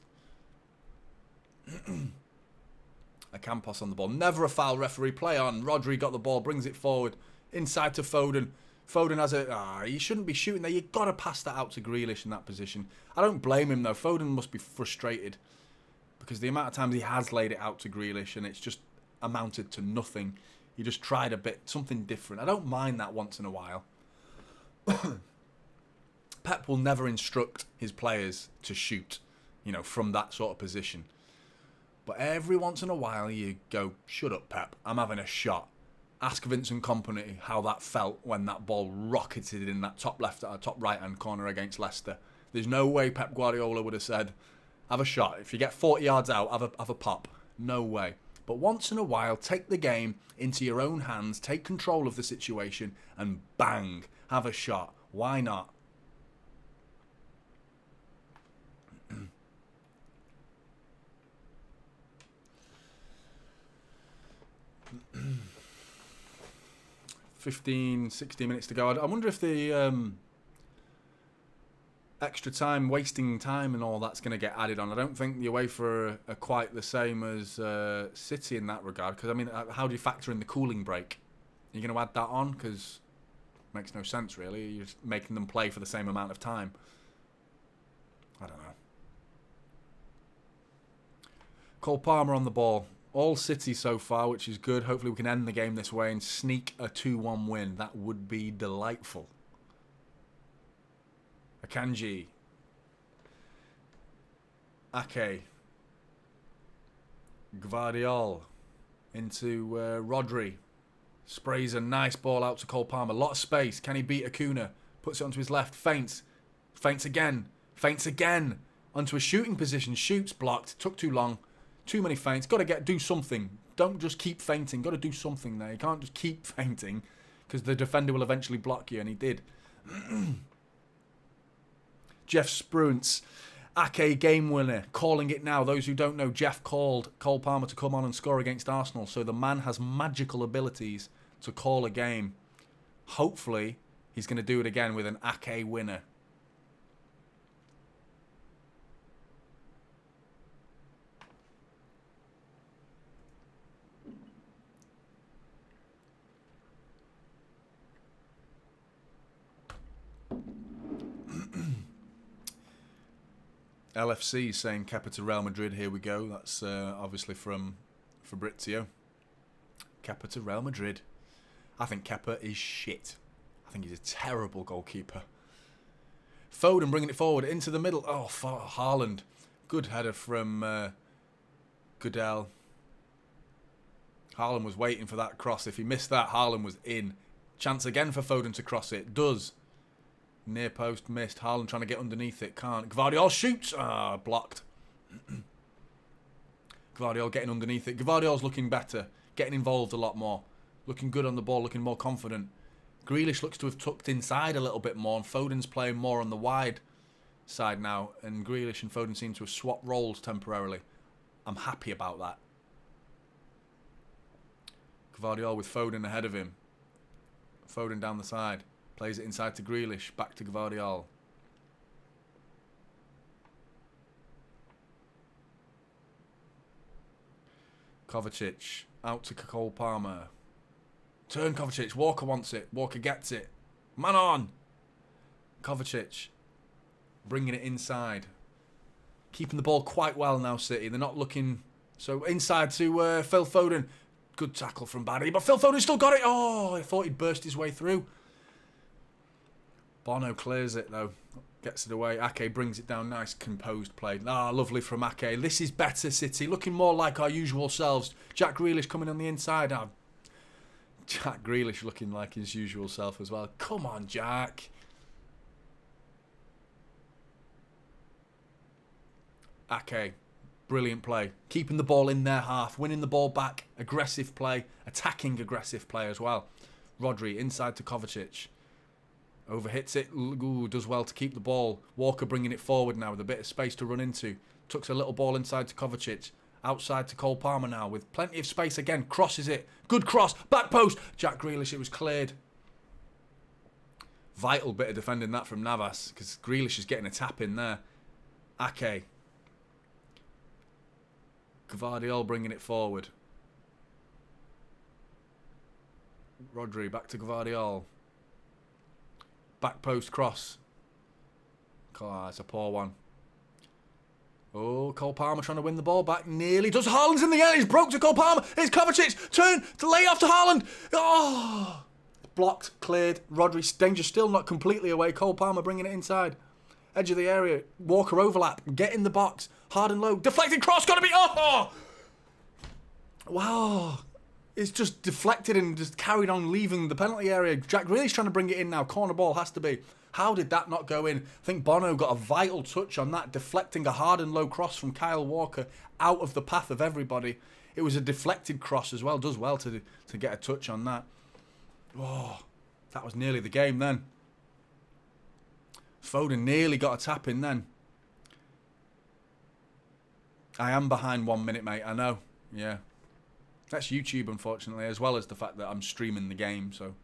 Campos on the ball, never a foul, referee, play on. Rodri got the ball, brings it forward, inside to Foden. Foden has a, he shouldn't be shooting there, you've got to pass that out to Grealish in that position. I don't blame him though, Foden must be frustrated, because the amount of times he has laid it out to Grealish, and it's just amounted to nothing. He just tried a bit, something different. I don't mind that once in a while. Pep will never instruct his players to shoot, you know, from that sort of position. But every once in a while you go, shut up, Pep, I'm having a shot. Ask Vincent Kompany how that felt when that ball rocketed in that top left, top right-hand corner against Leicester. There's no way Pep Guardiola would have said, have a shot. If you get 40 yards out, have a pop. No way. But once in a while, take the game into your own hands, take control of the situation, and bang, have a shot. Why not? $15, 16 minutes to go. I wonder if the extra time, wasting time and all that's going to get added on. I don't think the UEFA are quite the same as City in that regard. Because, I mean, how do you factor in the cooling break? Are you going to add that on? Because it makes no sense, really. You're just making them play for the same amount of time. I don't know. Cole Palmer on the ball. All City so far, which is good. Hopefully we can end the game this way and sneak a 2-1 win. That would be delightful. Akanji. Ake. Gvardiol. Into Rodri. Sprays a nice ball out to Cole Palmer. Lot of space. Can he beat Acuna? Puts it onto his left. Feints. Feints again. Feints again. Onto a shooting position. Shoots. Blocked. Took too long. Too many feints. Got to do something. Don't just keep feinting. Got to do something there. You can't just keep feinting because the defender will eventually block you, and he did. Jeff Spruance. Ake game winner. Calling it now. Those who don't know, Jeff called Cole Palmer to come on and score against Arsenal. So the man has magical abilities to call a game. Hopefully, he's going to do it again with an Ake winner. LFC saying Kepa to Real Madrid. Here we go. That's obviously from Fabrizio. Kepa to Real Madrid. I think Kepa is shit. I think he's a terrible goalkeeper. Foden bringing it forward into the middle. Oh, for Haaland. Good header from Goodell. Haaland was waiting for that cross. If he missed that, Haaland was in. Chance again for Foden to cross it. Does. Near post missed. Haaland trying to get underneath it. Can't. Gvardiol shoots. Blocked. Gvardiol getting underneath it. Gvardiol's looking better. Getting involved a lot more. Looking good on the ball. Looking more confident. Grealish looks to have tucked inside a little bit more. And Foden's playing more on the wide side now. And Grealish and Foden seem to have swapped roles temporarily. I'm happy about that. Gvardiol with Foden ahead of him. Foden down the side. Plays it inside to Grealish. Back to Gvardiol. Kovacic. Out to Cole Palmer. Turn Kovacic. Walker wants it. Walker gets it. Man on. Kovacic. Bringing it inside. Keeping the ball quite well now, City. They're not looking... So inside to Phil Foden. Good tackle from Barry. But Phil Foden still got it. Oh, I thought he'd burst his way through. Bono clears it, though. Gets it away. Ake brings it down. Nice composed play. Ah, lovely from Ake. This is better, City. Looking more like our usual selves. Jack Grealish coming on the inside. Ah, Jack Grealish looking like his usual self as well. Come on, Jack. Ake. Brilliant play. Keeping the ball in their half. Winning the ball back. Aggressive play. Attacking aggressive play as well. Rodri inside to Kovacic. Overhits it. Ooh, does well to keep the ball. Walker bringing it forward now with a bit of space to run into. Tucks a little ball inside to Kovacic. Outside to Cole Palmer now with plenty of space again. Crosses it. Good cross. Back post. Jack Grealish. It was cleared. Vital bit of defending that from Navas because Grealish is getting a tap in there. Ake. Gvardiol bringing it forward. Rodri back to Gvardiol. Back post cross. Oh, it's a poor one. Oh, Cole Palmer trying to win the ball back. Nearly does. Haaland's in the air. He's broke to Cole Palmer. It's Kovacic. Turn to lay off to Haaland. Oh! Blocked, cleared. Rodri, danger still not completely away. Cole Palmer bringing it inside. Edge of the area. Walker overlap. Get in the box. Hard and low. Deflected cross. Got to be... Oh! Wow. It's just deflected and just carried on leaving the penalty area. Jack Grealish trying to bring it in now. Corner ball has to be. How did that not go in? I think Bono got a vital touch on that, deflecting a hard and low cross from Kyle Walker out of the path of everybody. It was a deflected cross as well. Does well to get a touch on that. Oh, that was nearly the game then. Foden nearly got a tap in then. I am behind 1 minute, mate. I know. Yeah. That's YouTube, unfortunately, as well as the fact that I'm streaming the game, so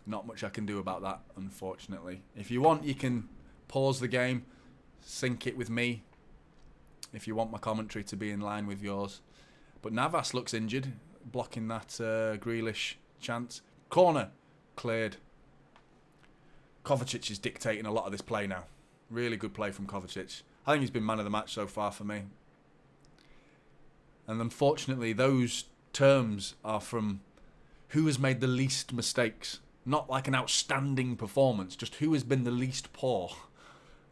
not much I can do about that, unfortunately. If you want, you can pause the game, sync it with me, if you want my commentary to be in line with yours. But Navas looks injured, blocking that Grealish chance. Corner, cleared. Kovacic is dictating a lot of this play now. Really good play from Kovacic. I think he's been man of the match so far for me. And unfortunately, those terms are from who has made the least mistakes. Not like an outstanding performance, just who has been the least poor,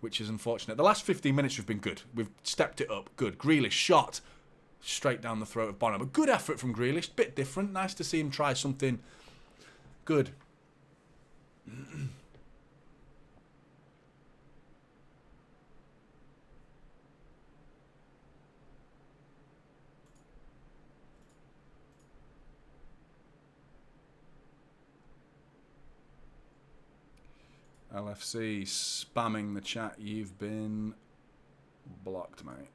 which is unfortunate. The last 15 minutes have been good. We've stepped it up. Good. Grealish shot straight down the throat of Bono. But good effort from Grealish. Bit different. Nice to see him try something good. LFC spamming the chat. You've been blocked, mate.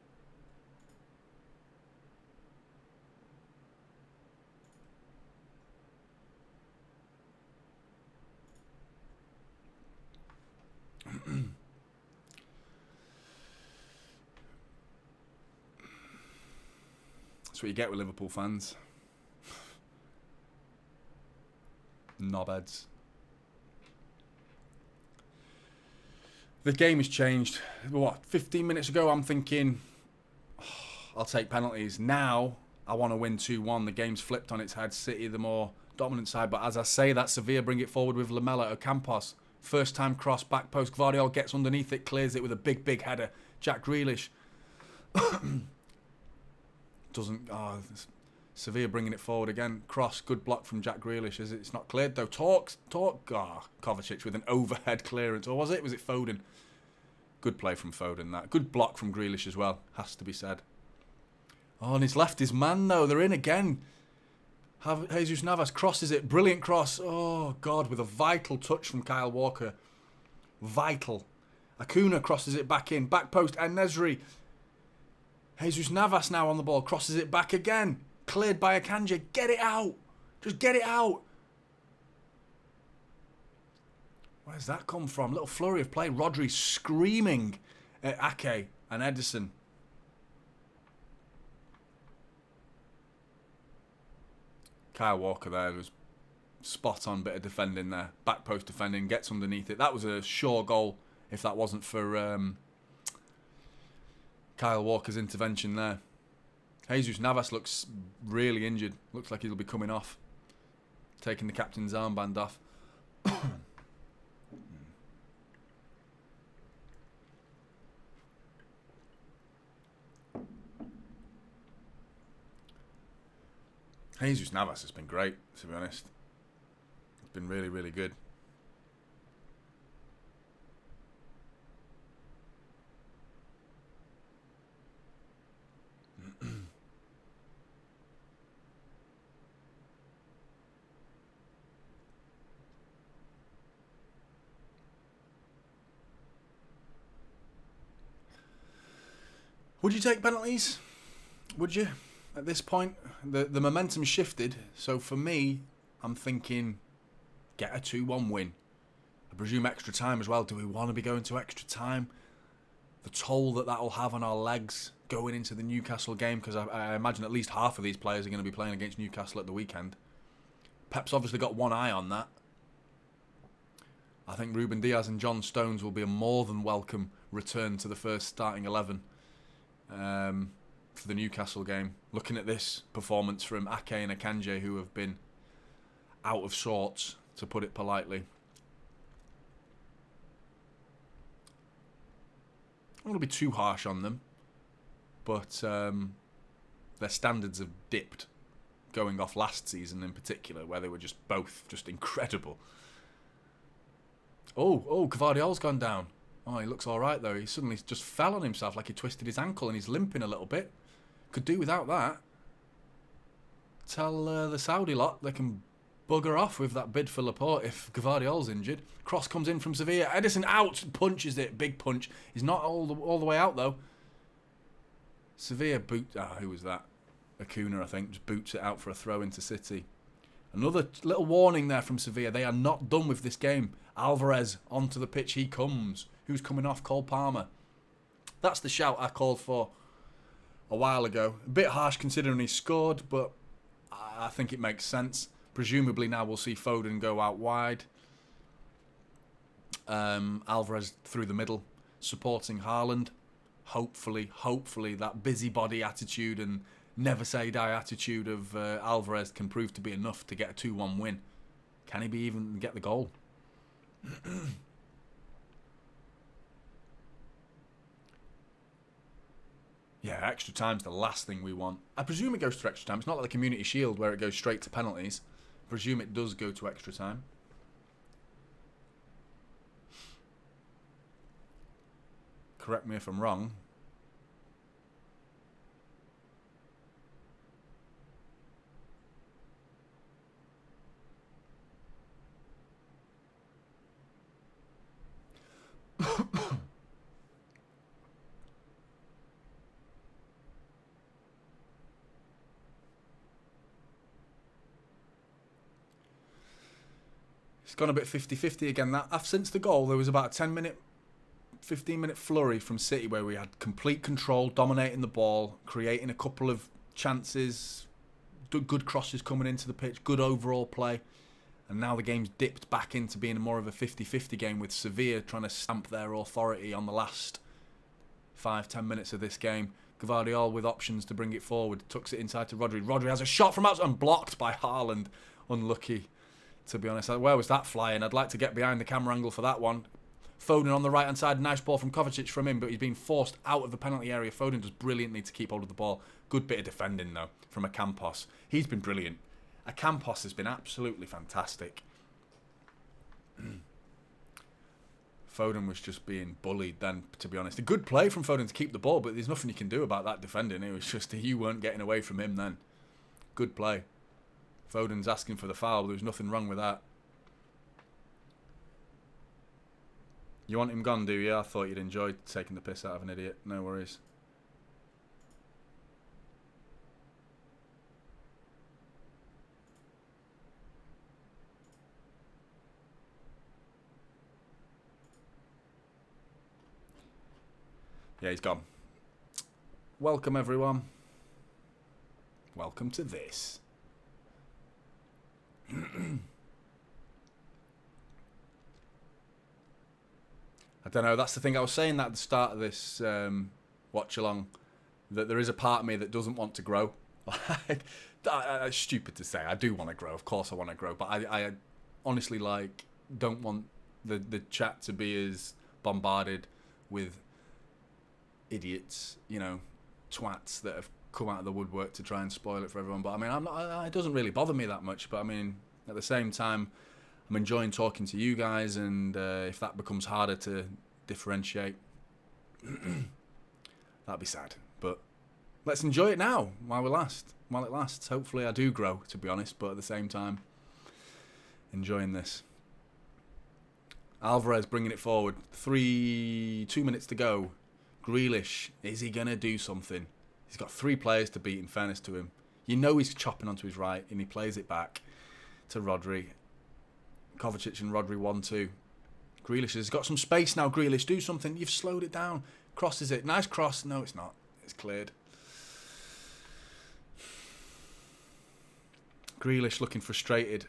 That's what you get with Liverpool fans. Knobheads. The game has changed. What, 15 minutes ago I'm thinking, oh, I'll take penalties. Now I want to win 2-1. The game's flipped on its head. City the more dominant side. But as I say that, Sevilla bring it forward with Lamela. Ocampos, first time cross, back post. Gvardiol gets underneath it, clears it with a big header. Jack Grealish. Doesn't... Oh, Sevilla bringing it forward again. Cross, good block from Jack Grealish. It's not cleared though. Talk. Oh, Kovacic with an overhead clearance. Or was it? Was it Foden? Good play from Foden, that. Good block from Grealish as well, has to be said. Oh, and he's left his man, though. They're in again. Jesus Navas crosses it. Brilliant cross. Oh, God, with a vital touch from Kyle Walker. Vital. Acuna crosses it back in. Back post, En-Nesyri. Jesus Navas now on the ball. Crosses it back again. Cleared by Akanji. Get it out. Just get it out. Where's that come from? Little flurry of play. Rodri screaming at Ake and Edison. Kyle Walker there was spot on bit of defending there. Back post defending. Gets underneath it. That was a sure goal if that wasn't for Kyle Walker's intervention there. Jesus Navas looks really injured. Looks like he'll be coming off. Taking the captain's armband off. Jesus Navas has been great, to be honest. It's been really, really good. Would you take penalties? Would you? At this point, the momentum shifted. So for me, I'm thinking, get a 2-1 win. I presume extra time as well. Do we want to be going to extra time? The toll that'll have on our legs going into the Newcastle game, because I imagine at least half of these players are going to be playing against Newcastle at the weekend. Pep's obviously got one eye on that. I think Ruben Diaz and John Stones will be a more than welcome return to the first starting 11. For the Newcastle game. Looking at this performance from Ake and Akanji, who have been out of sorts, to put it politely. I don't want to be too harsh on them, but their standards have dipped, going off last season in particular, where they were just both just incredible. Oh, Gvardiol's gone down. Oh, he looks all right, though. He suddenly just fell on himself like he twisted his ankle and he's limping a little bit. Could do without that. Tell the Saudi lot they can bugger off with that bid for Laporte if Gvardiol's injured. Cross comes in from Sevilla. Edison out. Punches it. Big punch. He's not all the way out, though. Sevilla boot... who was that? Acuna, I think. Just boots it out for a throw into City. Another little warning there from Sevilla. They are not done with this game. Alvarez onto the pitch. He comes. Who's coming off? Cole Palmer. That's the shout I called for a while ago. A bit harsh considering he scored, but I think it makes sense. Presumably now we'll see Foden go out wide. Alvarez through the middle, supporting Haaland. Hopefully that busybody attitude and never say die attitude of Alvarez can prove to be enough to get a 2-1 win. Can he even get the goal? Yeah, extra time's the last thing we want. I presume it goes to extra time. It's not like the Community Shield where it goes straight to penalties. I presume it does go to extra time. Correct me if I'm wrong. It's gone a bit 50-50 again. Since the goal, there was about a 15-minute flurry from City where we had complete control, dominating the ball, creating a couple of chances, good crosses coming into the pitch, good overall play. And now the game's dipped back into being more of a 50-50 game with Sevilla trying to stamp their authority on the last 5-10 minutes of this game. Gvardiol with options to bring it forward, tucks it inside to Rodri. Rodri has a shot from outside and blocked by Haaland. Unlucky, to be honest. Where was that flying? I'd like to get behind the camera angle for that one. Foden on the right-hand side. Nice ball from Kovacic from him, but he's been forced out of the penalty area. Foden does brilliantly to keep hold of the ball. Good bit of defending, though, from Ocampos. He's been brilliant. Ocampos has been absolutely fantastic. Foden was just being bullied then, to be honest. A good play from Foden to keep the ball, but there's nothing you can do about that defending. It was just you weren't getting away from him then. Good play. Foden's asking for the foul, but there was nothing wrong with that. You want him gone, do you? I thought you'd enjoy taking the piss out of an idiot. No worries. Yeah, he's gone. Welcome, everyone. Welcome to this. I don't know. That's the thing I was saying at the start of this watch along, that there is a part of me that doesn't want to grow. Like, it's stupid to say. I do want to grow. Of course, I want to grow, but I honestly don't want the chat to be as bombarded with idiots, twats that have come out of the woodwork to try and spoil it for everyone. But I mean, it doesn't really bother me that much. But I mean, at the same time, I'm enjoying talking to you guys, and if that becomes harder to differentiate, that'd be sad. But let's enjoy it now while it lasts. Hopefully I do grow, to be honest, but at the same time, enjoying this. Alvarez bringing it forward. 2 minutes to go. Grealish, is he going to do something? He's got 3 players to beat, in fairness to him. He's chopping onto his right, and he plays it back to Rodri. Kovacic and Rodri 1-2. Grealish has got some space now. Grealish, do something. You've slowed it down. Crosses it. Nice cross. No, it's not. It's cleared. Grealish looking frustrated.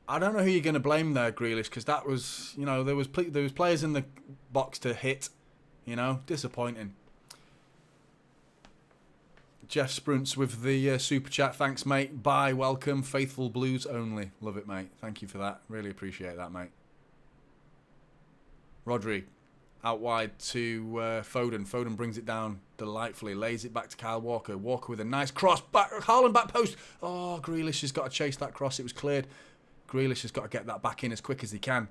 I don't know who you're going to blame there, Grealish, because that was, there was players in the box to hit. Disappointing. Jeff Sprunts with the super chat. Thanks, mate. Bye, welcome. Faithful Blues only. Love it, mate. Thank you for that. Really appreciate that, mate. Rodri out wide to Foden. Foden brings it down delightfully. Lays it back to Kyle Walker. Walker with a nice cross. Haaland back post. Oh, Grealish has got to chase that cross. It was cleared. Grealish has got to get that back in as quick as he can.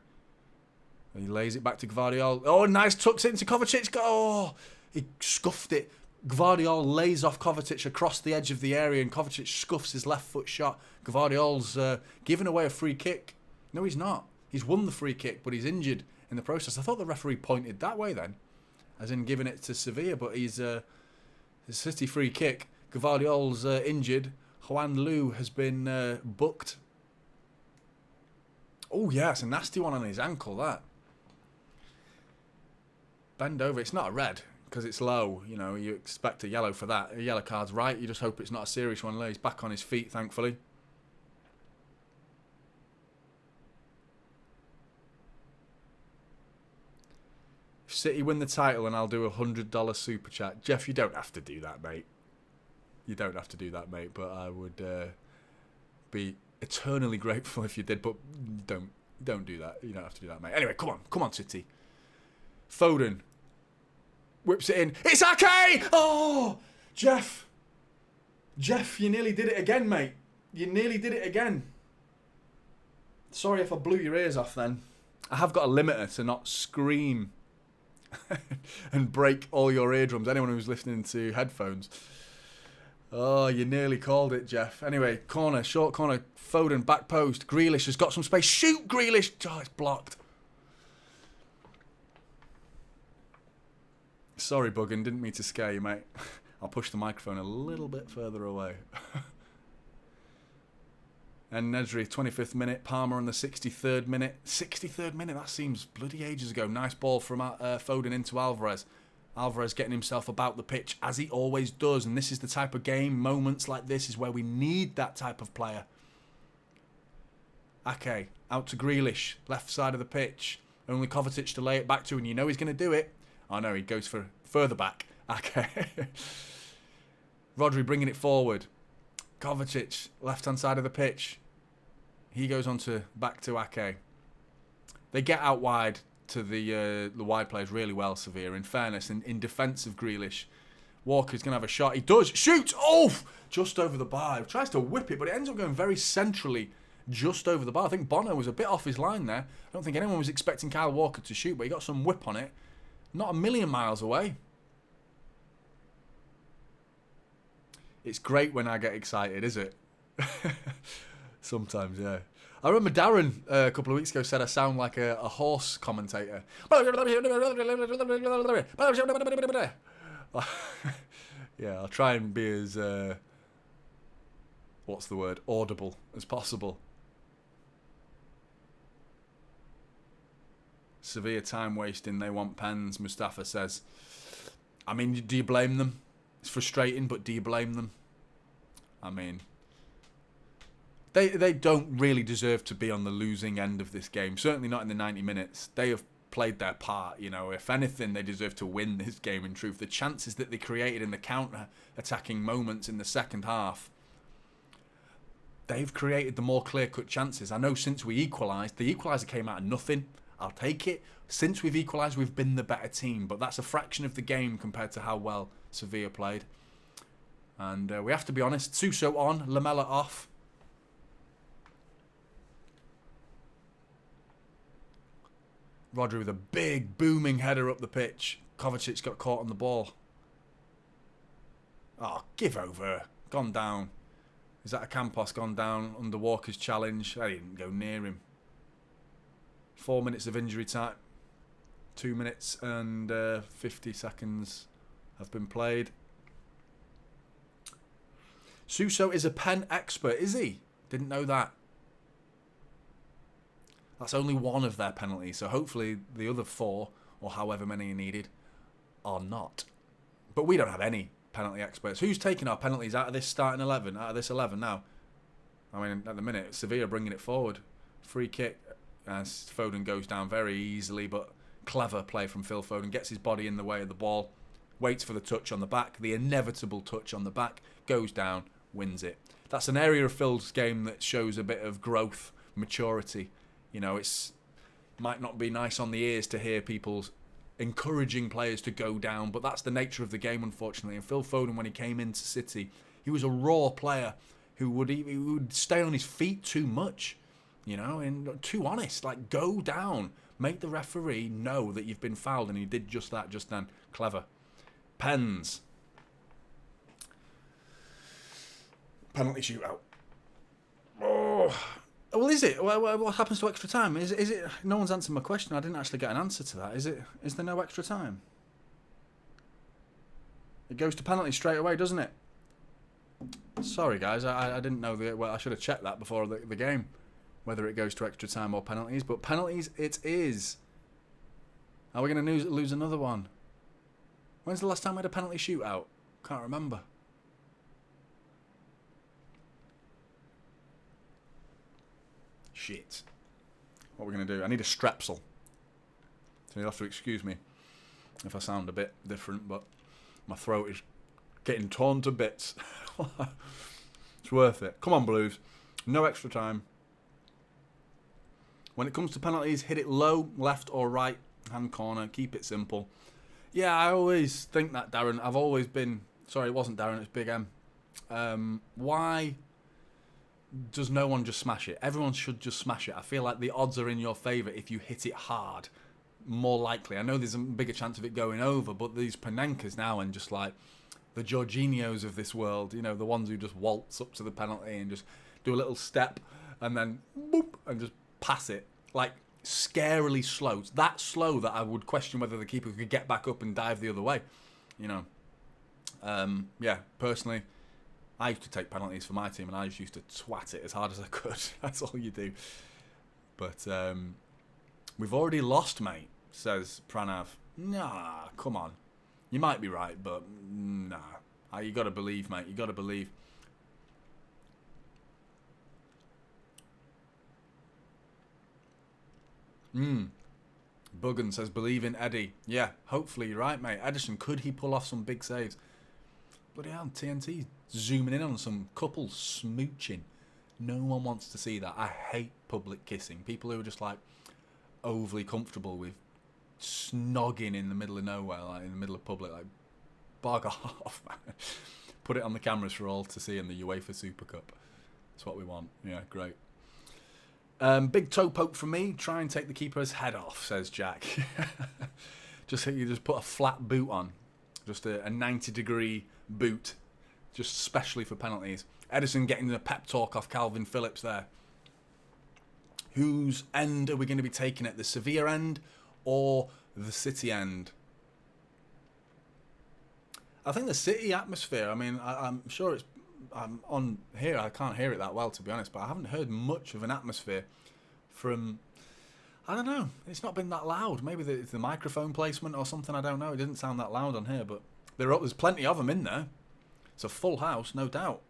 He lays it back to Gvardiol. Oh, nice, tucks it into Kovacic. Oh, he scuffed it. Gvardiol lays off Kovacic across the edge of the area, and Kovacic scuffs his left foot shot. Gvardiol's given away a free kick. No, he's not. He's won the free kick, but he's injured in the process. I thought the referee pointed that way then, as in giving it to Sevilla, but he's a City free kick. Gvardiol's injured. Juan Lu has been booked. Oh, yeah, it's a nasty one on his ankle, that. Bend over. It's not a red because it's low. You expect a yellow for that. A yellow card's right. You just hope it's not a serious one. He's back on his feet, thankfully. If City win the title, and I'll do $100 super chat. Jeff, you don't have to do that, mate. You don't have to do that, mate. But I would be eternally grateful if you did. But don't do that. You don't have to do that, mate. Anyway, come on, City. Foden whips it in. It's Ake! Oh, Jeff, you nearly did it again, mate. You nearly did it again. Sorry if I blew your ears off then. I have got a limiter to not scream and break all your eardrums. Anyone who's listening to headphones. Oh, you nearly called it, Jeff. Anyway, corner, short corner. Foden, back post. Grealish has got some space. Shoot, Grealish. Oh, it's blocked. Sorry, Buggin, didn't mean to scare you, mate. I'll push the microphone a little bit further away. And Nedry, 25th minute. Palmer on the 63rd minute. 63rd minute, that seems bloody ages ago. Nice ball from Foden into Alvarez. Alvarez getting himself about the pitch, as he always does. And this is the type of game, moments like this is where we need that type of player. Ake, out to Grealish, left side of the pitch. Only Kovacic to lay it back to, and you know he's going to do it. Oh no, he goes for further back. Ake. Rodri bringing it forward. Kovacic, left-hand side of the pitch. He goes on to back to Ake. They get out wide to the wide players really well, Sevilla, in fairness. And in defence of Grealish, Walker's going to have a shot. He does. Shoots! Oh! Just over the bar. He tries to whip it, but it ends up going very centrally just over the bar. I think Bono was a bit off his line there. I don't think anyone was expecting Kyle Walker to shoot, but he got some whip on it. Not a million miles away. It's great when I get excited, is it? Sometimes, yeah. I remember Darren a couple of weeks ago said I sound like a horse commentator. Yeah, I'll try and be as, what's the word, audible as possible. Sevilla time wasting, they want pens, Mustafa says. I mean, do you blame them? It's frustrating, but do you blame them? I mean, they don't really deserve to be on the losing end of this game. Certainly not in the 90 minutes. They have played their part. You know, if anything, they deserve to win this game. In truth, the chances that they created in the counter-attacking moments in the second half, they've created the more clear-cut chances. I know since we equalised, the equaliser came out of nothing. I'll take it. Since we've equalised, we've been the better team, but that's a fraction of the game compared to how well Sevilla played. And we have to be honest. Suso on, Lamela off. Rodri with a big, booming header up the pitch. Kovacic got caught on the ball. Oh, give over. Gone down. Is that a Campos gone down under Walker's challenge? I didn't go near him. 4 minutes of injury time. 2 minutes and 50 seconds have been played. Suso is a pen expert, is he? Didn't know that. That's only one of their penalties, so hopefully the other 4, or however many are needed, are not. But we don't have any penalty experts. Who's taking our penalties out of this starting 11, out of this 11 now? I mean, at the minute, Sevilla bringing it forward. Free kick as Foden goes down very easily, but clever play from Phil Foden. Gets his body in the way of the ball, waits for the touch on the back, the inevitable touch on the back, goes down, wins it. That's an area of Phil's game that shows a bit of growth, maturity. You know, it's might not be nice on the ears to hear people encouraging players to go down, but that's the nature of the game, unfortunately. And Phil Foden, when he came into City, he was a raw player who would stay on his feet too much, you know, and too honest. Like, go down, make the referee know that you've been fouled, and he did just that just then. Clever. Pens. Penalty shootout. Oh. Well, is it? What happens to extra time? Is it? No one's answered my question. I didn't actually get an answer to that. Is it? Is there no extra time? It goes to penalty straight away, doesn't it? Sorry, guys. I didn't know that. Well, I should have checked that before the game, whether it goes to extra time or penalties. But penalties, it is. Are we going to lose another one? When's the last time we had a penalty shootout? Can't remember. Shit. What are we going to do? I need a strepsil. So you'll have to excuse me if I sound a bit different, but my throat is getting torn to bits. It's worth it. Come on, Blues. No extra time. When it comes to penalties, hit it low, left or right hand corner. Keep it simple. Yeah, I always think that, Darren. I've always been... Sorry, it wasn't Darren, it's Big M. Why does no one just smash it? Everyone should just smash it. I feel like the odds are in your favour if you hit it hard. More likely. I know there's a bigger chance of it going over, but these Panenkas now and just like the Jorginhos of this world, you know, the ones who just waltz up to the penalty and just do a little step and then boop and just pass it. Like, scarily slow. It's that slow that I would question whether the keeper could get back up and dive the other way. You know. Yeah, personally, I used to take penalties for my team and I just used to twat it as hard as I could. That's all you do. But we've already lost, mate, says Pranav. Nah, come on. You might be right, but nah. You got to believe, mate. You got to believe. Buggen says, believe in Eddie. Yeah, hopefully you're right, mate. Edison, could he pull off some big saves? Bloody hell, TNT zooming in on some couples smooching. No one wants to see that. I hate public kissing. People who are just like overly comfortable with snogging in the middle of nowhere, like in the middle of public, like bog off, man. Put it on the cameras for all to see in the UEFA Super Cup. That's what we want. Yeah, great. Big toe poke from me. Try and take the keeper's head off, says Jack. You just put a flat boot on. Just a 90-degree boot. Just specially for penalties. Edison getting the pep talk off Calvin Phillips there. Whose end are we going to be taking at? The Sevilla end or the City end? I think the City atmosphere, I mean, I'm sure it's... I'm on here, I can't hear it that well, to be honest, but I haven't heard much of an atmosphere from... I don't know. It's not been that loud. Maybe it's the microphone placement or something, I don't know. It didn't sound that loud on here, but There's plenty of them in there. It's a full house, no doubt.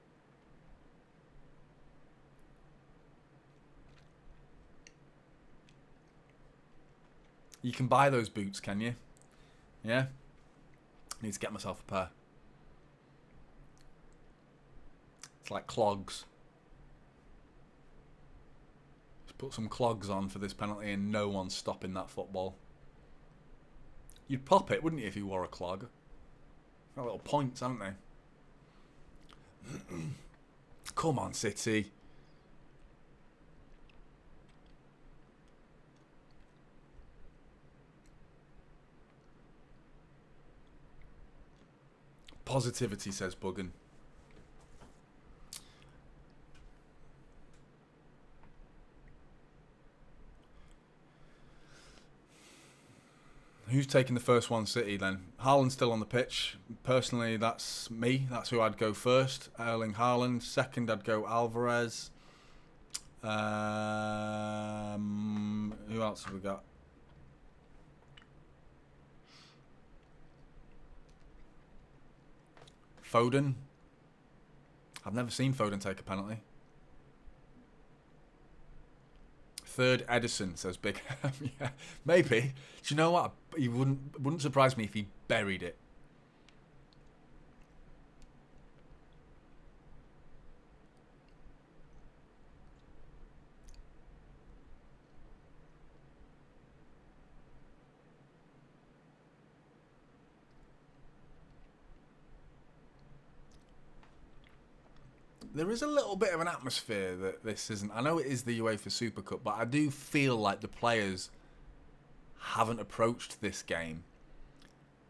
You can buy those boots, can you? Yeah? I need to get myself a pair. It's like clogs. Just put some clogs on for this penalty and no one's stopping that football. You'd pop it, wouldn't you, if you wore a clog? Got little points, haven't they? Come on, City. Positivity, says Buggen. Who's taking the first one, City, then? Haaland's still on the pitch. Personally, that's me. That's who I'd go first. Erling Haaland. Second, I'd go Alvarez. Who else have we got? Foden. I've never seen Foden take a penalty. Third, Edison, says Big Ham. Yeah, maybe. Do you know what? He wouldn't surprise me if he buried it. There is a little bit of an atmosphere that this isn't. I know it is the UEFA Super Cup, but I do feel like the players haven't approached this game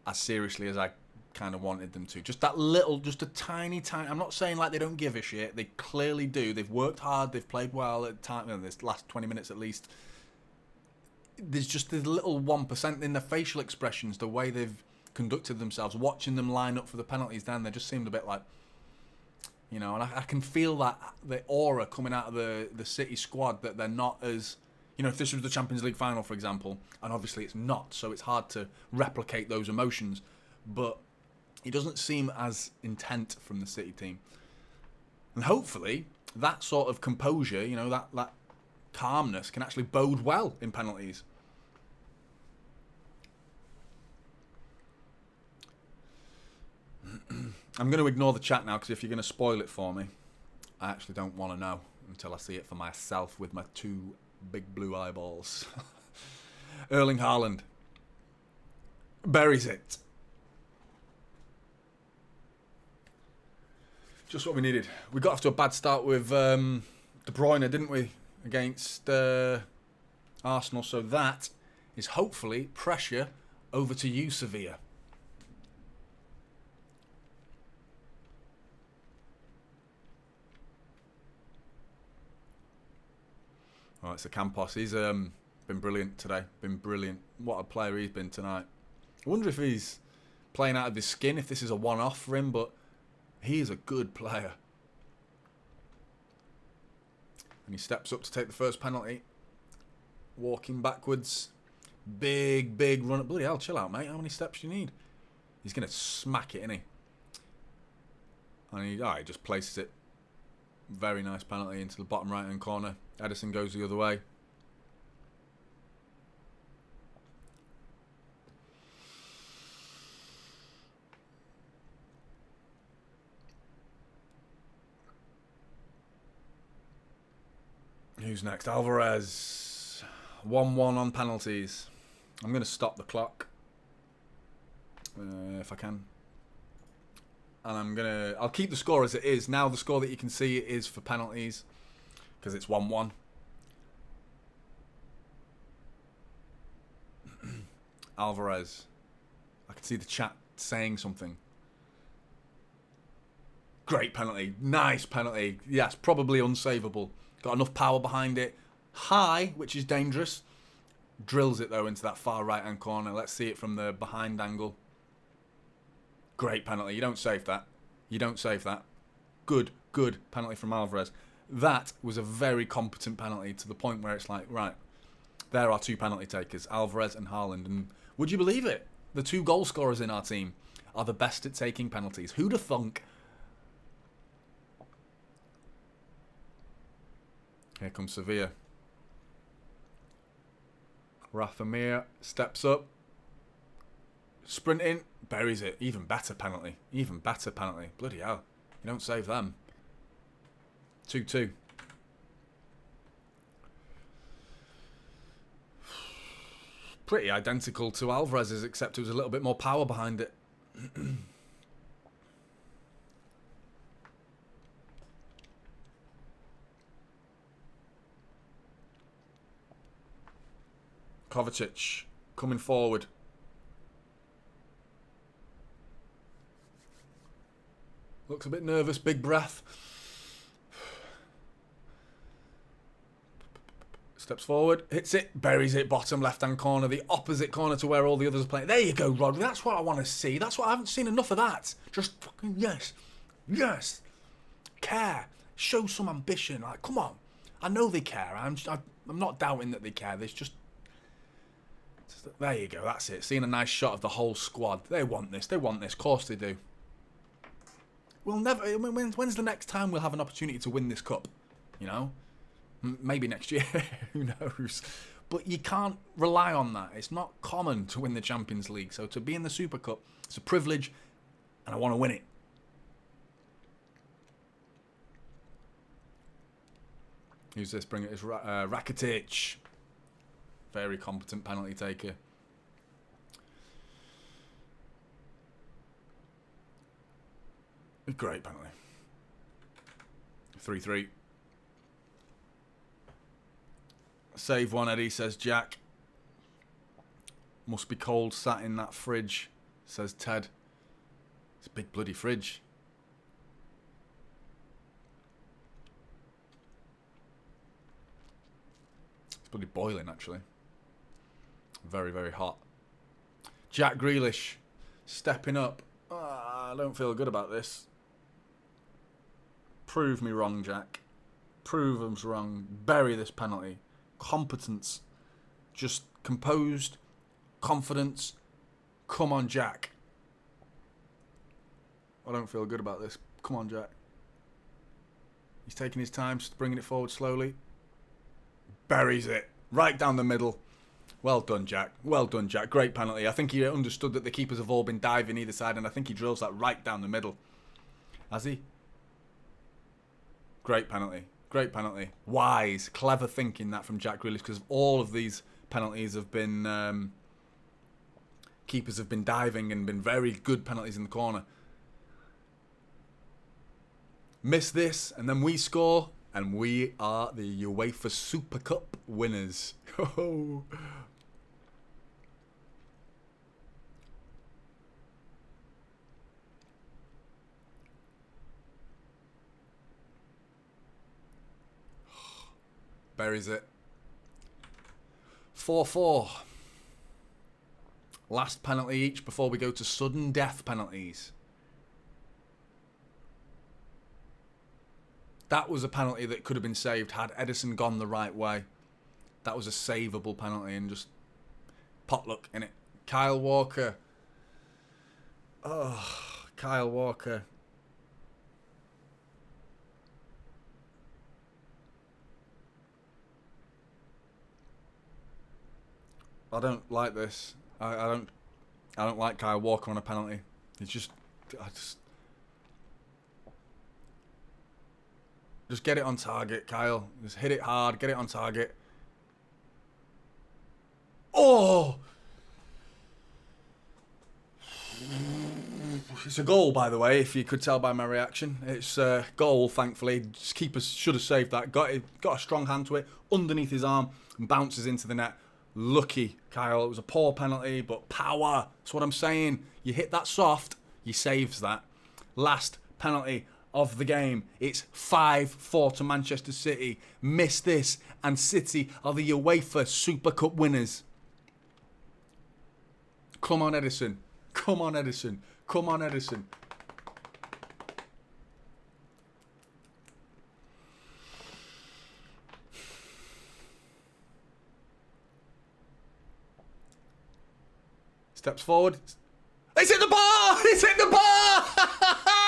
as seriously as I kind of wanted them to. Just that little, just a tiny. I'm not saying like they don't give a shit. They clearly do. They've worked hard. They've played well at time. This last 20 minutes at least. There's just this little 1% in their facial expressions, the way they've conducted themselves, watching them line up for the penalties. Then they just seemed a bit like. You know, and I can feel that the aura coming out of the City squad that they're not as, you know, if this was the Champions League final, for example, and obviously it's not, so it's hard to replicate those emotions, but it doesn't seem as intent from the City team. And hopefully that sort of composure, you know, that calmness can actually bode well in penalties. I'm going to ignore the chat now because if you're going to spoil it for me, I actually don't want to know until I see it for myself with my two big blue eyeballs. Erling Haaland buries it. Just what we needed. We got off to a bad start with De Bruyne, didn't we, against Arsenal? So that is hopefully pressure over to you, Sevilla. All right, so Campos, he's been brilliant today. Been brilliant. What a player he's been tonight. I wonder if he's playing out of his skin, if this is a one-off for him, but he is a good player. And he steps up to take the first penalty. Walking backwards. Big run. Bloody hell, chill out, mate. How many steps do you need? He's going to smack it, isn't he? And he just places it. Very nice penalty into the bottom right-hand corner. Edison goes the other way. Who's next? Alvarez. 1-1 on penalties. I'm going to stop the clock. If I can. And I'll keep the score as it is. Now the score that you can see is for penalties. Because it's 1-1. Alvarez. I can see the chat saying something. Great penalty. Nice penalty. Yes, probably unsavable. Got enough power behind it. High, which is dangerous. Drills it, though, into that far right-hand corner. Let's see it from the behind angle. Great penalty. You don't save that. You don't save that. Good penalty from Alvarez. That was a very competent penalty to the point where it's like, right, there are two penalty takers, Alvarez and Haaland. And would you believe it? The two goal scorers in our team. are the best at taking penalties. Who'd have thunk? Here comes Sevilla. Rafa Mir steps up. Sprinting. Buries it. Even better penalty. Even better penalty. Bloody hell. You don't save them. 2-2. Pretty identical to Alvarez's, except there was a little bit more power behind it. Kovacic coming forward. Looks a bit nervous, big breath. Steps forward, hits it, buries it, bottom left-hand corner, the opposite corner to where all the others are playing. There you go, Rodri. That's what I want to see. That's what I haven't seen enough of that. Just fucking yes. Yes. Care. Show some ambition. Like, come on. I know they care. I'm not doubting that they care. There's just... There you go. That's it. Seeing a nice shot of the whole squad. They want this. They want this. Of course they do. We'll never... When's the next time we'll have an opportunity to win this cup? You know? Maybe next year. Who knows? But you can't rely on that. It's not common to win the Champions League. So to be in the Super Cup, it's a privilege. And I want to win it. Who's this? Bring it. It's Rakitic. Very competent penalty taker. Great penalty. 3-3. Save one, Eddie, says Jack. Must be cold sat in that fridge, says Ted. It's a big bloody fridge. It's bloody boiling, actually. Very, very hot. Jack Grealish stepping up. I don't feel good about this. Prove me wrong, Jack. Prove us wrong. Bury this penalty. Competence. Just composed. Confidence. Come on, Jack. I don't feel good about this. Come on, Jack. He's taking his time, bringing it forward slowly. Buries it. Right down the middle. Well done, Jack. Well done, Jack. Great penalty. I think he understood that the keepers have all been diving either side, and I think he drills that right down the middle. Has he? Great penalty. Great penalty. Wise, clever thinking that from Jack Grealish, because all of these penalties have been... keepers have been diving and been very good penalties in the corner. Miss this, and then we score, and we are the UEFA Super Cup winners. Buries it. 4-4. Last penalty each before we go to sudden death penalties. That was a penalty that could have been saved had Edison gone the right way. That was a savable penalty and just potluck in it. Kyle Walker. Oh, Kyle Walker. I don't like this. I don't like Kyle Walker on a penalty. It's just get it on target, Kyle. Just hit it hard, get it on target. Oh! It's a goal, by the way, if you could tell by my reaction. It's a goal, thankfully. Just keeper should have saved that. Got a strong hand to it, underneath his arm, and bounces into the net. Lucky, Kyle. It was a poor penalty, but power. That's what I'm saying. You hit that soft, he saves that. Last penalty of the game. It's 5-4 to Manchester City. Miss this, and City are the UEFA Super Cup winners. Come on, Edison. Come on, Edison. Come on, Edison. Steps forward. It's in the bar! It's in the bar!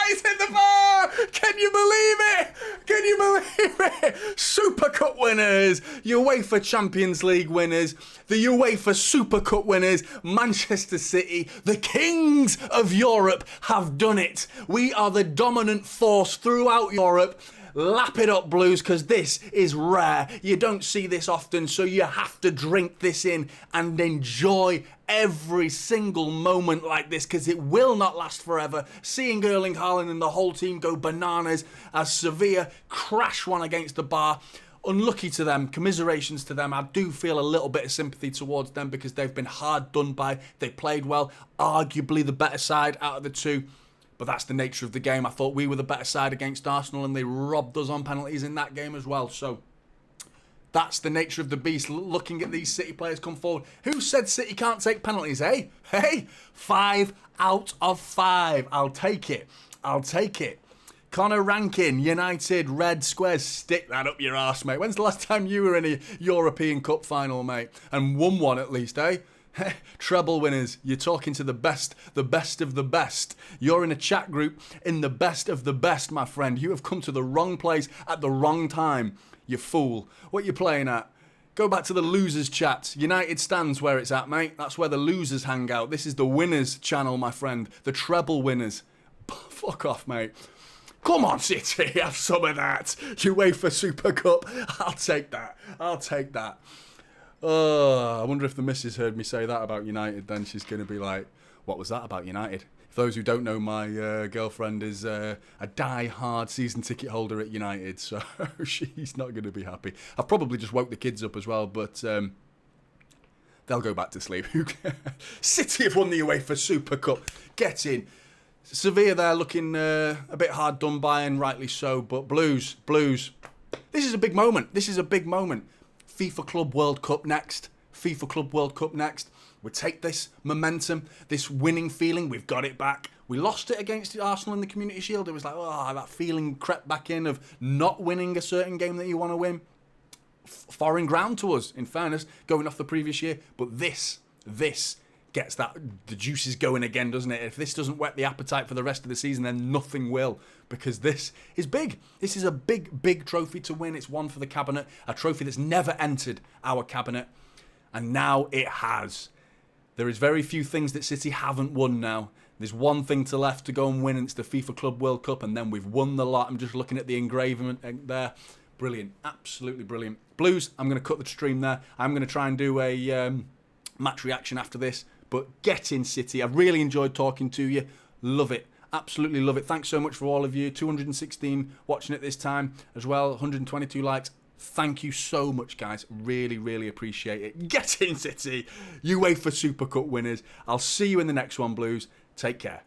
It's in the bar! Can you believe it? Can you believe it? Super Cup winners, UEFA Champions League winners, the UEFA Super Cup winners, Manchester City, the kings of Europe have done it. We are the dominant force throughout Europe. Lap it up, Blues, because this is rare. You don't see this often, so you have to drink this in and enjoy every single moment like this, because it will not last forever. Seeing Erling Haaland and the whole team go bananas as Sevilla crash one against the bar. Unlucky to them, commiserations to them. I do feel a little bit of sympathy towards them because they've been hard done by. They played well, arguably the better side out of the two. But that's the nature of the game. I thought we were the better side against Arsenal and they robbed us on penalties in that game as well. So that's the nature of the beast. Looking at these City players come forward. Who said City can't take penalties, eh? Hey, 5 out of 5. I'll take it. I'll take it. Connor Rankin, United, red squares. Stick that up your arse, mate. When's the last time you were in a European Cup final, mate? And won one at least, eh? Treble winners, you're talking to the best of the best. You're in a chat group in the best of the best, my friend. You have come to the wrong place at the wrong time, you fool. What you playing at? Go back to the losers chat. United stands where it's at, mate. That's where the losers hang out. This is the winners channel, my friend. The treble winners. Fuck off, mate. Come on, City, have some of that. UEFA Super Cup. I'll take that. I'll take that. I wonder if the missus heard me say that about United, then she's going to be like, what was that about United? For those who don't know, my girlfriend is a die-hard season ticket holder at United, so she's not going to be happy. I've probably just woke the kids up as well, but they'll go back to sleep. City have won the UEFA Super Cup. Get in. Sevilla there looking a bit hard done by, and rightly so, but Blues. This is a big moment. This is a big moment. FIFA Club World Cup next. FIFA Club World Cup next. We take this momentum, this winning feeling. We've got it back. We lost it against Arsenal in the Community Shield. It was like, oh, that feeling crept back in of not winning a certain game that you want to win. Foreign ground to us, in fairness, going off the previous year. But this gets the juices going again, doesn't it? If this doesn't whet the appetite for the rest of the season, then nothing will, because this is big. This is a big trophy to win. It's one for the cabinet, a trophy that's never entered our cabinet, and now it has. There is very few things that City haven't won now. There's one thing to left to go and win, and it's the FIFA Club World Cup, and then we've won the lot. I'm just looking at the engraving there. Brilliant. Absolutely brilliant. Blues, I'm going to cut the stream there. I'm going to try and do a match reaction after this. But get in, City. I've really enjoyed talking to you. Love it. Absolutely love it. Thanks so much for all of you. 216 watching it this time as well. 122 likes. Thank you so much, guys. Really appreciate it. Get in, City. UEFA Super Cup winners. I'll see you in the next one, Blues. Take care.